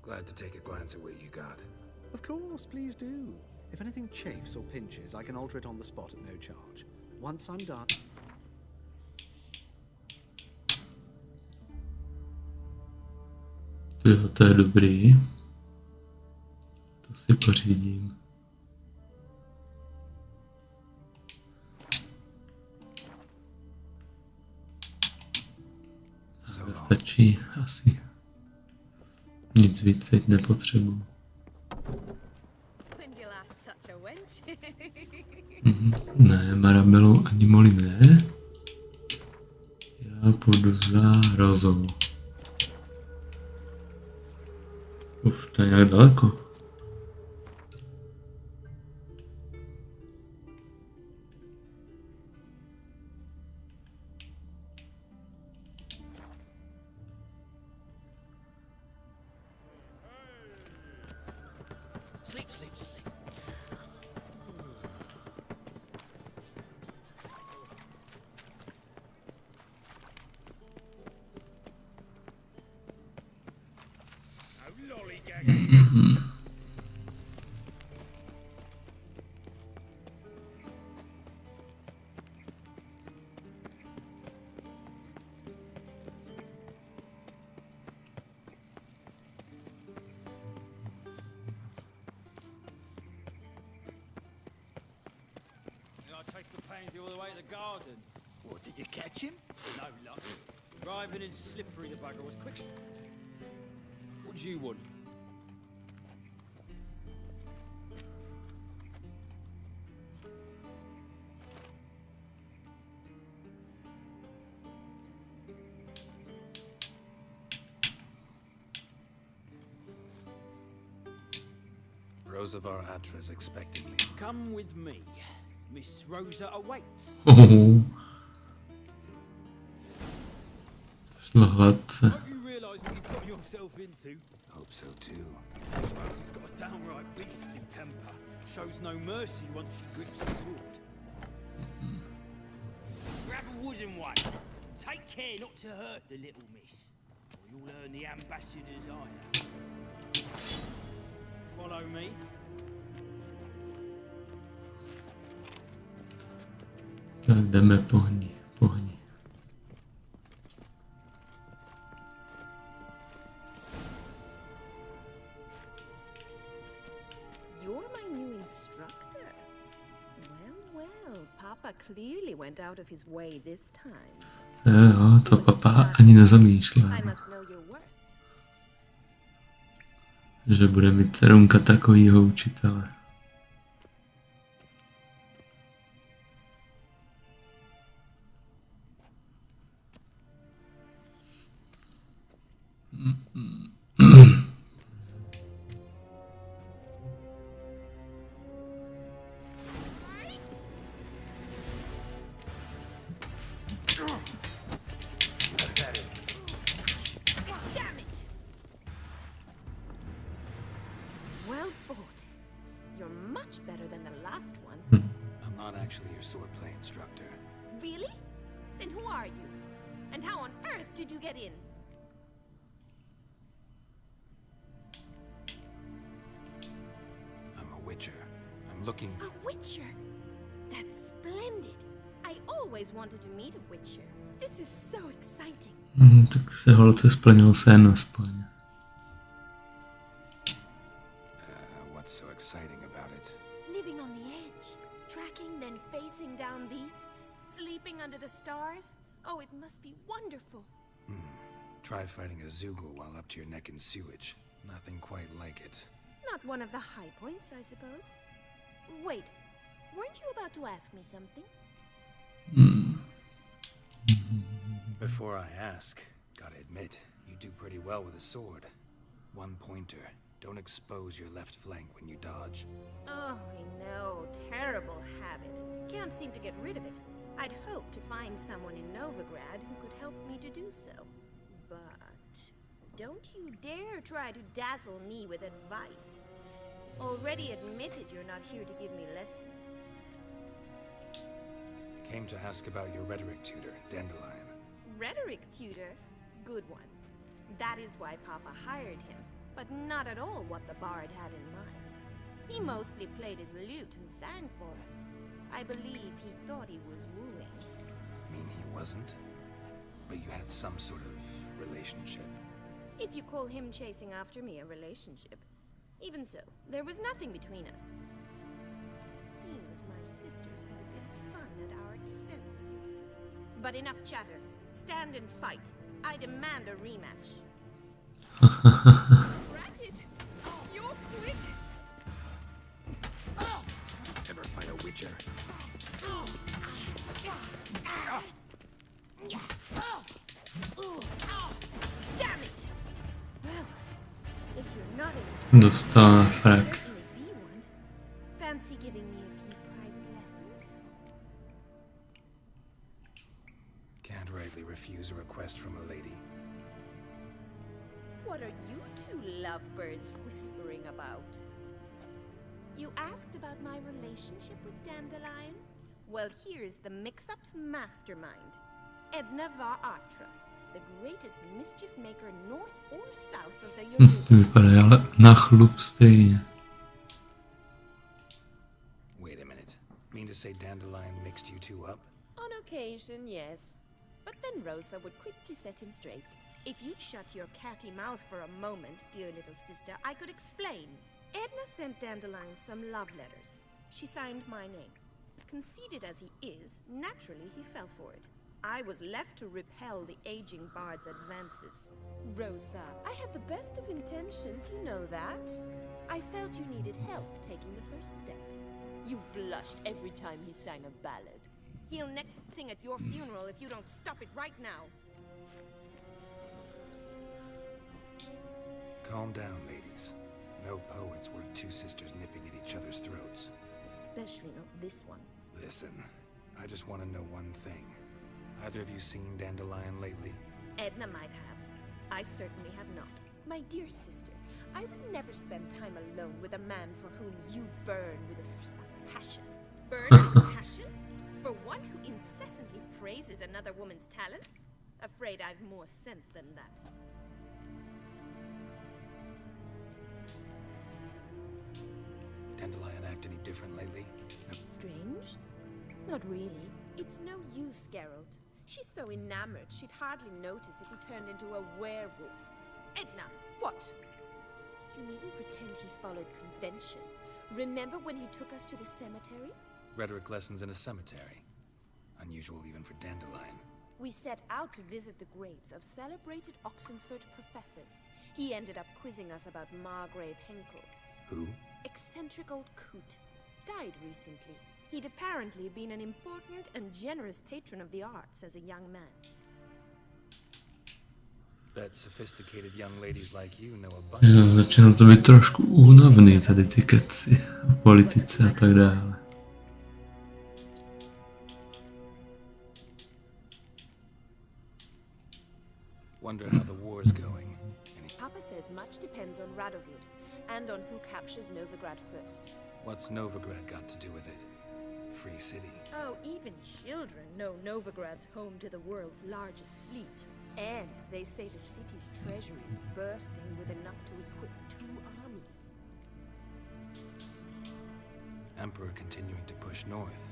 Glad to take a glance at what you got. Of course, please do. If anything chafes or pinches, I can alter it on the spot at no charge. Once I'm done... To je dobrý. To si pořídím. To stačí asi. Nic víc teď nepotřebuji. Ne, Marabelu ani Molly ne. Já půjdu za Rozou. To je nějak daleko. Sleep, sleep, sleep. Chased the pansy all the way to the garden. What, did you catch him? No luck. Driving and slippery, the bugger was quick. What do you want? Rosa Varatra is expecting me. Come with me. Miss Rosa awaits. Šlo hladce. Don't you realise what you've got yourself into? Hope so too. Miss Rosa's got a downright beastly temper. Shows no mercy once she grips a sword. Grab a wooden one. Take care not to hurt the little miss, or you'll earn the ambassador's ire. Follow me. Tak jdeme, pohni, pohni. You're my new instructor. Well, Papa clearly went out of his way this time. Jo, to papa ani nezamýšlel. I must know your worth. Že bude mít dcerunka takovýho učitele. swordplay instructor. Really? Then who are you? And how on earth did you get in? I'm a witcher. I'm looking for... A witcher? That's splendid. I always wanted to meet a witcher. This is so exciting. Tak se holce splnil sen aspoň. What's so exciting about it? Living on the edge, tracking then facing down beasts, sleeping under the stars. Oh, it must be wonderful. Try fighting a Zoogle while up to your neck in sewage. Nothing quite like it. Not one of the high points, I suppose. Wait, weren't you about to ask me something? Before I ask, gotta admit, you do pretty well with a sword. One pointer. Don't expose your left flank when you dodge. Oh, I know. Terrible habit. Can't seem to get rid of it. I'd hoped to find someone in Novigrad who could help me to do so. But don't you dare try to dazzle me with advice. Already admitted you're not here to give me lessons. Came to ask about your rhetoric tutor, Dandelion. Rhetoric tutor? Good one. That is why Papa hired him, but not at all what the bard had in mind. He mostly played his lute and sang for us. I believe he thought he was wooing. Mean he wasn't? But you had some sort of relationship. If you call him chasing after me a relationship. Even so, there was nothing between us. Seems my sisters had a bit of fun at our expense. But enough chatter. Stand and fight. I demand a rematch. Granted. You're quick. Ever fight a witcher? Damn it! Well, if you're not an Dostala frak. certainly be one. Fancy giving me a few private lessons? Can't rightly refuse a request from a lady. What are you two lovebirds whispering about? You asked about my relationship with Dandelion? Well, here's the mix-up's mastermind. Edna var Atra, the greatest mischief maker north or south of the To vypadá ale na chlup stejně. Wait a minute. Mean to say Dandelion mixed you two up? On occasion, yes. But then Rosa would quickly set him straight. If you'd shut your catty mouth for a moment, dear little sister, I could explain. Edna sent Dandelion some love letters. She signed my name. Conceited as he is, naturally he fell for it. I was left to repel the aging bard's advances. Rosa, I had the best of intentions, you know that. I felt you needed help taking the first step. You blushed every time he sang a ballad. He'll next sing at your funeral if you don't stop it right now. Calm down, ladies. No poet's worth two sisters nipping at each other's throats. Especially not this one. Listen, I just want to know one thing. Either of you seen Dandelion lately? Edna might have. I certainly have not. My dear sister, I would never spend time alone with a man for whom you burn with a secret passion. Burn with passion? For one who incessantly praises another woman's talents? Afraid I've more sense than that. Dandelion act any different lately? No. Strange? Not really. It's no use, Geralt. She's so enamored she'd hardly notice if he turned into a werewolf. Edna, what? You needn't pretend he followed convention. Remember when he took us to the cemetery? Rhetoric lessons in a cemetery. Unusual even for Dandelion. We set out to visit the graves of celebrated Oxenford professors. He ended up quizzing us about Margrave Henkel. Who? Eccentric old coot. Died recently. He'd apparently been an important and generous patron of the arts as a young man. Bet sophisticated young ladies like you know a bunch. Začíná to být trošku únavný, tady ty keci o politice a tak dále. Wonder how the war's going. Papa says much depends on Radovid, and on who captures Novigrad first. What's Novigrad got to do with it? free city. Oh, even children know Novigrad's home to the world's largest fleet. And they say the city's treasury is bursting with enough to equip 2 armies. Emperor continuing to push north.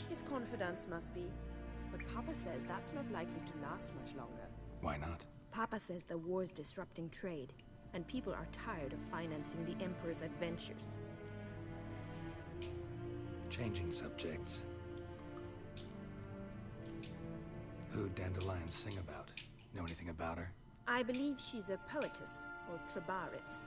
His confidence must be. But Papa says that's not likely to last much longer. Why not? Papa says the war's disrupting trade, and people are tired of financing the Emperor's adventures. Changing subjects. Who'd Dandelion sing about? Know anything about her? I believe she's a poetess, or trabaritz.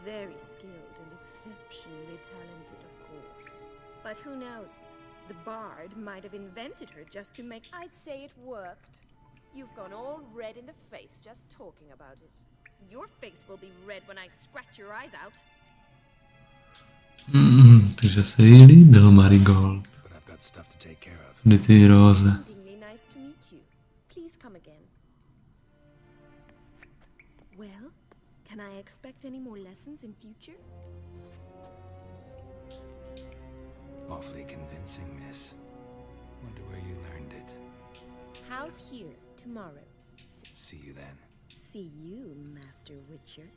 Very skilled and exceptionally talented, of course. But who knows? The bard might have invented her just to make... I'd say it worked. You've gone all red in the face just talking about it. Your face will be red when I scratch your eyes out. Takže se jí líbil Marigold. But I've got stuff to take care of. Kdy ty róze. Exceedingly nice to meet you. Please come again. Well, can I expect any more lessons in future? Awfully convincing, miss. Wonder where you learned it. How's here tomorrow? See you then. See you, Master Witcher.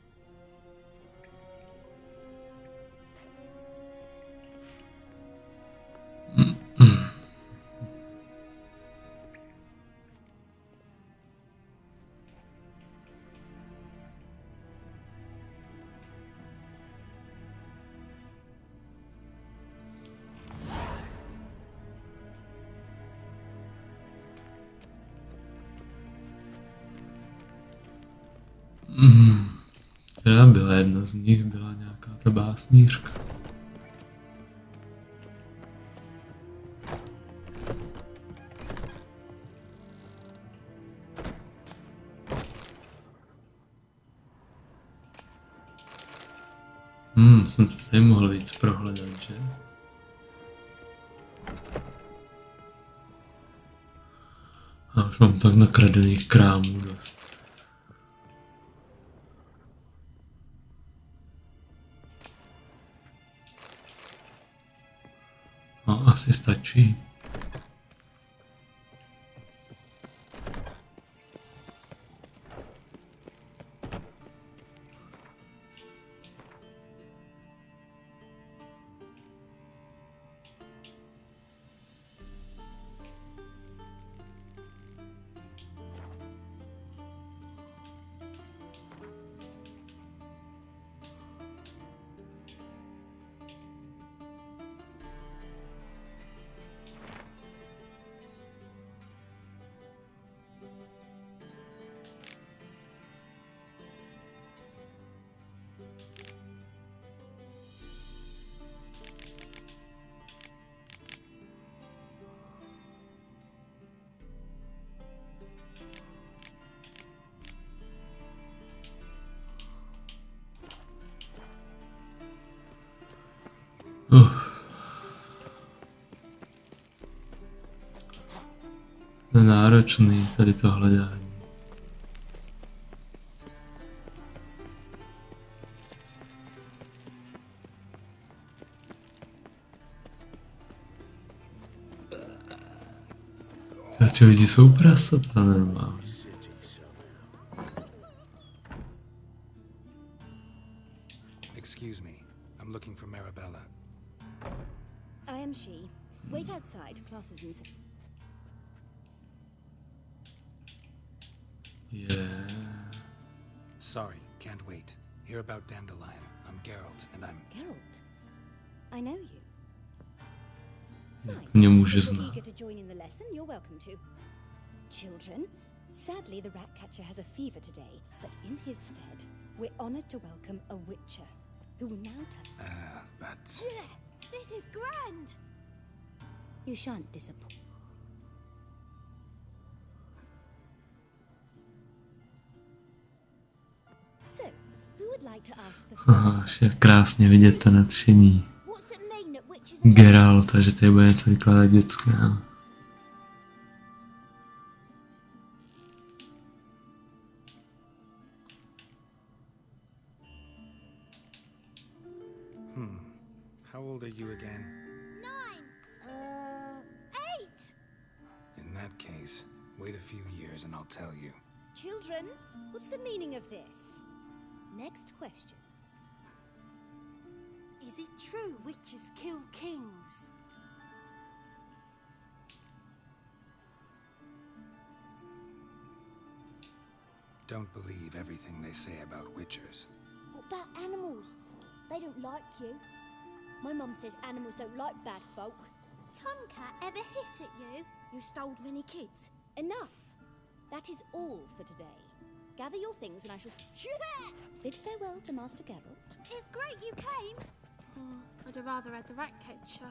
Která byla jedna z nich, byla nějaká ta básnířka. Jsem to tady mohl víc prohledat, že? A už mám tak nakradených krámů dost. No, asi stačí. To je náročný tady to hledání. Ti lidi jsou prasata normálně. Excuse me, I'm looking for Marabella. I am she. Wait outside. Class is in. Yeah. Sorry, can't wait. Hear about Dandelion. I'm Geralt, and I'm... Geralt? I know you. Fine. Mě může If you're znát. eager to join in the lesson, you're welcome to. Children, sadly the rat catcher has a fever today, but in his stead, we're honored to welcome a witcher, who will now tell... but... This is grand! You shan't disappoint. So, who would like to ask the first? Je krásně vidět to nadšení. What's it mean that witches are... Geralta, že tady bude něco vykládat dětská. How old are you again? 9! that case, wait a few years and I'll tell you. Children, what's the meaning of this? Next question. Is it true witches kill kings? Don't believe everything they say about witchers. What about animals? They don't like you. My mum says animals don't like bad folk. Tomcat ever hiss at you? You stole many kids. Enough. That is all for today. Gather your things and I shall bid farewell to Master Geralt. It's great you came. I'd have rather had the rat catcher.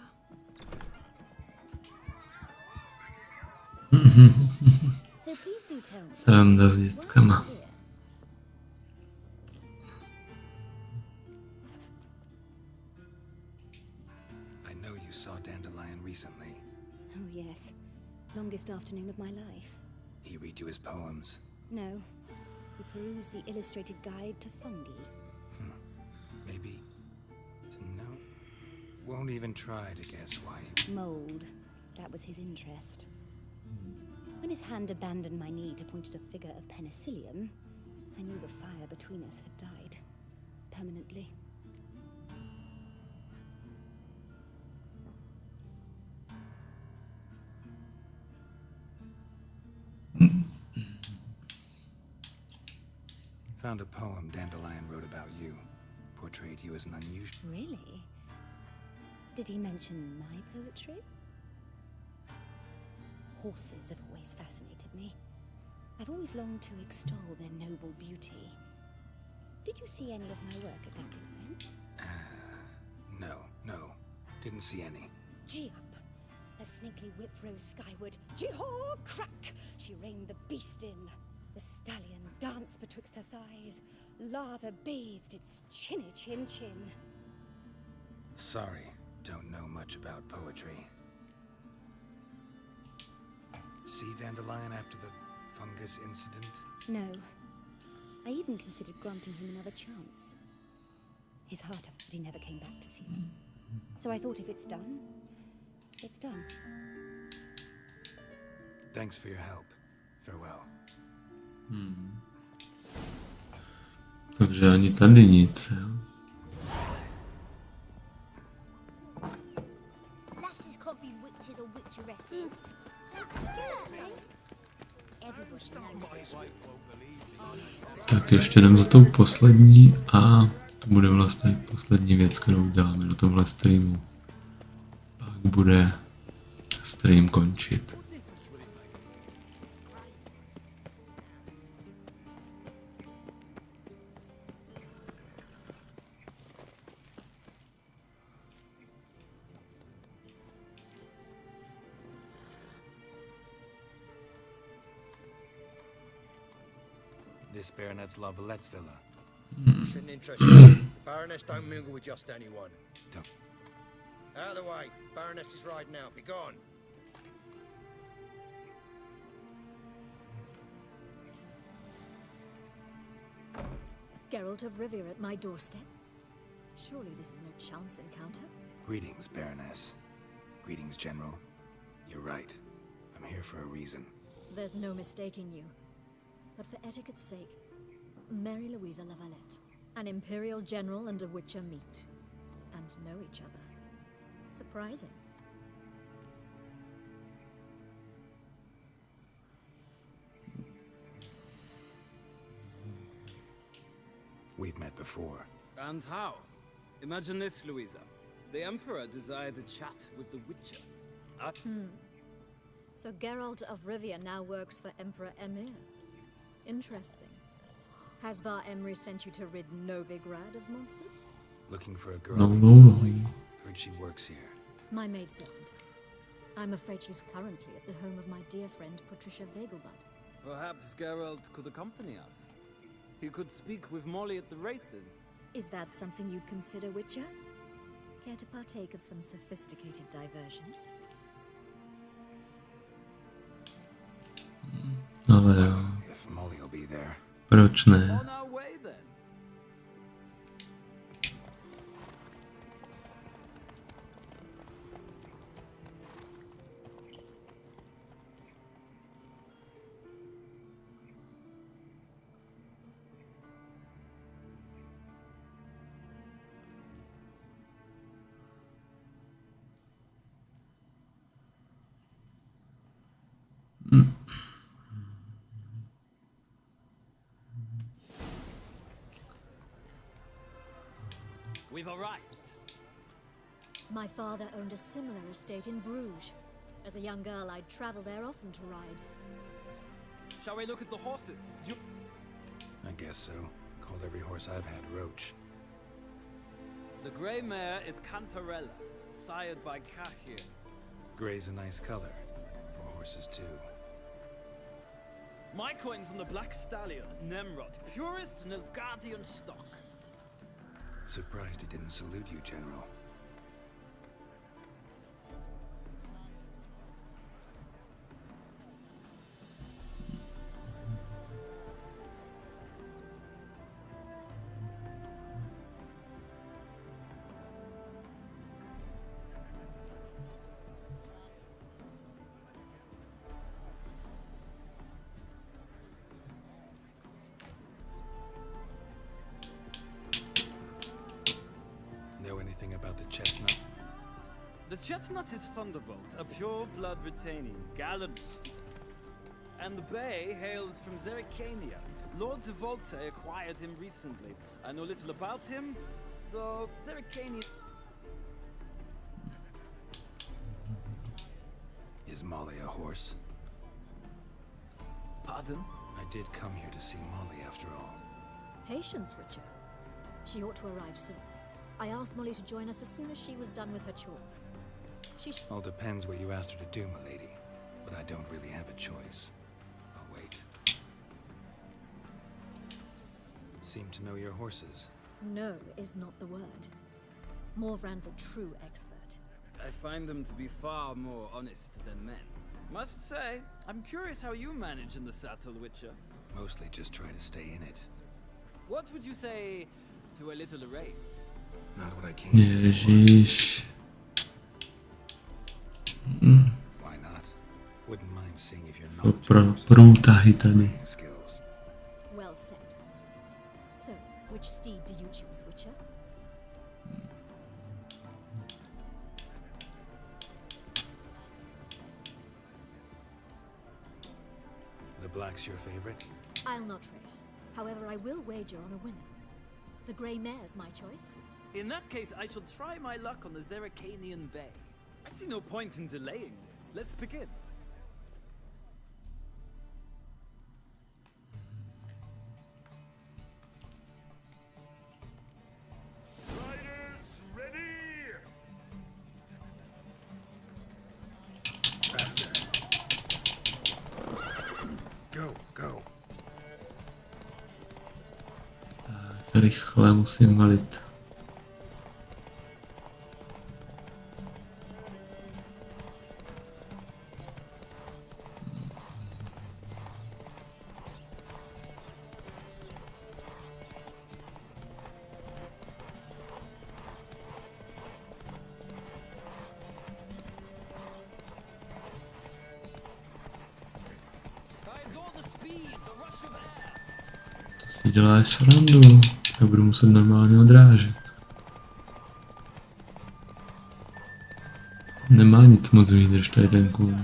So please do tell me. Sranda s dětskama. I know you saw Dandelion recently. Oh yes. Longest afternoon of my life. He read you his poems. No. We perused the illustrated guide to fungi. Maybe. No. Won't even try to guess why. Mold. That was his interest. When his hand abandoned my knee to point at a figure of penicillium, I knew the fire between us had died. Permanently. Found a poem Dandelion wrote about you. Portrayed you as an unusual... Really? Did he mention my poetry? Horses have always fascinated me. I've always longed to extol their noble beauty. Did you see any of my work at Dandelion? No. Didn't see any. Gee up! A snaky whip rose skyward. Gee-haw! Crack! She reined the beast in. The stallion danced betwixt her thighs. Lather bathed its chinny chin. Sorry, don't know much about poetry. See Dandelion after the fungus incident? No. I even considered granting him another chance. His heart of he never came back to see me. So I thought if it's done, it's done. Thanks for your help. Farewell. Takže ani tady nic, jo? Lasses can't be witches or witcheresses. Tak ještě jdem za tou poslední a to bude vlastně poslední věc, kterou děláme na tomhle streamu. Pak bude stream končit. This baronet's Lavallette's villa. Shouldn't interest you. The Baroness don't mingle with just anyone. Don't. Out of the way. Baroness is riding out. Be gone. Geralt of Rivie at my doorstep? Surely this is no chance encounter. Greetings, Baroness. Greetings, General. You're right. I'm here for a reason. There's no mistaking you. But for etiquette's sake, Mary Louisa Lavalette, an Imperial General and a Witcher meet. And know each other. Surprising. We've met before. And how? Imagine this, Louisa. The Emperor desired a chat with the Witcher. So Geralt of Rivie now works for Emperor Emir. Interesting. Has Var Emry sent you to rid Novigrad of monsters? Looking for a girl No. named Molly. Heard she works here. My maidservant. I'm afraid she's currently at the home of my dear friend Patricia Vegelbud. Perhaps Geralt could accompany us. He could speak with Molly at the races. Is that something you'd consider, Witcher? Care to partake of some sophisticated diversion? Ale jo. If Molly will be there. Proč ne? On our way then. We've arrived. My father owned a similar estate in Bruges. As a young girl, I'd travel there often to ride. Shall we look at the horses? I guess so. Called every horse I've had Roach. The grey mare is Cantarella, sired by Cahir. Gray's a nice color. For horses too. My coin's on the black stallion, Nemrod, purest Nilfgaardian stock. Surprised he didn't salute you, General. Know anything about the chestnut? The chestnut is Thunderbolt, a pure blood retaining, gallant steed. And the bay hails from Zericania. Lord de Volte acquired him recently. I know little about him, though Zericania... Is Molly a horse? Pardon? I did come here to see Molly after all. Patience, Richard. She ought to arrive soon. I asked Molly to join us as soon as she was done with her chores. All depends what you asked her to do, milady. But I don't really have a choice. I'll wait. Seem to know your horses. No is not the word. Morvran's a true expert. I find them to be far more honest than men. Must say, I'm curious how you manage in the saddle, Witcher. Mostly just try to stay in it. What would you say to a little race? Not what I came Ježíš. Why not? Wouldn't mind seeing if you're Jsou průtahy tady. skills. Well said. So, which steed do you choose, Witcher? The black's your favorite? I'll not race. However, I will wager on a winner. The grey mare's my choice. In that case, I shall try my luck on the Zericanian Bay. I see no point in delaying this. Let's begin. Riders, ready! Faster. Go, go. Tak rychle musím valit. Si děláš srandu, já budu muset normálně odrážet. Nemá nic moc výdrž tady ten kůl.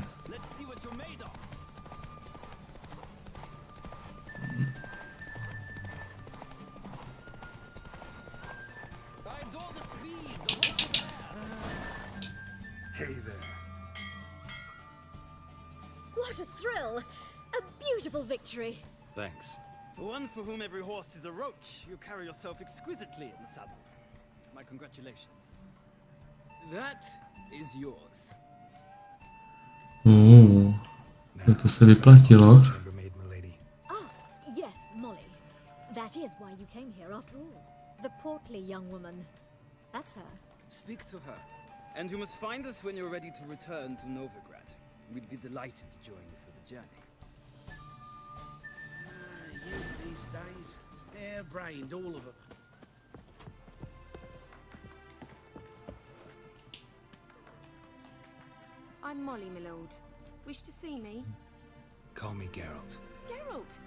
Hey there. What a thrill! A beautiful victory. Thanks. For one for whom every horse is a roach, you carry yourself exquisitely in the saddle. My congratulations. That is yours. To se vyplatilo. Ah, yes, Molly. That is why you came here after all. The portly young woman. That's her. Speak to her. And you must find us when you're ready to return to Novigrad. We'd be delighted to join you for the journey. Youth these days, hair-brained, all of them. I'm Molly, my lord. Wish to see me? Call me Geralt. Geralt!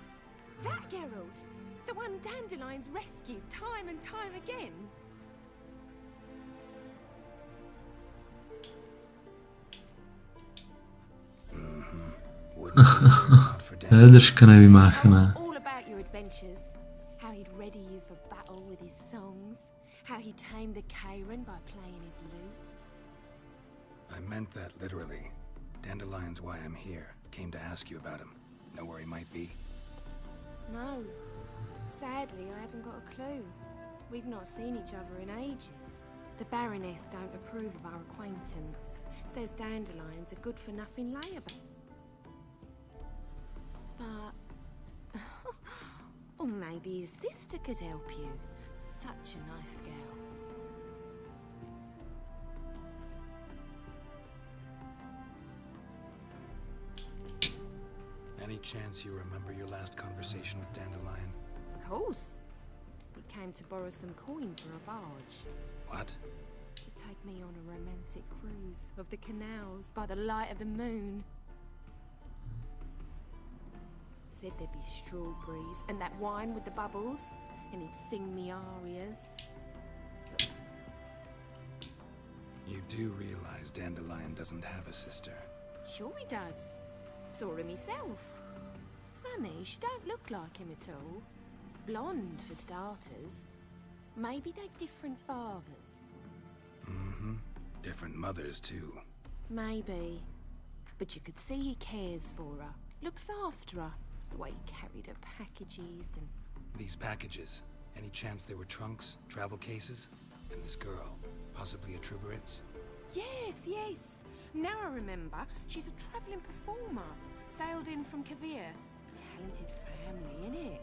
That Geralt! The one Dandelion's rescued time and time again. To je držka nevymáchaná. All about your adventures. How he'd ready you for battle with his songs. How he tamed the meant that literally. Dandelion's why I'm here. Came to ask you about him. Know where he might be? No. Sadly, I haven't got a clue. We've not seen each other in ages. The Baroness don't approve of our acquaintance. Says Dandelion's a good-for-nothing layabout. But... or maybe his sister could help you. Such a nice girl. Any chance you remember your last conversation with Dandelion? Of course. We came to borrow some coin for a barge. What? To take me on a romantic cruise of the canals by the light of the moon. Said there'd be strawberries and that wine with the bubbles, and he'd sing me arias. But you do realize Dandelion doesn't have a sister? Sure he does. Saw him myself. Funny, she don't look like him at all. Blonde, for starters. Maybe they've different fathers. Mm-hmm. Different mothers, too. Maybe. But you could see he cares for her. Looks after her. The way he carried her packages and... These packages? Any chance they were trunks, travel cases? And this girl? Possibly a Truberitz? Yes, yes. Now I remember, she's a travelling performer. Sailed in from Kavir. Talented family, innit?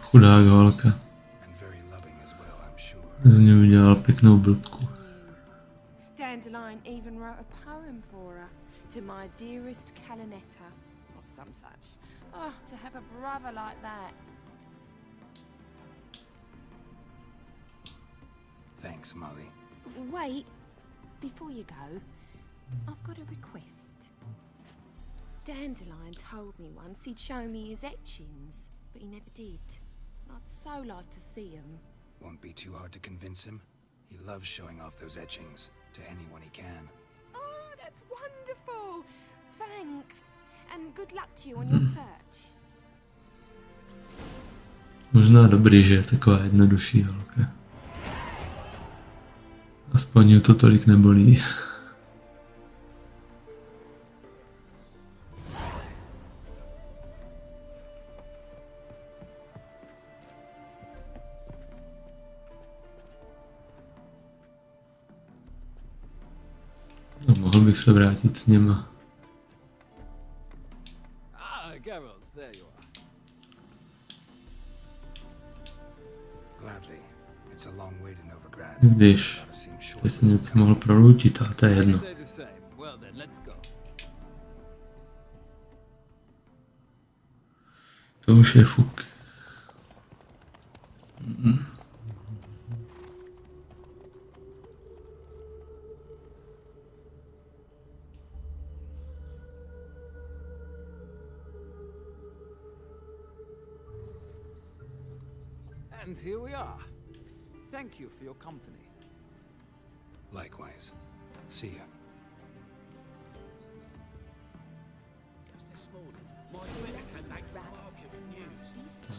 Chudák holka. And very loving as well, I'm sure. Z ní udělal pěknou blbku. Dandelion even wrote a poem for her. To my dearest Calinetta. Or some such. Oh, to have a brother like that. Thanks, Molly. Wait. Before you go, I've got a request. Dandelion told me once he'd show me his etchings, but he never did. I'd so like to see them. Won't be too hard to convince him. He loves showing off those etchings to anyone he can. Oh, that's wonderful! Thanks, and good luck to you on your search. Možná dobrý, že je taková jednodušší holka. Aspoň ju to tolik nebolí. No, mohl bych se vrátit s něma. Geralt, there you are. Gladly. It's a long way to Novigrad. Když by se něco mohl prolutit, ale to je jedno. Well then, let's go. To už je fuk. And here we are. Thank you for your company. Likewise. See ya.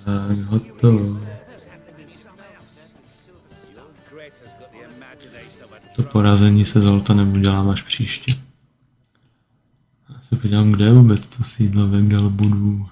Tak, hotovo. To porazení se Zoltanem udělám až příště. Já se podívám, kde je vůbec to sídlo Vengel budů.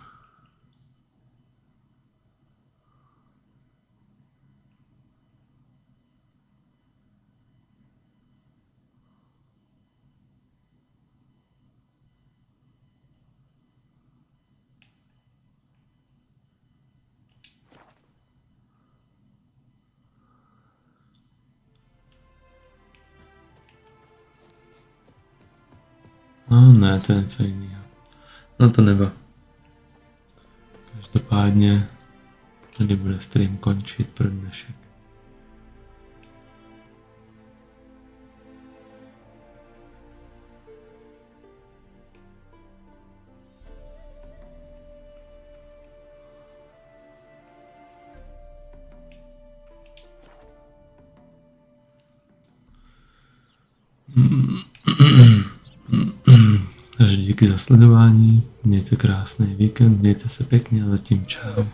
Ne, to je něco jiného. No to neba. Každopádně tady bude stream končit pro dnešek. Takže díky za sledování, mějte krásný víkend, mějte se pěkně a zatím čau.